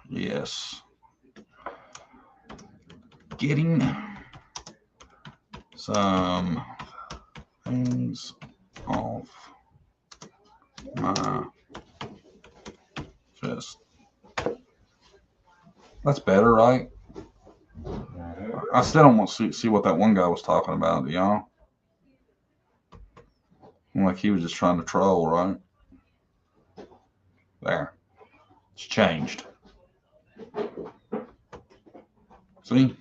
Yes. Getting some things off my chest. That's better, right? I still don't want to see what that one guy was talking about, y'all. Like he was just trying to troll, right? There. It's changed. See?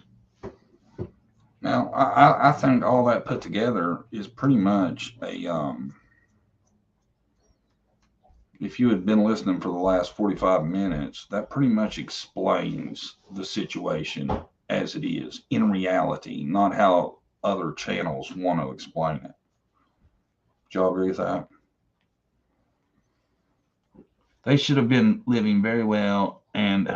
Now, I think all that put together is pretty much a, if you had been listening for the last 45 minutes, that pretty much explains the situation as it is in reality, not how other channels want to explain it. Do y'all agree with that? They should have been living very well and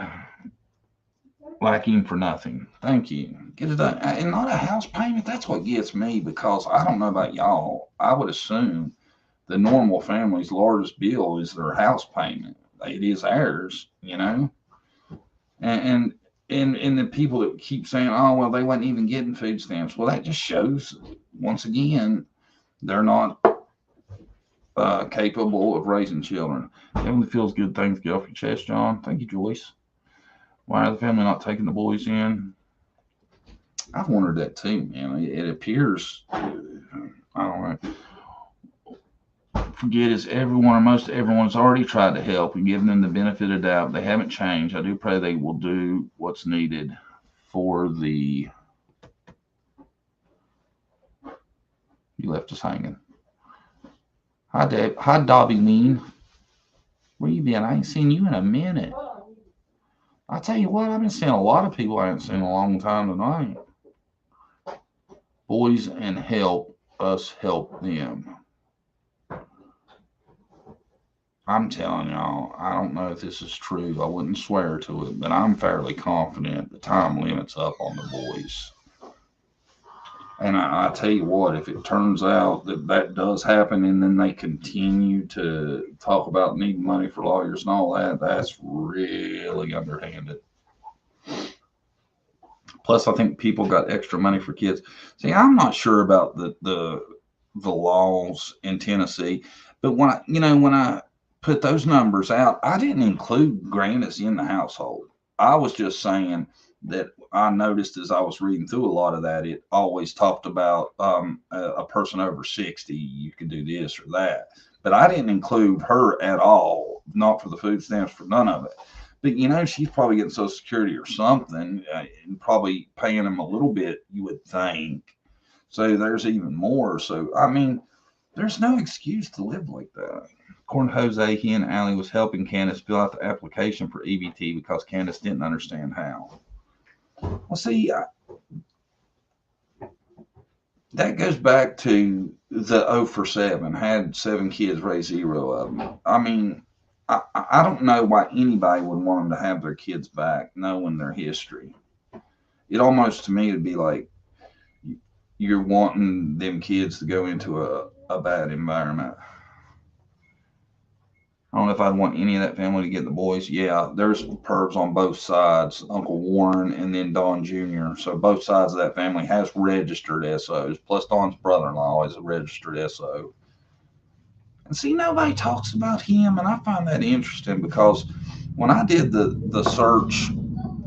lacking for nothing. Thank you. Get it done. And not a house payment. That's what gets me, because I don't know about y'all. I would assume the normal family's largest bill is their house payment. It is ours, you know? And the people that keep saying, oh, well, they wasn't even getting food stamps. Well, that just shows, once again, they're not capable of raising children. Family feels good. Things get off your chest, John. Thank you, Joyce. Why are the family not taking the boys in? I've wondered that too, man. It appears, I don't know. Forget is everyone or most everyone's already tried to help and given them the benefit of doubt. They haven't changed. I do pray they will do what's needed for the. You left us hanging. Hi, Dave. Hi, Dobby Lean. Where you been? I ain't seen you in a minute. I tell you what, I've been seeing a lot of people I haven't seen in a long time tonight. Boys and help us help them. I'm telling y'all, I don't know if this is true. I wouldn't swear to it, but I'm fairly confident the time limit's up on the boys. And I tell you what, if it turns out that that does happen and then they continue to talk about needing money for lawyers and all that, that's really underhanded. Plus, I think people got extra money for kids. See, I'm not sure about the laws in Tennessee, but when I put those numbers out, I didn't include Grandis in the household. I was just saying that I noticed as I was reading through a lot of that, it always talked about a person over 60, you could do this or that. But I didn't include her at all, not for the food stamps, for none of it. But, you know, she's probably getting Social Security or something, and probably paying them a little bit, you would think. So there's even more. So, I mean, there's no excuse to live like that. According to Jose, he and Allie was helping Candace fill out the application for EBT because Candace didn't understand how. Well, see, that goes back to the 0 for 7, had 7 kids, raised 0 of them. I mean, I don't know why anybody would want them to have their kids back, knowing their history. It almost, to me, would be like you're wanting them kids to go into a bad environment. I don't know if I'd want any of that family to get the boys. Yeah, there's pervs on both sides, Uncle Warren and then Don Jr. So both sides of that family has registered SOs, plus Don's brother-in-law is a registered SO. And see, nobody talks about him, and I find that interesting because when I did the search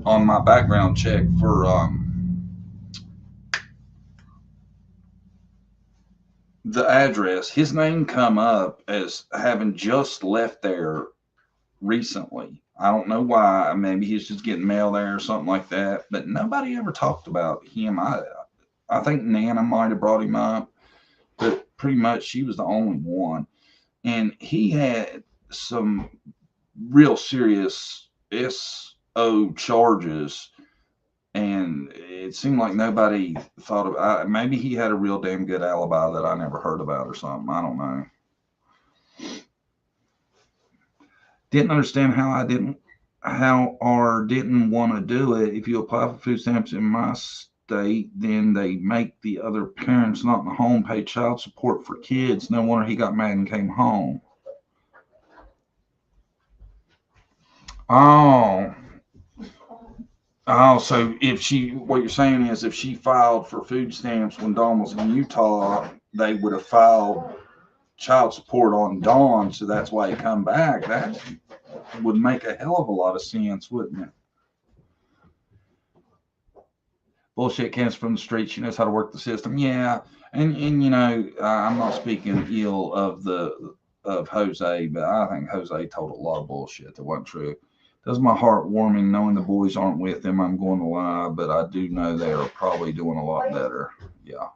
on my background check for the address, his name come up as having just left there recently. I don't know why. Maybe he's just getting mail there or something like that. But nobody ever talked about him. I think Nana might have brought him up, but pretty much she was the only one. And he had some real serious SO charges, and it seemed like nobody thought of. Maybe he had a real damn good alibi that I never heard about or something. I don't know. Didn't understand how didn't want to do it. If you apply for food stamps in my state, then they make the other parents not in the home pay child support for kids. No wonder he got mad and came home. Oh, so what you're saying is if she filed for food stamps when Dawn was in Utah, they would have filed child support on Dawn, so that's why he come back. That would make a hell of a lot of sense, wouldn't it? Bullshit Candace from the street. She knows how to work the system. Yeah, and you know, I'm not speaking ill of Jose, but I think Jose told a lot of bullshit that wasn't true. Does my heart warming knowing the boys aren't with him. I'm going to lie, but I do know they are probably doing a lot better. Yeah.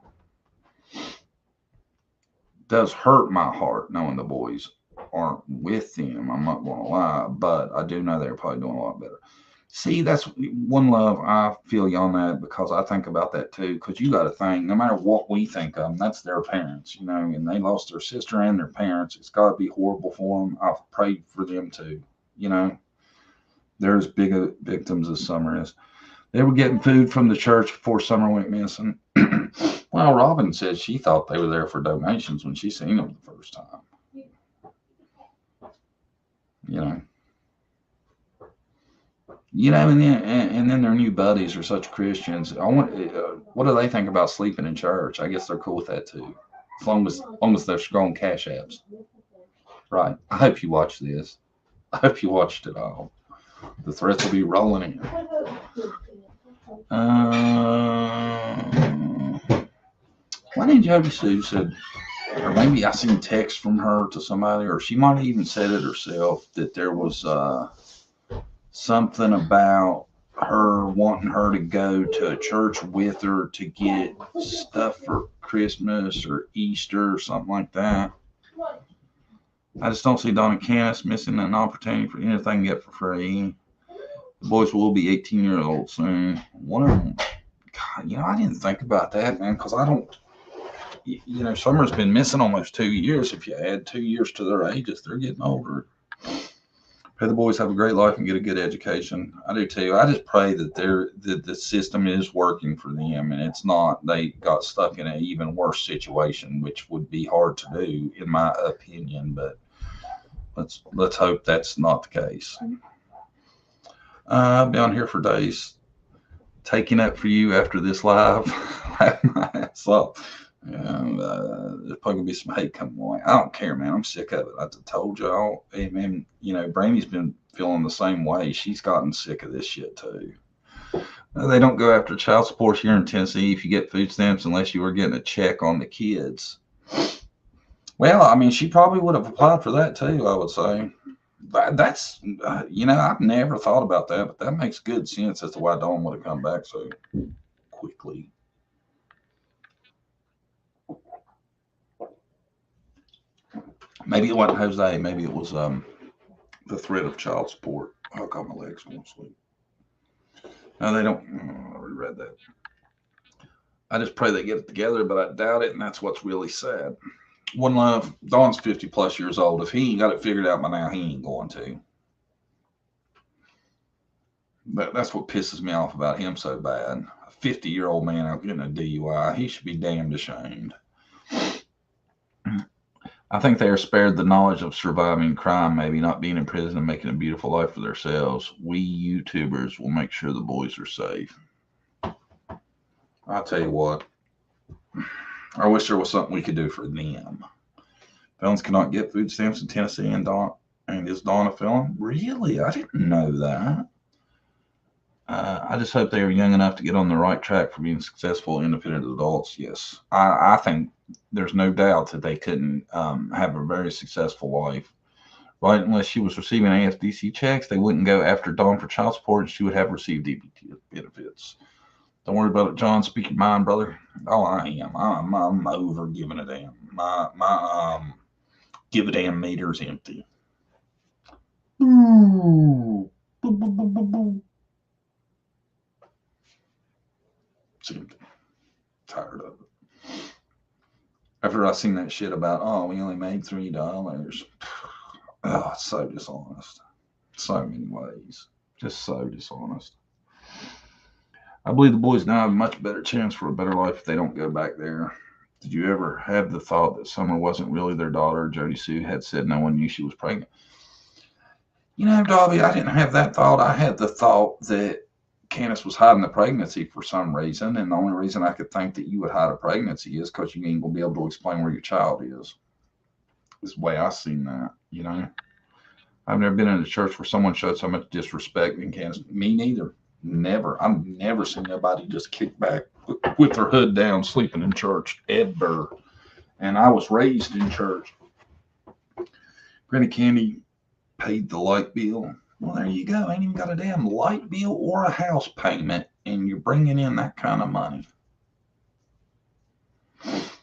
Does hurt my heart knowing the boys aren't with him. I'm not going to lie, but I do know they're probably doing a lot better. See, that's one love. I feel you on that because I think about that too. Because you got to think, no matter what we think of them, that's their parents, you know, and they lost their sister and their parents. It's got to be horrible for them. I've prayed for them too, you know. They're as big a victims as Summer is. They were getting food from the church before Summer went missing. Well, Robin said she thought they were there for donations when she seen them the first time. You know, and then their new buddies are such Christians. What do they think about sleeping in church? I guess they're cool with that too, as long as they're strong cash apps. Right. I hope you watch this. I hope you watched it all. The threats will be rolling in. Why didn't Jody Sue said, or maybe I seen text from her to somebody, or she might have even said it herself, that there was something about her wanting her to go to a church with her to get stuff for Christmas or Easter or something like that. I just don't see Donna Candace missing an opportunity for anything to get for free. The boys will be 18 years old soon. One of them, God, you know, I didn't think about that, man, because I don't, you know, Summer's been missing almost 2 years. If you add 2 years to their ages, they're getting older. Pray the boys have a great life and get a good education. I do too. I just pray that the system is working for them and it's not they got stuck in an even worse situation, which would be hard to do, in my opinion. But let's hope that's not the case. I've been on here for days, taking up for you after this live. Laughing my ass off. And there's probably gonna be some hate coming away. I don't care, man. I'm sick of it. I told y'all. And you know, Brady's been feeling the same way. She's gotten sick of this shit too. They don't go after child support here in Tennessee if you get food stamps unless you were getting a check on the kids. Well, I mean, she probably would have applied for that too, I would say. That's, I've never thought about that, but that makes good sense as to why Dawn would have come back so quickly. Maybe it wasn't Jose. Maybe it was the threat of child support. Oh, God, my legs won't sleep. No, they don't. I reread that. I just pray they get it together, but I doubt it, and that's what's really sad. One love. Dawn's 50 plus years old. If he ain't got it figured out by now, he ain't going to. That's what pisses me off about him so bad. A 50-year-old man out getting a DUI, he should be damned ashamed. I think they are spared the knowledge of surviving crime, maybe not being in prison and making a beautiful life for themselves. We YouTubers will make sure the boys are safe. I'll tell you what. I wish there was something we could do for them. Felons cannot get food stamps in Tennessee, and is Dawn a felon? Really? I didn't know that. I just hope they are young enough to get on the right track for being successful, independent adults. Yes, I think there's no doubt that they couldn't have a very successful life. Right? Unless she was receiving AFDC checks, they wouldn't go after Dawn for child support, and she would have received DBT benefits. Don't worry about it, John. Speak your mind, brother. Oh, I am. I'm over giving a damn. My give a damn meter's empty. Ooh. Boop, boop, boop, boop, boop. It's empty. Tired of it. After I seen that shit about, we only made $3. Oh, it's so dishonest. So many ways. Just so dishonest. I believe the boys now have a much better chance for a better life if they don't go back there. Did you ever have the thought that Summer wasn't really their daughter? Jody Sue had said no one knew she was pregnant. Dobby, I didn't have that thought. I had the thought that Candace was hiding the pregnancy for some reason, and the only reason I could think that you would hide a pregnancy is because you ain't going to be able to explain where your child is. Is the way I seen that, I've never been in a church where someone showed so much disrespect in Candace. Me neither. Never. I've never seen nobody just kick back with their hood down, sleeping in church, ever. And I was raised in church. Granny Candy paid the light bill. Well, there you go. Ain't even got a damn light bill or a house payment, and you're bringing in that kind of money. It's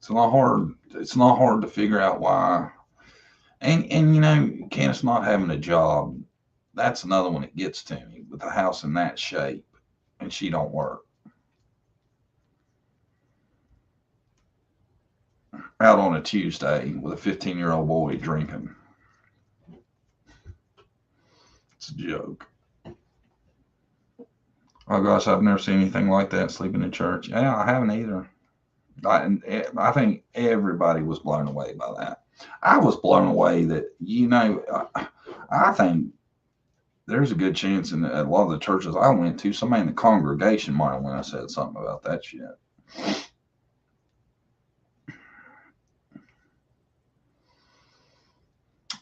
not hard. It's not hard to figure out why. And Candace not having a job. That's another one that gets to me, with the house in that shape, and she don't work. Out on a Tuesday with a 15-year-old boy drinking. It's a joke. Oh gosh, I've never seen anything like that, sleeping in church. Yeah, I haven't either. I think everybody was blown away by that. I was blown away that, I think there's a good chance in a lot of the churches I went to, somebody in the congregation might have went and said something about that shit.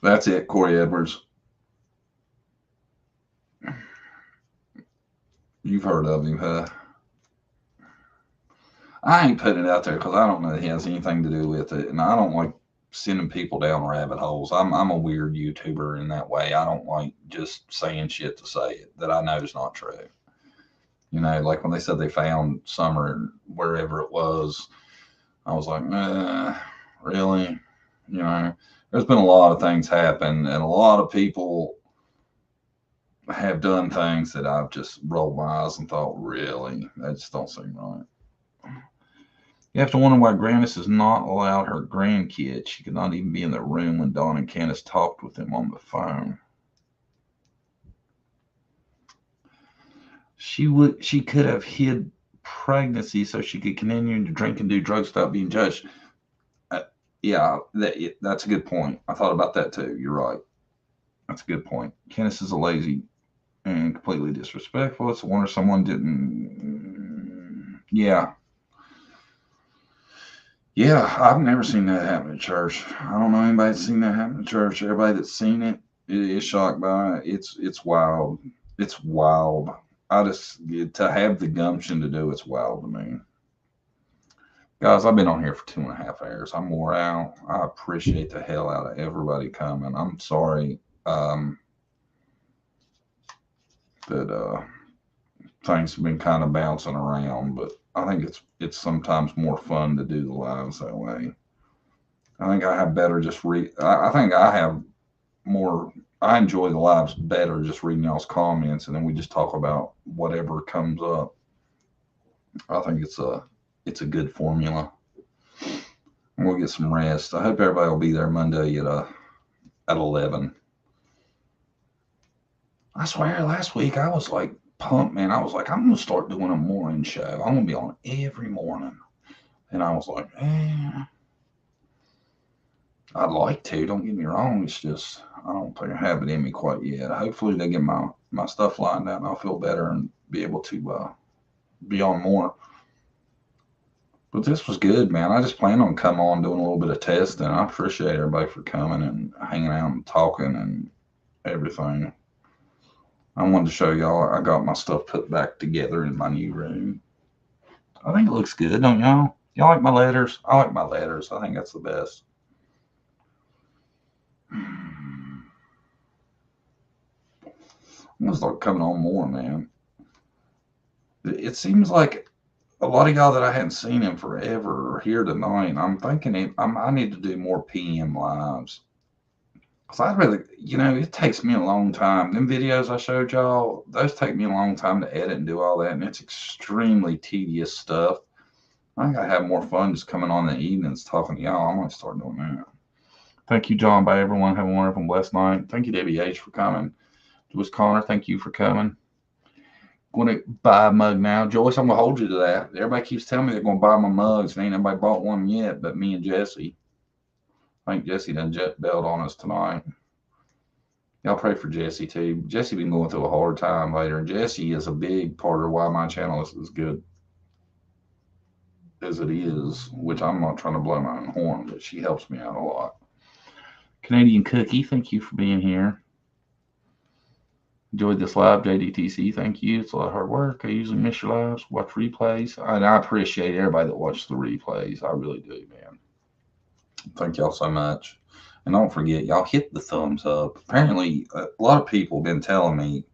That's it, Corey Edwards. You've heard of him, huh? I ain't putting it out there because I don't know that he has anything to do with it, and I don't like sending people down rabbit holes. I'm a weird YouTuber in that way. I don't like just saying shit to say it that I know is not true. Like when they said they found Summer wherever it was, I was like, really? There's been a lot of things happen, and a lot of people have done things that I've just rolled my eyes and thought, really? That just don't seem right. You have to wonder why Grandis has not allowed her grandkids. She could not even be in the room when Dawn and Candace talked with them on the phone. She could have hid pregnancy so she could continue to drink and do drugs without being judged. Yeah, that's a good point. I thought about that too. You're right. That's a good point. Candace is a lazy and completely disrespectful. It's a wonder someone didn't. Yeah. Yeah, I've never seen that happen in church. I don't know anybody that's seen that happen in church. Everybody that's seen it is shocked by it. It's wild. It's wild. To have the gumption to do it's wild to me. Guys, I've been on here for 2.5 hours. I'm wore out. I appreciate the hell out of everybody coming. I'm sorry that things have been kind of bouncing around, but I think it's sometimes more fun to do the lives that way. I think I have better just I think I have more. I enjoy the lives better just reading y'all's comments, and then we just talk about whatever comes up. I think it's a good formula. And we'll get some rest. I hope everybody will be there Monday at 11. I swear, last week I was like pumped, man. I was like, I'm gonna start doing a morning show. I'm gonna be on every morning. And I was like, I'd like to. Don't get me wrong. It's just I don't think I have it in me quite yet. Hopefully they get my stuff lined out and I'll feel better and be able to be on more. But this was good, man. I just plan on coming on doing a little bit of testing. I appreciate everybody for coming and hanging out and talking and everything. I wanted to show y'all I got my stuff put back together in my new room. I think it looks good, don't y'all? Y'all like my letters? I like my letters. I think that's the best. I'm gonna start coming on more, man. It seems like a lot of y'all that I hadn't seen in forever are here tonight. I'm thinking I need to do more PM lives. Cause I'd rather, it takes me a long time. Them videos I showed y'all, those take me a long time to edit and do all that, and it's extremely tedious stuff. I think I have more fun just coming on in the evenings talking to y'all. I'm gonna start doing that. Thank you, John. Bye, everyone. Have a wonderful, blessed night. Thank you, Debbie H, for coming. Lewis Connor, thank you for coming. Going to buy a mug now. Joyce, I'm going to hold you to that. Everybody keeps telling me they're going to buy my mugs, and ain't nobody bought one yet but me and Jesse. I think Jesse done jet bailed on us tonight. Y'all pray for Jesse, too. Jesse been going through a hard time later, and Jesse is a big part of why my channel is as good as it is, which I'm not trying to blow my own horn, but she helps me out a lot. Canadian Cookie, thank you for being here. Enjoyed this live, JDTC. Thank you. It's a lot of hard work. I usually miss your lives, watch replays. And I appreciate everybody that watches the replays. I really do, man. Thank y'all so much. And don't forget, y'all hit the thumbs up. Apparently, a lot of people have been telling me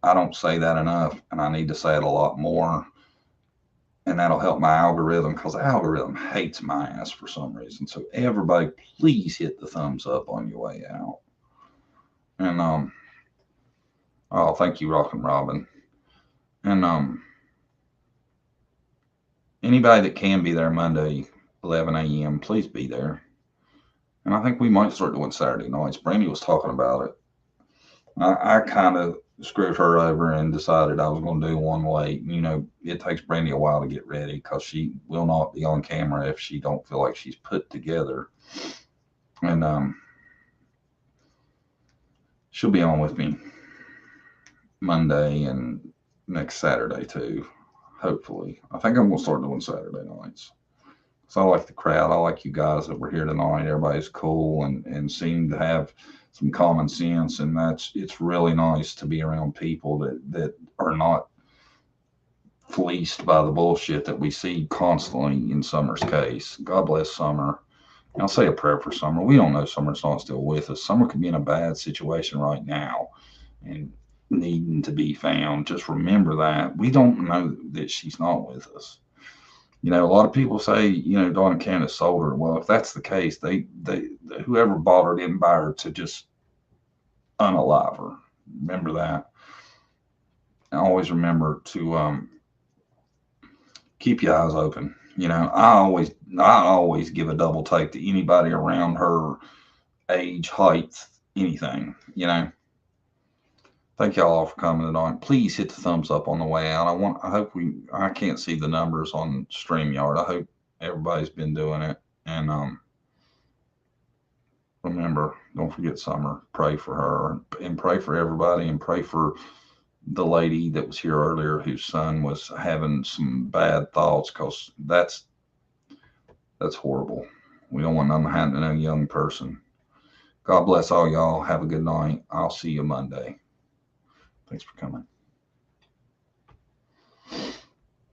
I don't say that enough, and I need to say it a lot more. And that'll help my algorithm, because the algorithm hates my ass for some reason. So everybody, please hit the thumbs up on your way out. And oh, thank you, Rockin' Robin. And anybody that can be there Monday, 11 a.m., please be there. And I think we might start doing Saturday nights. Brandy was talking about it. I kind of screwed her over and decided I was going to do one late. It takes Brandy a while to get ready because she will not be on camera if she don't feel like she's put together. And she'll be on with me Monday and next Saturday too, hopefully. I think I'm going to start doing Saturday nights. So I like the crowd. I like you guys that were here tonight. Everybody's cool and seem to have some common sense, and it's really nice to be around people that are not fleeced by the bullshit that we see constantly in Summer's case. God bless Summer. And I'll say a prayer for Summer. We don't know Summer's not still with us. Summer could be in a bad situation right now and needing to be found. Just remember that. We don't know that she's not with us. A lot of people say, Dawn and Candace sold her. Well, if that's the case, they whoever bought her didn't buy her to just unalive her. Remember that. And always remember to keep your eyes open. I always give a double take to anybody around her age, height, anything. Thank y'all all for coming tonight. Please hit the thumbs up on the way out. I can't see the numbers on StreamYard. I hope everybody's been doing it. And remember, don't forget Summer. Pray for her and pray for everybody, and pray for the lady that was here earlier whose son was having some bad thoughts, because that's horrible. We don't want nothing to happen to no young person. God bless all y'all. Have a good night. I'll see you Monday. Thanks for coming.